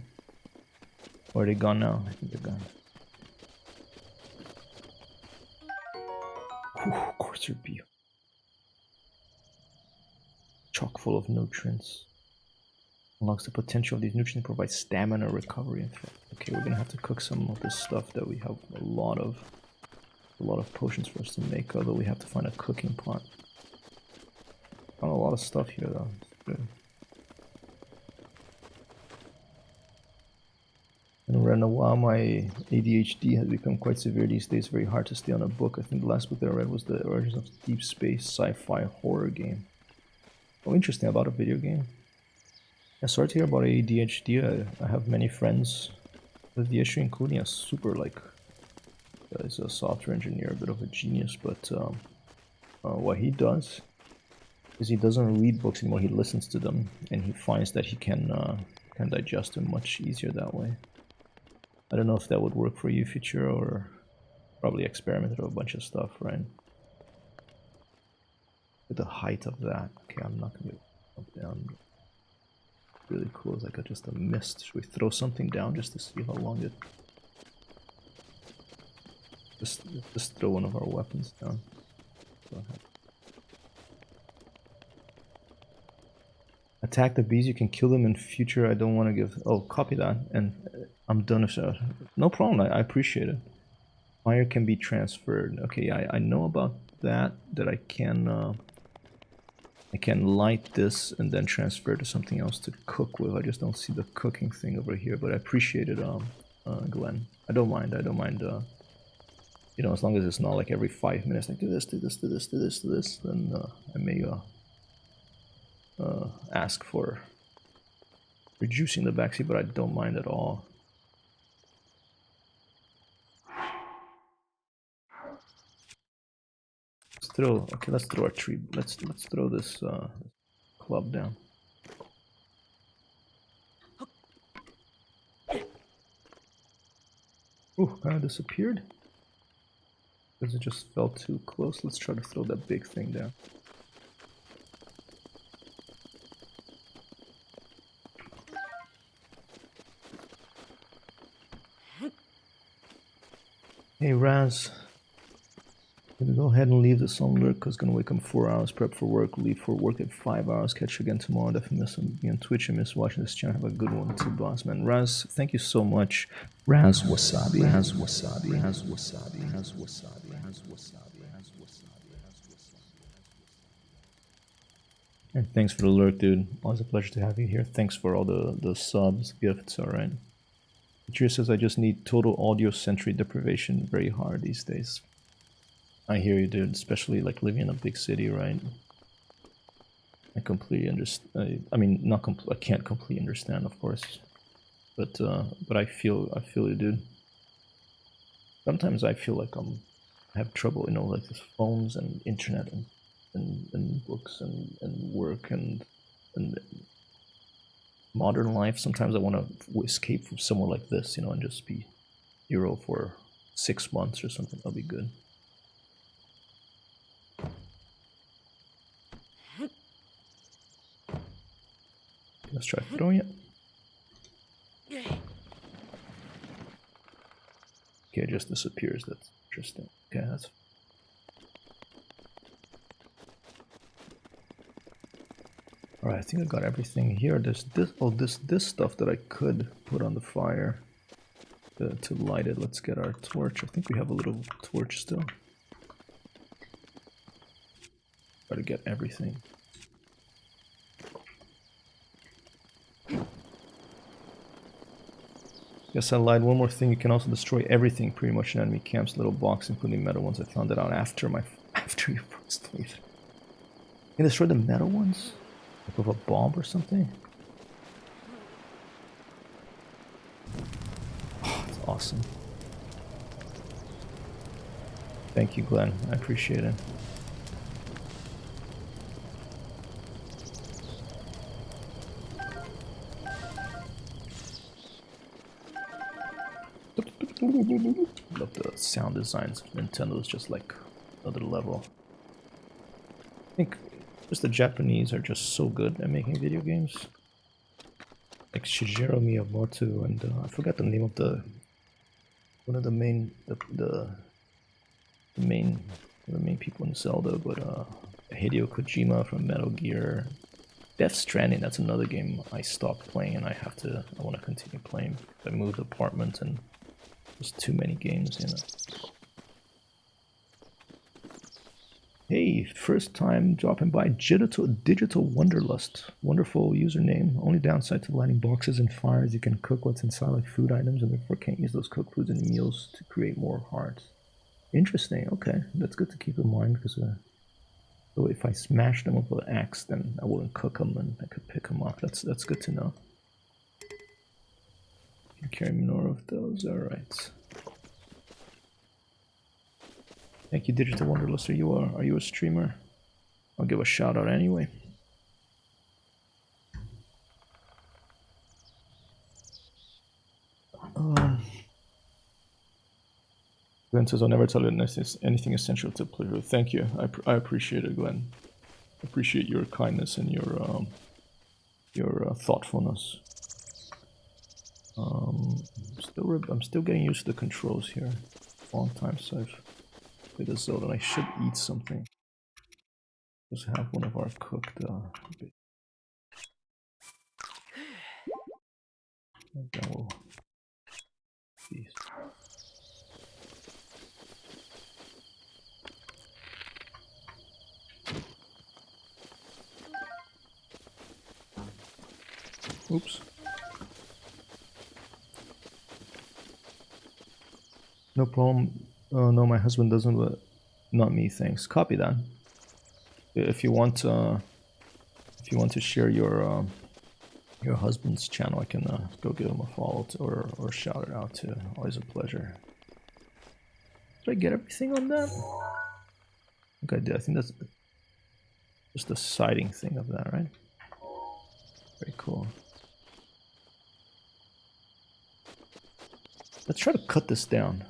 [SPEAKER 1] Where are they gone now? I think they're gone. Coarser beef. Chock full of nutrients. Unlocks the potential of these nutrients to provide stamina recovery. Okay, we're gonna have to cook some of this stuff that we have a lot of potions for us to make, although we have to find a cooking pot. Found a lot of stuff here though. It's good. And while my ADHD has become quite severe these days, very hard to stay on a book. I think the last book that I read was The Origins of Deep Space sci-fi horror game. Oh, interesting, about a video game. Yeah, sorry to hear about ADHD. I have many friends with the issue, including a super, he's a software engineer, a bit of a genius, but what he does is he doesn't read books anymore, he listens to them, and he finds that he can digest them much easier that way. I don't know if that would work for you, Future, or probably experimented with a bunch of stuff, right? With the height of that. Okay, I'm not gonna up down. Really cool. It's like just a mist. Should we throw something down just to see how long it? Just throw one of our weapons down. Go ahead. Attack the bees. You can kill them in future. I don't want to give. Oh, copy that. And I'm done with that. No problem. I appreciate it. Fire can be transferred. Okay, I know about that. That I can light this and then transfer to something else to cook with. I just don't see the cooking thing over here, but I appreciate it, Glenn. I don't mind. You know, as long as it's not like every 5 minutes, like do this, then I may ask for reducing the backseat, but I don't mind at all. Let's throw a tree. Let's throw this club down. Ooh, kind of disappeared. Because it just fell too close. Let's try to throw that big thing down. Hey Raz, gonna go ahead and leave this on lurk because it's gonna wake up 4 hours, prep for work, leave for work at 5 hours, catch you again tomorrow. Definitely miss me on Twitch and miss watching this channel. Have a good one too, boss man. Raz, thank you so much. Raz Wasabi, Raz Wasabi, Raz Wasabi, Raz Wasabi, Raz Wasabi, Raz Wasabi, Raz Wasabi. And thanks for the lurk, dude. Always a pleasure to have you here. Thanks for all the subs, gifts, alright. Future says I just need total audio sensory deprivation very hard these days. I hear you, dude, especially like living in a big city, right? I completely understand. I mean, not I can't completely understand, of course, but I feel you, dude. Sometimes I feel like I have trouble, you know, like with phones and internet and books and work and modern life. Sometimes I want to escape from somewhere like this, you know, and just be hero for 6 months or something. That'll be good. Let's try throwing it. Okay, it just disappears. That's interesting. Okay, that's. Alright, I think I got everything here. There's this. Oh, this stuff that I could put on the fire to light it. Let's get our torch. I think we have a little torch still. Try to get everything. Guess I lied. One more thing, you can also destroy everything pretty much in enemy camps, little box, including metal ones. I found that out after your first playthrough. You can destroy the metal ones? Like with a bomb or something? Oh, that's awesome. Thank you, Glenn. I appreciate it. Love the sound designs of Nintendo. Is just like another level. I think just the Japanese are just so good at making video games. Like Shigeru Miyamoto and I forgot the name of one of the main the main people in Zelda, but Hideo Kojima from Metal Gear. Death Stranding, that's another game I stopped playing and I want to continue playing. I moved apartment and there's too many games, you know. Hey, first time dropping by. Digital Wanderlust. Wonderful username. Only downside to lighting boxes and fires, you can cook what's inside like food items and therefore can't use those cooked foods in meals to create more hearts. Interesting, okay. That's good to keep in mind because so if I smash them with an axe, then I wouldn't cook them and I could pick them up. That's good to know. You can carry more of those, alright. Thank you, Digital Wanderlust. Are you a streamer? I'll give a shout out anyway. Glenn says, I'll never tell you anything essential to playthrough. Thank you. I appreciate it, Glenn. I appreciate your kindness and your thoughtfulness. I'm still getting used to the controls here. Long time since I've played a Zelda. I should eat something. Just have one of our cooked bits. And then we'll feast. Oops. No problem. No, my husband doesn't, but not me, thanks. Copy that. If you want to share your husband's channel, I can go give him a follow or shout it out too. Always a pleasure. Did I get everything on that? I think I did. I think that's just the sighting thing of that, right? Very cool. Let's try to cut this down.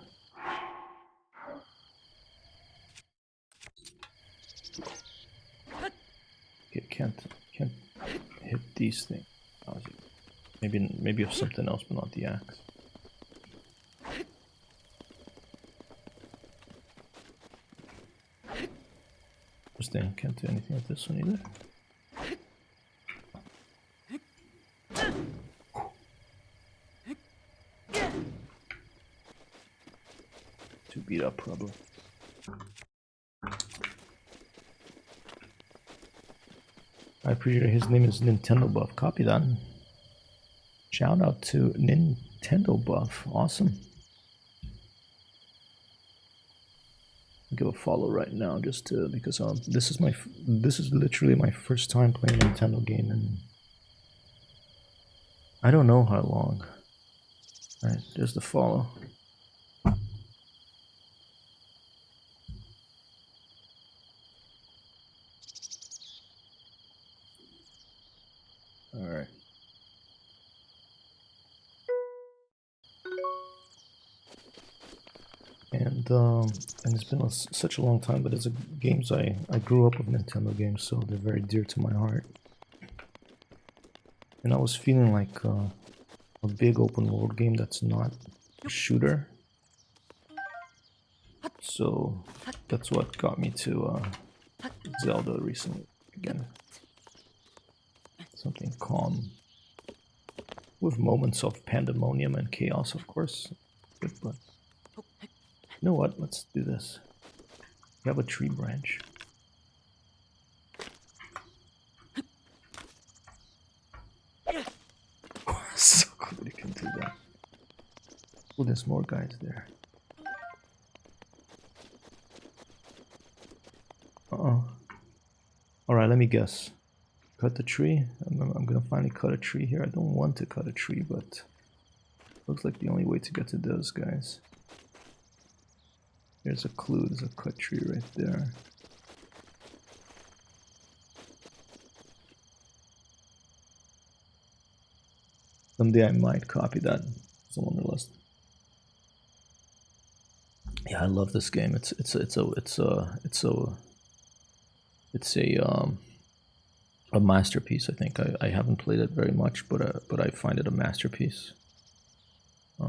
[SPEAKER 1] Okay, can't hit these things. Maybe of something else, but not the axe. Interesting. Can't do anything with this one either. Too beat up, probably. I appreciate his name is Nintendo Buff. Copy that. Shout out to Nintendo Buff. Awesome. give a follow right now, just to, because this is literally my first time playing a Nintendo game, and I don't know how long. All right, there's the follow. All right. And it's been such a long time, but it's games I grew up with Nintendo games, so they're very dear to my heart. And I was feeling like a big open world game that's not a shooter. So that's what got me to Zelda recently again. Something calm, with moments of pandemonium and chaos, of course. Good, but you know what? Let's do this. We have a tree branch. So cool you can do that. Oh, there's more guys there. Uh-oh. Alright, let me guess. Cut the tree? I'm gonna finally cut a tree here. I don't want to cut a tree, but looks like the only way to get to those guys. There's a clue, there's a cut tree right there. Someday I might copy that. Someone list. Yeah, I love this game. It's a masterpiece. I think I haven't played it very much, but I find it a masterpiece. Give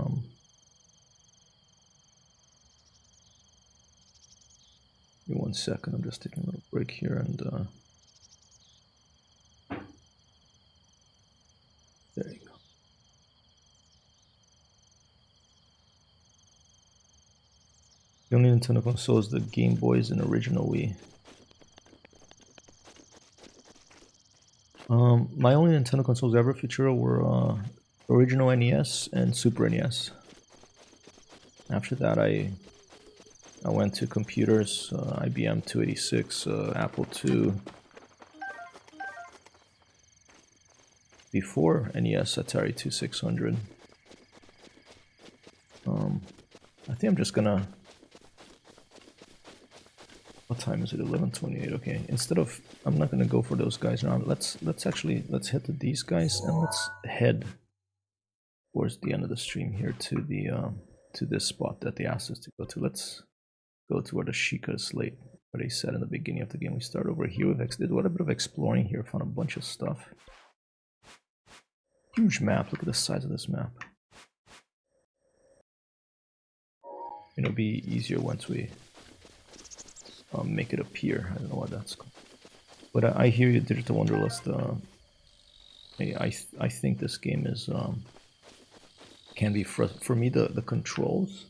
[SPEAKER 1] me 1 second. I'm just taking a little break here, and there you go. The only Nintendo console is the Game Boys and original Wii. My only Nintendo consoles ever feature were original NES and Super NES. After that, I went to computers, IBM 286, Apple II. Before NES, Atari 2600. I think I'm just gonna... What time is it? 11:28. Okay. Instead of, I'm not gonna go for those guys now. Let's head to these guys, and let's head towards the end of the stream here to this spot that they asked us to go to. Let's go to where the Sheikah Slate, where they said in the beginning of the game. We start over here. We've did a bit of exploring here. Found a bunch of stuff. Huge map. Look at the size of this map. It'll be easier once we make it appear. I don't know what that's called. But I hear you, Digital Wanderlust. I think this game is can be for me the controls.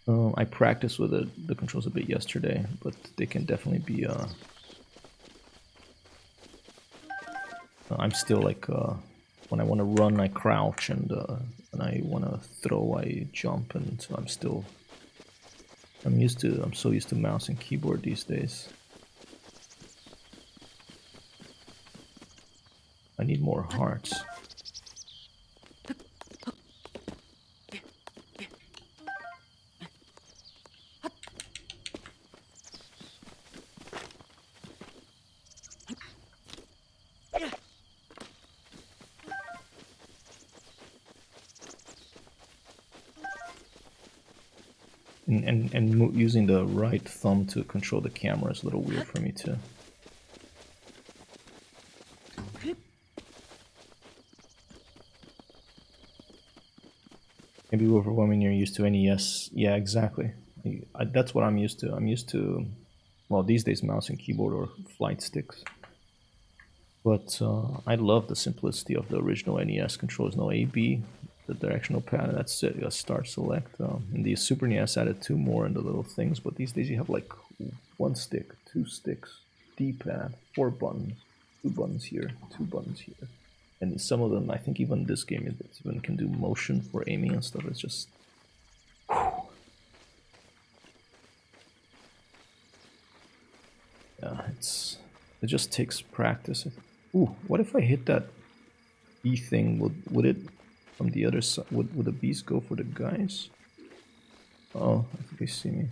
[SPEAKER 1] I practiced with the controls a bit yesterday, but they can definitely be. I'm still like when I want to run, I crouch, and when I want to throw, I jump, and so I'm so used to mouse and keyboard these days. I need more hearts. And using the right thumb to control the camera is a little weird for me too. Maybe overwhelming you're used to NES. Yeah, exactly. That's what I'm used to. I'm used to, well, these days mouse and keyboard or flight sticks. But I love the simplicity of the original NES controls. No A, B, the directional pad, that's it. You got start, select. And the Super NES added 2 more in the little things, but these days you have like 1 stick, 2 sticks, D-pad, 4 buttons, 2 buttons here, 2 buttons here. And some of them, I think even this game, it even can do motion for aiming and stuff. It's just... It just takes practice. Ooh, what if I hit that bee thing? Would it from the other side? Would the bees go for the guys? Oh, I think they see me.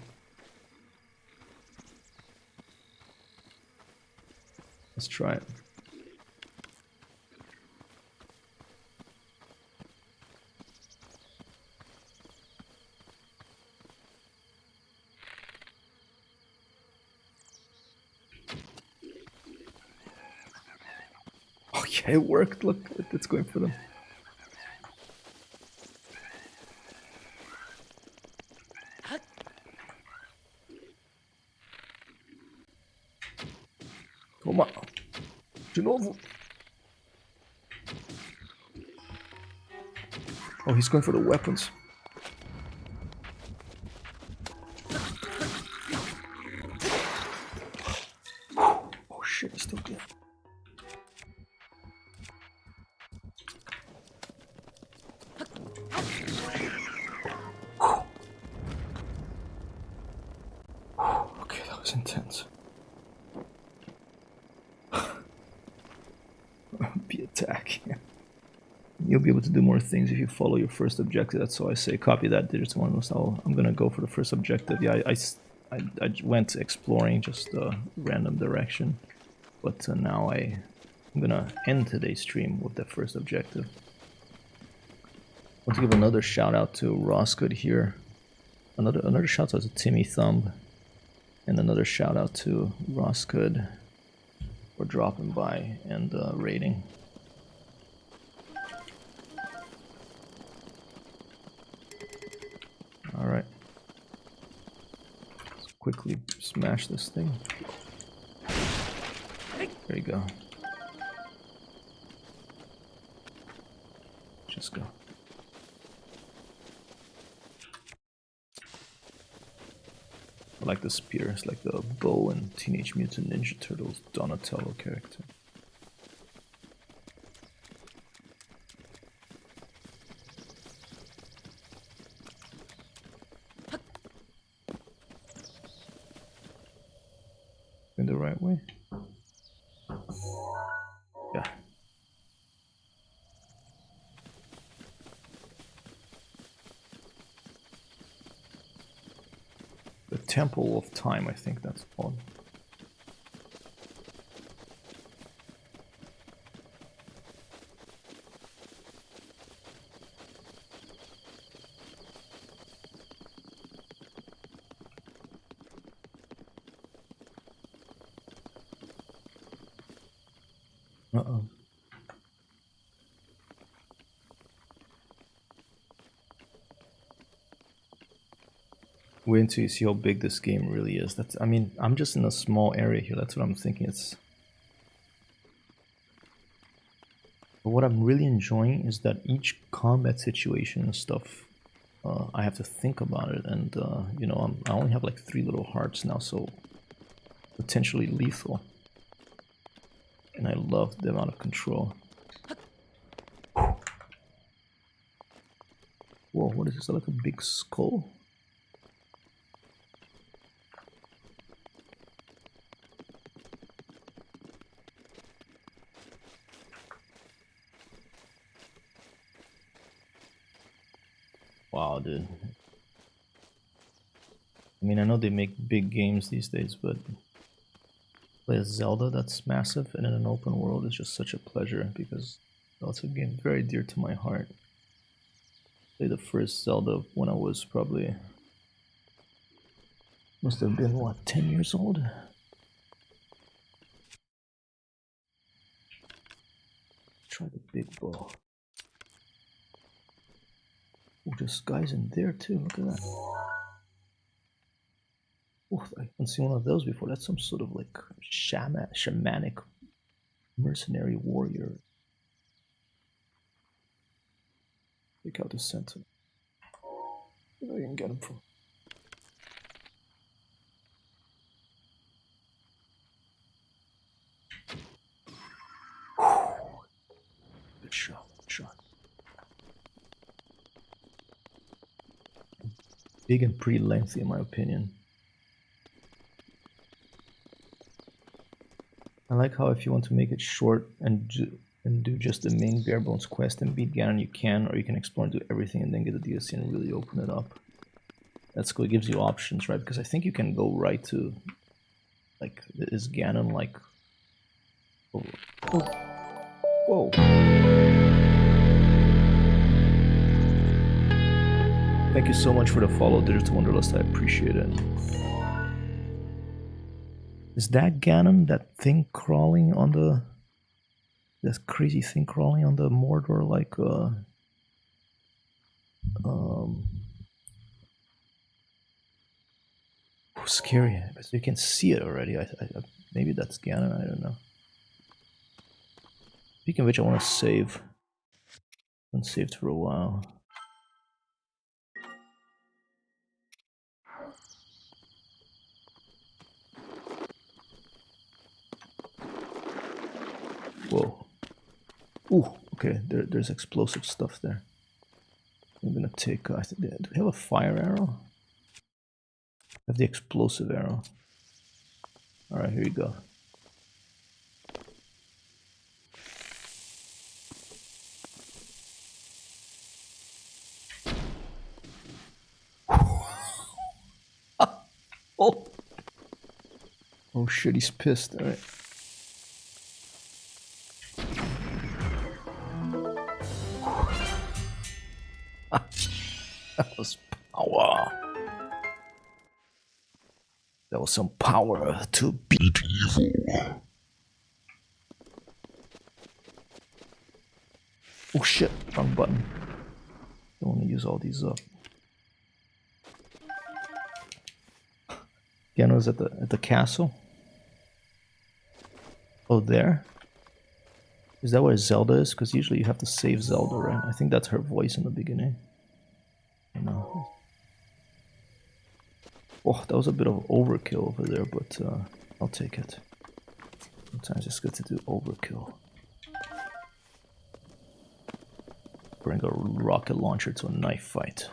[SPEAKER 1] Let's try it. Oh yeah, it worked. Look, it's going for them. Come on. De novo. Oh, he's going for the weapons. Oh shit, he's still good. Okay, that was intense. Be attack. You'll be able to do more things if you follow your first objective. That's why I say copy that digits one. So I'm gonna go for the first objective. Yeah, I went exploring just a random direction, but now I'm gonna end today's stream with the first objective. I want to give another shout out to Rosgood here. Another shout out to Timmy Thumb, and another shout out to Rosgood for dropping by and raiding. Alright. Let's quickly smash this thing. There you go. Just go. I like the spear. It's like the bow and Teenage Mutant Ninja Turtles Donatello character. In the right way? Yeah. The Temple of Time, I think that's called. Uh-oh. Wait until you see how big this game really is. I mean, I'm just in a small area here. That's what I'm thinking. But what I'm really enjoying is that each combat situation and stuff, I have to think about it. And, you know, I only have like 3 little hearts now, so potentially lethal. And I love the amount of control. Whoa, what is this? Is that like a big skull? Wow, dude. I mean, I know they make big games these days, but play a Zelda that's massive and in an open world is just such a pleasure because that's a game very dear to my heart. Played the first Zelda when I was probably, must have been what, 10 years old? Try the big bow. Oh, there's guys in there too, look at that. Oh, I haven't seen one of those before. That's some sort of like shamanic mercenary warrior. Take out the sentinel. Where do I can get him from? Good shot, good shot. Big and pretty lengthy in my opinion. I like how if you want to make it short and do just the main bare bones quest and beat Ganon, you can, or you can explore and do everything and then get the DLC and really open it up. That's cool. It gives you options, right? Because I think you can go right to, like, is Ganon like? Oh. Whoa! Thank you so much for the follow, Digital Wanderlust. I appreciate it. Is that Ganon? That thing crawling on the... That crazy thing crawling on the Mordor, like, scary. But you can see it already. Maybe that's Ganon, I don't know. Speaking of which, I want to save. I haven't saved for a while. Whoa. Ooh, okay, there's explosive stuff there. I'm gonna take, I think, do we have a fire arrow? I have the explosive arrow. Alright, here you go. Oh! Oh shit, he's pissed, alright. That was power. That was some power to beat evil. Oh shit, wrong button. Don't want to use all these up. Geno's at the castle. Oh, there? Is that where Zelda is? Because usually you have to save Zelda, right? I think that's her voice in the beginning. I know. Oh, that was a bit of overkill over there, but I'll take it. Sometimes it's good to do overkill. Bring a rocket launcher to a knife fight.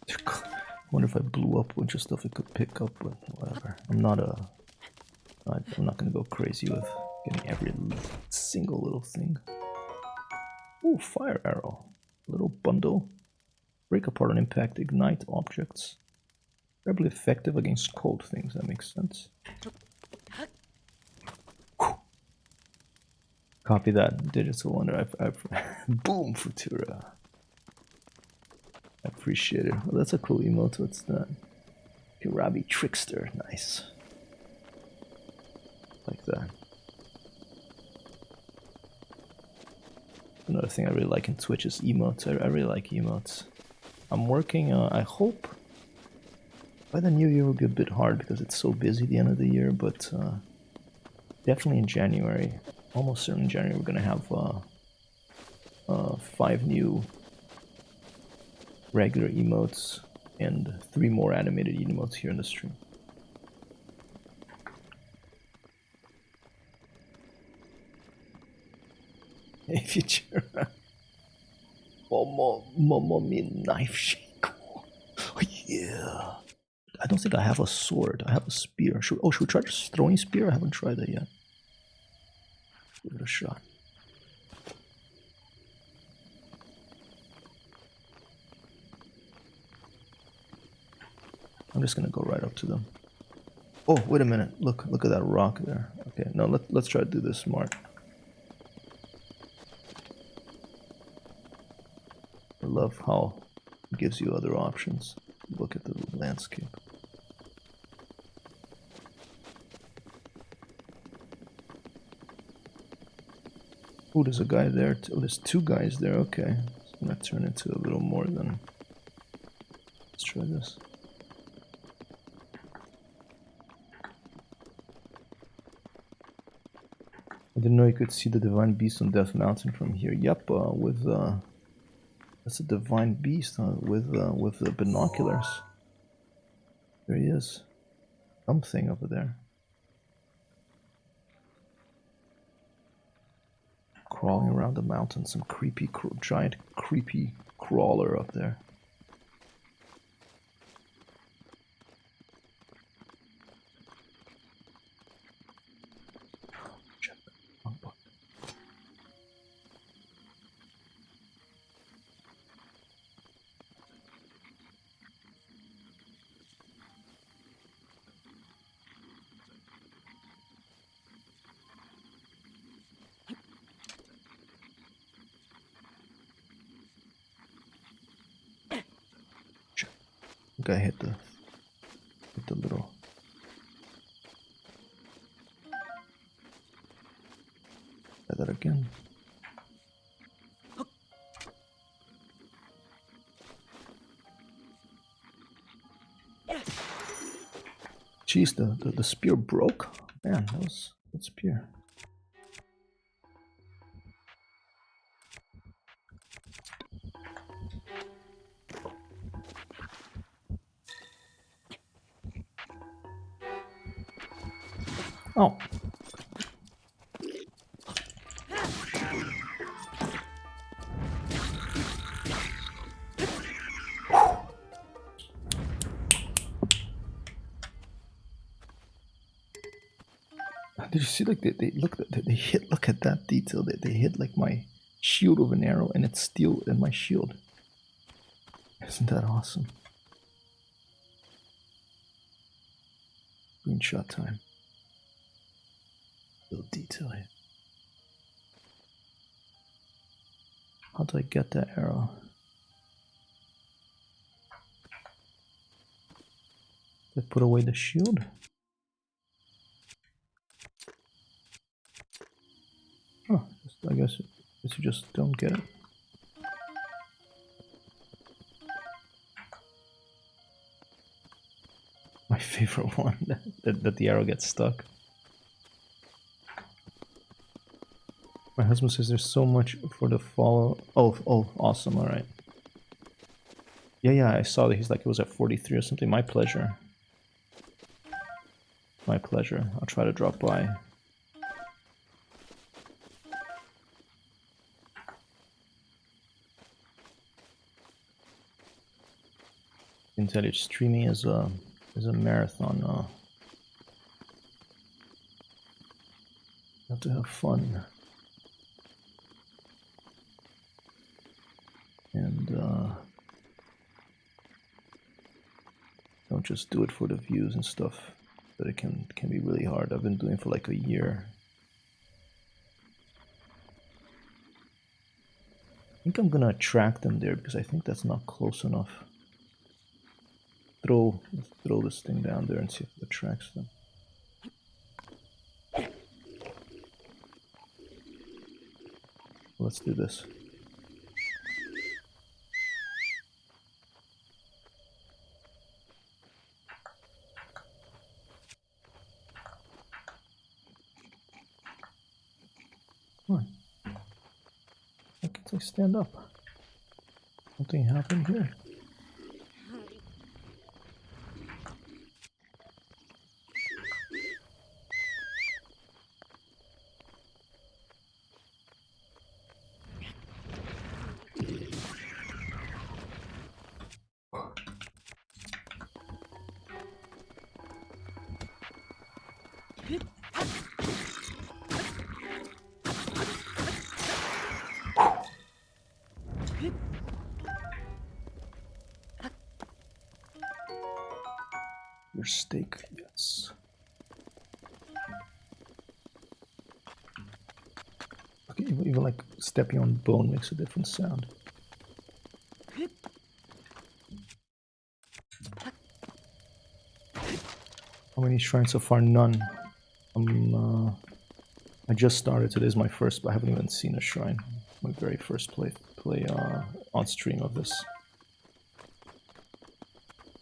[SPEAKER 1] I wonder if I blew up a bunch of stuff it could pick up, but whatever. I'm not gonna go crazy with getting every single little thing. Ooh, fire arrow. Little bundle. Break apart on impact, ignite objects. Terribly effective against cold things, that makes sense. Whew. Copy that, Digital Wonder. Boom, Futura. I appreciate it. Well, that's a cool emote. What's that? Kirabi Trickster. Nice. Like that. Another thing I really like in Twitch is emotes. I really like emotes. I'm working, I hope by the new year will be a bit hard because it's so busy at the end of the year, but definitely in January, almost certainly in January, we're going to have 5 new regular emotes and 3 more animated emotes here in the stream. Hey, future. Momo me knife shake. Oh, yeah. I don't think I have a sword. I have a spear. Should we try just throwing spear? I haven't tried that yet. Give it a shot. I'm just gonna go right up to them. Oh, wait a minute. Look at that rock there. Okay, no, let's try to do this smart. I love how it gives you other options. Look at the landscape. Oh, there's a guy there too. Oh, there's 2 guys there. Okay, it's gonna turn into a little more than. Let's try this. I didn't know you could see the Divine Beast on Death Mountain from here. Yep, that's a Divine Beast with the binoculars. There he is. Something over there. Crawling around the mountain, some creepy, giant creepy crawler up there. think I hit the little. Try that again. Jeez, the spear broke. Man, that was a good spear. Oh. Did you see, like, they hit, look at that detail, they hit like my shield with an arrow and it's still in my shield. Isn't that awesome? Screenshot time. Little detail here. How do I get that arrow? Did I put away the shield? Oh, I guess you just don't get it. My favorite one, that the arrow gets stuck. My husband says there's so much for the follow. Oh, awesome, alright. Yeah, I saw that he's like, it was at 43 or something. My pleasure. My pleasure. I'll try to drop by. I can tell you, streaming is a marathon. You have to have fun. And don't just do it for the views and stuff. But it can be really hard. I've been doing it for like a year. I think I'm gonna attract them there because I think that's not close enough. Let's throw this thing down there and see if it attracts them. Let's do this. Come on. Why can't I stand up? Something happened here. Your steak, yes. Okay, even like stepping on bone makes a different sound. How many shrines so far? None. I just started. Today's my first, but I haven't even seen a shrine. My very first play on stream of this.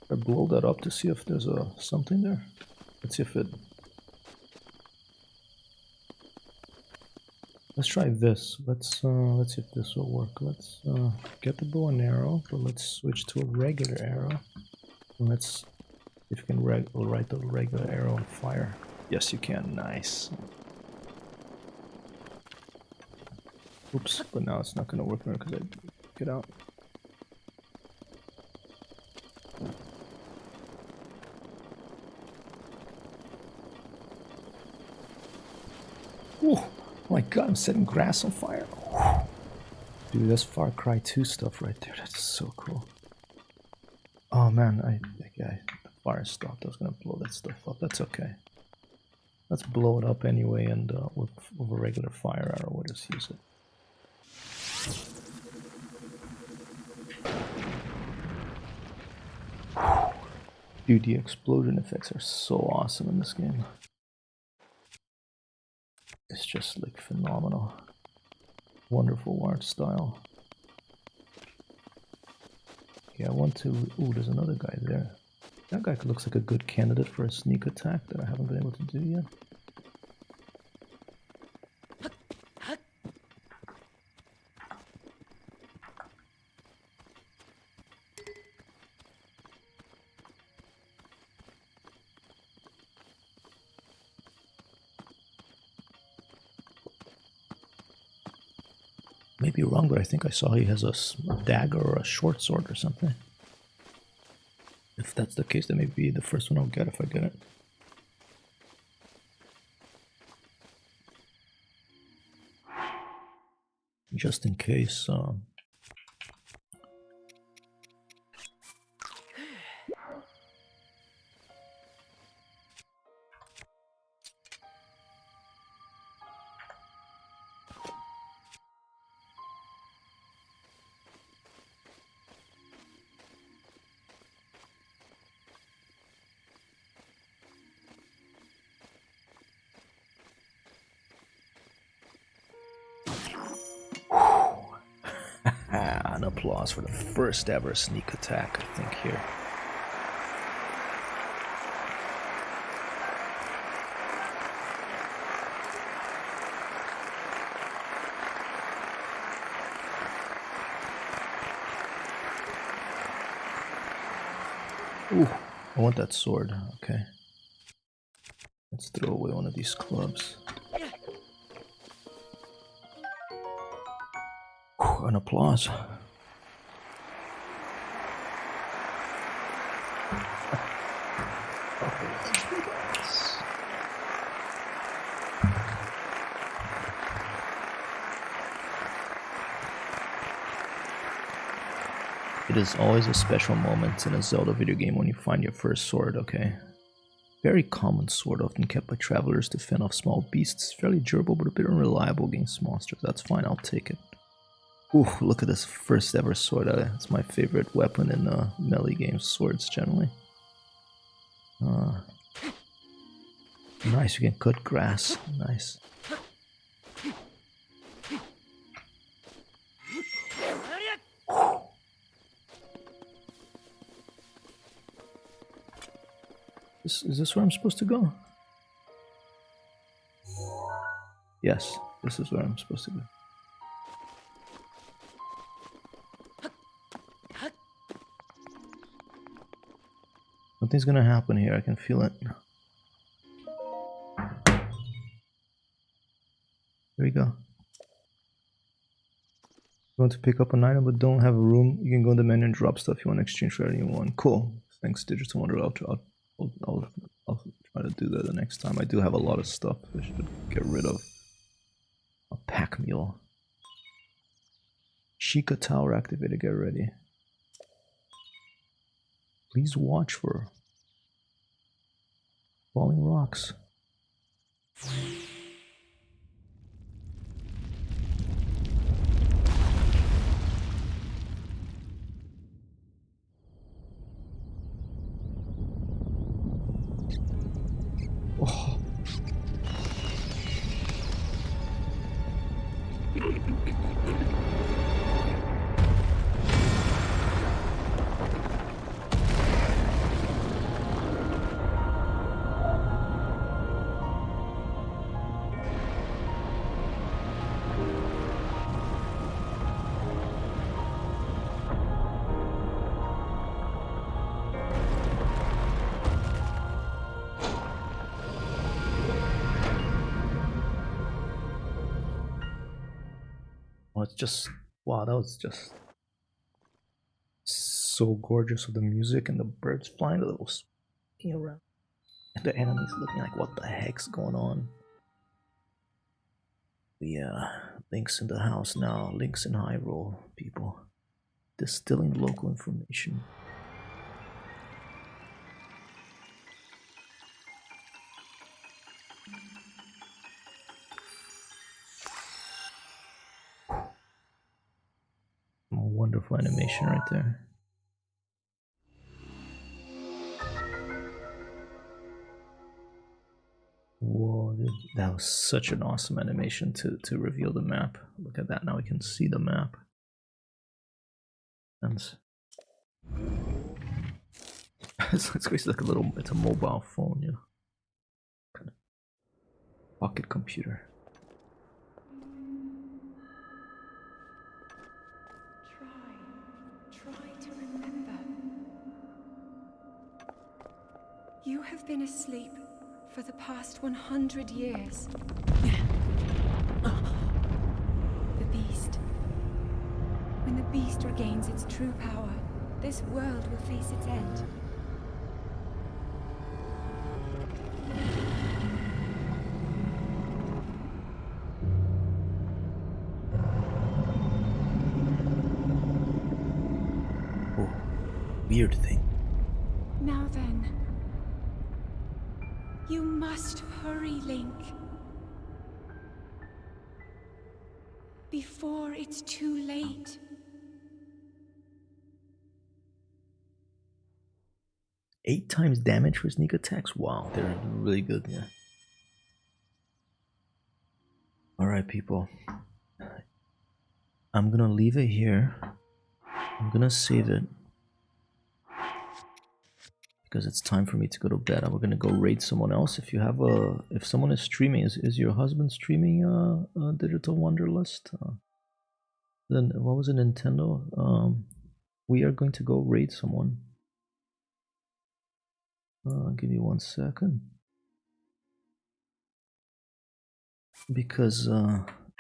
[SPEAKER 1] I blow that up to see if there's something there. Let's see if it. Let's try this. Let's see if this will work. Let's get the bow and arrow, but let's switch to a regular arrow. And let's if you can write the regular arrow on fire. Yes, you can. Nice. Oops, but now it's not gonna work now because I get out. Oh my god, I'm setting grass on fire. Dude, that's Far Cry 2 stuff right there. That's so cool. Oh man, the fire stopped. I was gonna blow that stuff up. That's okay. Let's blow it up anyway, and with a regular fire arrow, we'll just use it. Dude, the explosion effects are so awesome in this game. It's just like phenomenal. Wonderful art style. Yeah, I want to... Ooh, there's another guy there. That guy looks like a good candidate for a sneak attack that I haven't been able to do yet. Maybe wrong, but I think I saw he has a dagger or a short sword or something. If that's the case, that may be the first one I'll get if I get it. Just in case. An applause for the first ever sneak attack, I think, here. Ooh, I want that sword. Okay. Let's throw away one of these clubs. Whew, an applause. It is always a special moment in a Zelda video game when you find your first sword, okay? Very common sword, often kept by travelers to fend off small beasts. Fairly durable but a bit unreliable against monsters. That's fine, I'll take it. Ooh, look at this first ever sword. It's my favorite weapon in melee games, swords generally. Nice, you can cut grass. Nice. Is this where I'm supposed to go? Yes, this is where I'm supposed to go. Something's gonna happen here, I can feel it. There we go. You want to pick up an item but don't have a room, you can go in the menu and drop stuff you want to exchange for anything you want. Cool. Thanks, Digital Wonder. I'll try to do that the next time. I do have a lot of stuff I should get rid of. A pack mule. Sheikah Tower activated, get ready. Please watch for falling rocks. Oh. Oh, it's just, wow, that was just so gorgeous with the music and the birds flying, the little spinning around. And the enemies looking like, what the heck's going on? Yeah, Link's in the house now, Link's in Hyrule, people. Distilling local information. Wonderful animation right there. That was such an awesome animation to reveal the map. Look at that, now we can see the map. And it's basically like a little, it's a mobile phone, you know, kind of pocket computer.
[SPEAKER 2] Try to remember. You have been asleep for the past 100 years. The beast. When the beast regains its true power, this world will face its end.
[SPEAKER 1] Oh, weird thing.
[SPEAKER 2] Now then, you must hurry, Link. Before it's too late.
[SPEAKER 1] 8 times damage for sneak attacks. Wow, they're really good, yeah. Alright, people. I'm gonna leave it here. I'm gonna save it. Because it's time for me to go to bed. We're gonna go raid someone else. If you have a, if someone is streaming, is your husband streaming Digital Wanderlust? Then what was it, Nintendo? We are going to go raid someone. Give me 1 second. Because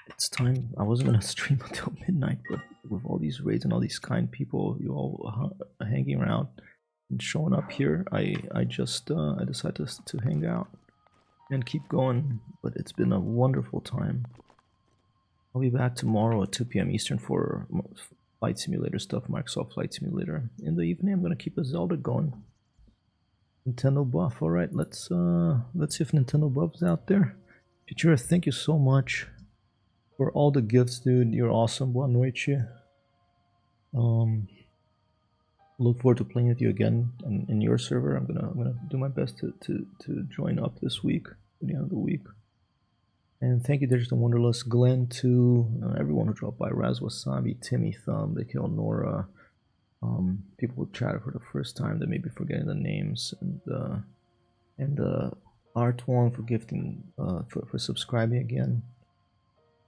[SPEAKER 1] it's time. I wasn't gonna stream until midnight, but with all these raids and all these kind people, you all hanging around and showing up here, I decided to hang out and keep going. But it's been a wonderful time. I'll be back tomorrow at 2 p.m. Eastern for Flight Simulator stuff, Microsoft Flight Simulator. In the evening, I'm gonna keep a Zelda going. Nintendo Buff. All right, let's see if Nintendo Buff's out there. Futura, thank you so much for all the gifts, dude. You're awesome. Boa noite. Look forward to playing with you again in your server. I'm gonna do my best to join up this week, at the end of the week. And thank you, Digital Wanderlust, Glenn, too, everyone who dropped by, Raz Wasabi, Timmy Thumb, the Kill Nora, people who chatted for the first time that may be forgetting the names, and Art1 for gifting, for subscribing again,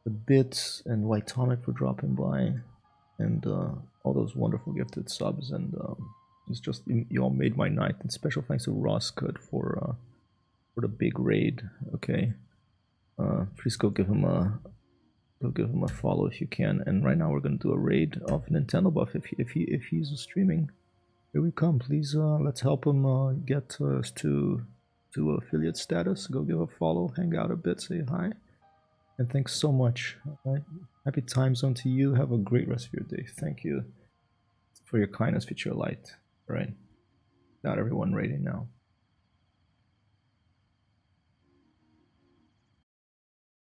[SPEAKER 1] the Bits and White Tonic for dropping by, and all those wonderful gifted subs, and it's just, you all made my night. And special thanks to Ross Good for the big raid. Okay, please go give him a follow if you can. And right now we're gonna do a raid of Nintendo Buff if he's streaming. Here we come. Please let's help him get to affiliate status. Go give a follow, hang out a bit, say hi, and thanks so much. All right, happy time zone to you. Have a great rest of your day. Thank you for your kindness, Future Light. All right, not everyone raiding now.